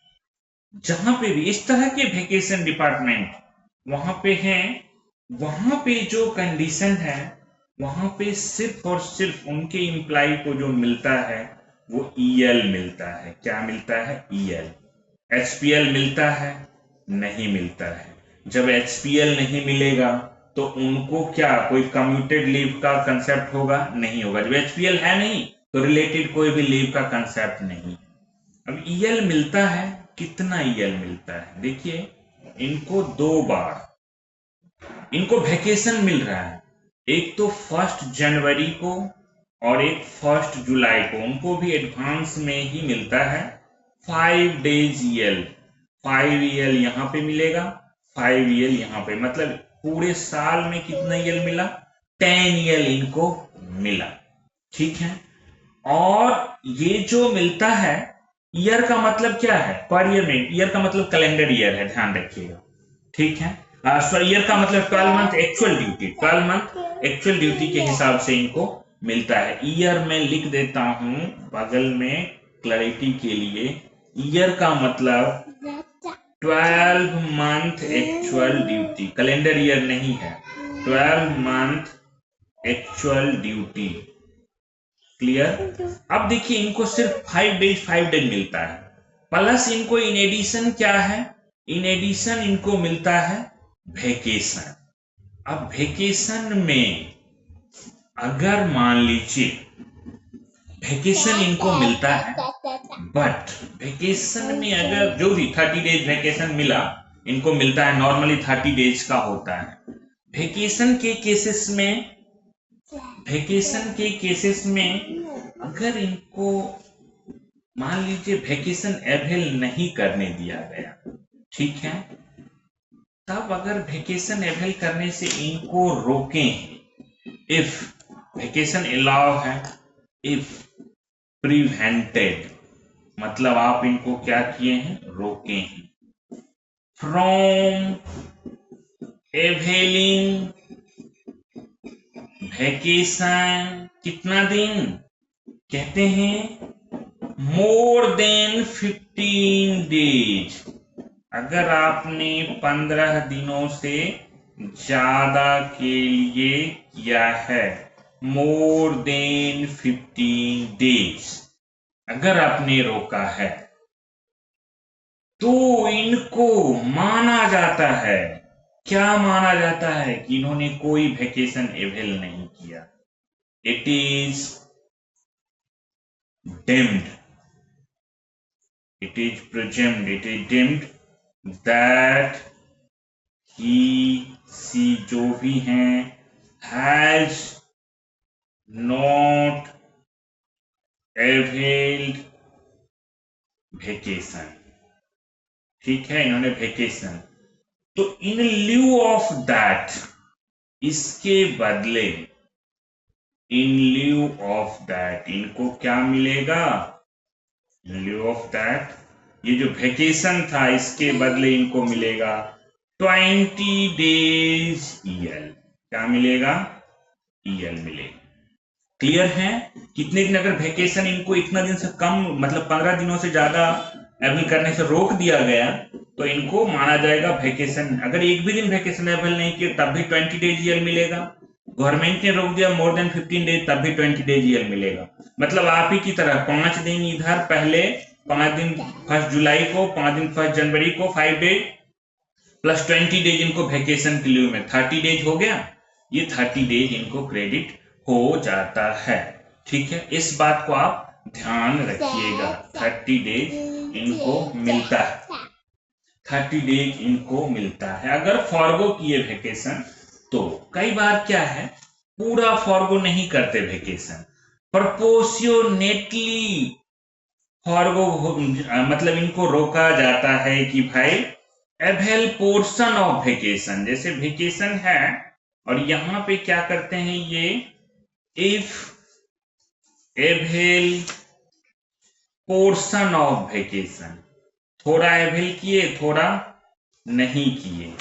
जहां पे भी इस तरह के वेकेशन डिपार्टमेंट वहां पे हैं, वहां पे जो कंडीशन है, वहां पे सिर्फ और सिर्फ उनके एम्प्लॉय को जो मिलता है वो ईएल मिलता है। क्या मिलता है? ईएल। एचपीएल मिलता है? नहीं मिलता है। जब एचपीएल नहीं मिलेगा तो उनको क्या कोई कम्यूटेड लीव का कंसेप्ट होगा? नहीं होगा। जब एचपीएल है नहीं तो रिलेटेड कोई भी लीव का कंसेप्ट नहीं। अब ईएल मिलता है, कितना ईएल मिलता है? देखिए, इनको 2 बार इनको वेकेशन मिल रहा है, एक तो 1 जनवरी को और एक 1 जुलाई को, उनको भी एडवांस में ही मिलता है 5 डेज ईएल। 5 ईएल यहाँ पे मिलेगा, 5 ईएल यहाँ पे, मतलब पूरे साल में कितना ईएल मिला? 10 ईएल इनको मिला। ठीक है। और ये जो मिलता है, ईयर का मतलब क्या है? पर ईयर में, ईयर का मतलब कैलेंडर ईयर है, ध्यान रखिएगा। ठीक है। ईयर का मतलब 12 month actual duty, 12 month actual duty के हिसाब से इनको मिलता है। ईयर में लिख देता हूं बगल में क्लैरिटी के लिए, ईयर का मतलब 12 month actual duty, calendar year नहीं है, 12 मंथ एक्चुअल ड्यूटी। क्लियर? अब देखिए, इनको सिर्फ 5 डेज मिलता है, प्लस इनको इन एडिशन क्या है? इन एडिशन इनको मिलता है वेकेशन। अब वेकेशन में अगर मान लीजिए वेकेशन इनको मिलता है, बट वेकेशन में अगर जो भी 30 डेज वेकेशन मिला, इनको मिलता है, नॉर्मली 30 डेज का होता है। वेकेशन के केसेस में अगर इनको मान लीजिए वेकेशन एवेल नहीं करने दिया गया, ठीक है, तब अगर वेकेशन एवेल करने से इनको रोकें, इफ वेकेशन अलाउ है, इफ प्रिवेंटेड मतलब आप इनको क्या किए हैं? रोके हैं। फ्रॉम एवेलिंग वेकेशन, कितना दिन? कहते हैं मोर देन 15 डेज। अगर आपने 15 दिनों से ज्यादा के लिए किया है, मोर देन 15 डेज अगर आपने रोका है, तो इनको माना जाता है, क्या माना जाता है? कि इन्होंने कोई वेकेशन एवेल नहीं किया। It is deemed, it is presumed, it is deemed that he जो भी हैं has not availed vacation। ठीक है, इन्होंने वेकेशन, तो इन ल्यू ऑफ दैट, इसके बदले, इन ल्यू ऑफ दैट इनको क्या मिलेगा? इन ल्यू ऑफ दैट, ये जो वेकेशन था इसके बदले इनको मिलेगा 20 डेज ईएल। क्या मिलेगा? ईएल मिलेगा। क्लियर है? कितने दिन अगर वेकेशन इनको इतना दिन से कम, मतलब 15 दिनों से ज्यादा एवेल करने से रोक दिया गया, तो इनको माना जाएगा वेकेशन। अगर एक भी दिन वेकेशन एवेल नहीं किया तब भी 20 डेज ईएल मिलेगा। गवर्नमेंट ने रोक दिया मोर देन 15 डेज, तब भी 20 डेज ईएल मिलेगा। मतलब आप ही की तरह 5 दिन इधर, पहले 5 दिन 1 जुलाई को, 5 दिन 1 जनवरी को, 5 डेज प्लस 20 डेज इनको वेकेशन के लिए में 30 डेज हो गया। ये 30 डेज इनको क्रेडिट हो जाता है। ठीक है, इस बात को आप ध्यान रखिएगा। 30 डेज इनको मिलता है, 30 डेज इनको मिलता है अगर फॉरगो किए वेकेशन। तो कई बार क्या है, पूरा फॉरगो नहीं करते वेकेशन, प्रपोर्शनेटली फॉरगो, मतलब इनको रोका जाता है कि भाई एवेल पोर्शन ऑफ वेकेशन, जैसे वेकेशन है और यहां पे क्या करते हैं ये, if avail portion of vacation, थोड़ा एवेल किए थोड़ा नहीं किए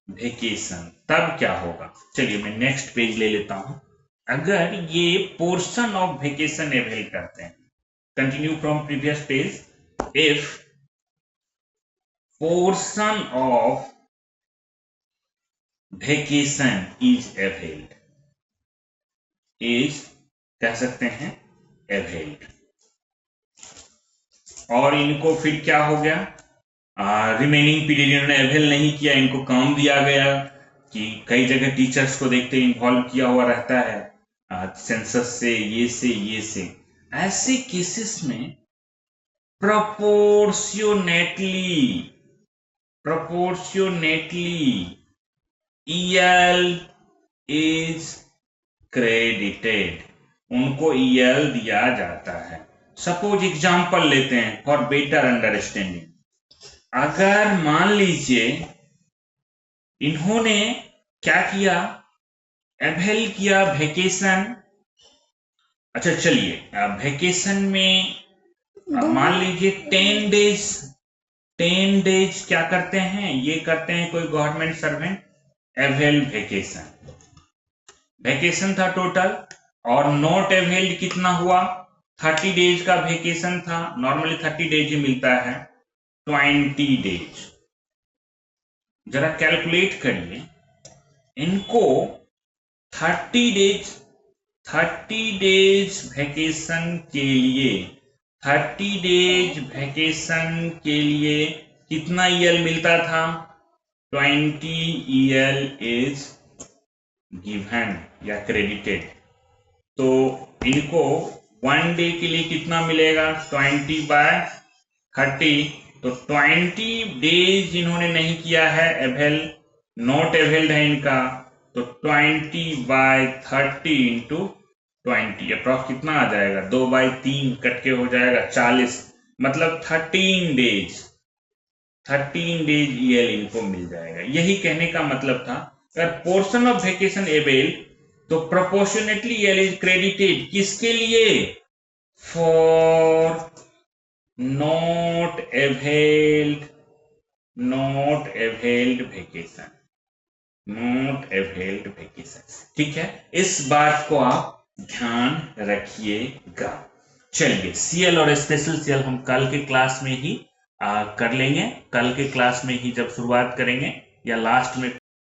वेकेशन, तब क्या होगा। चलिए मैं नेक्स्ट पेज ले लेता हूं। अगर ये पोर्शन ऑफ वेकेशन एवेल करते हैं, continue from previous page, if portion of vacation is availed, is कह सकते हैं availed, और इनको फिर क्या हो गया, रिमेनिंग पीरियड इन्होंने अवेल नहीं किया, इनको काम दिया गया कि कई जगह टीचर्स को देखते इन्वॉल्व किया हुआ रहता है सेंसस से, ये से ये से, ऐसे केसेस में proportionately EL is credited, उनको EL दिया जाता है। सपोज एग्जांपल लेते हैं फॉर बेटर अंडरस्टैंडिंग, अगर मान लीजिए इन्होंने क्या किया, अवेल किया वेकेशन, अच्छा चलिए वेकेशन में मान लीजिए 10 डेज क्या करते हैं, ये करते हैं कोई गवर्नमेंट सर्वेंट, अवेल वेकेशन था टोटल, और नॉट अवेल्ड कितना हुआ, 30 डेज का वेकेशन था, नॉर्मली 30 डेज ही मिलता है, 20 डेज। जरा कैलकुलेट करिए इनको 30 डेज वेकेशन के लिए, 30 डेज वेकेशन के लिए कितना ईएल मिलता था, 20 ईएल इज गिवन या क्रेडिटेड। तो इनको 1 डे के लिए कितना मिलेगा, 20/30, तो 20 डेज इन्होंने नहीं किया है अवेल, नॉट अवेल्ड है इनका, तो 20/30 इंटू 20 अप्रॉक्स कितना आ जाएगा, 2/3 कट के हो जाएगा 40, मतलब 13 डेज ईएल इनको मिल जाएगा। यही कहने का मतलब था, अगर पोर्शन ऑफ वेकेशन अवेल तो प्रोपोर्शनेटली ईएल इज क्रेडिटेड, किसके लिए, for not availed vacation, not availed vacation. ठीक है, इस बात को आप ध्यान रखिएगा। चलिए सीएल और स्पेशल सीएल हम कल के क्लास में ही कर लेंगे, कल के क्लास में ही जब शुरुआत करेंगे या लास्ट में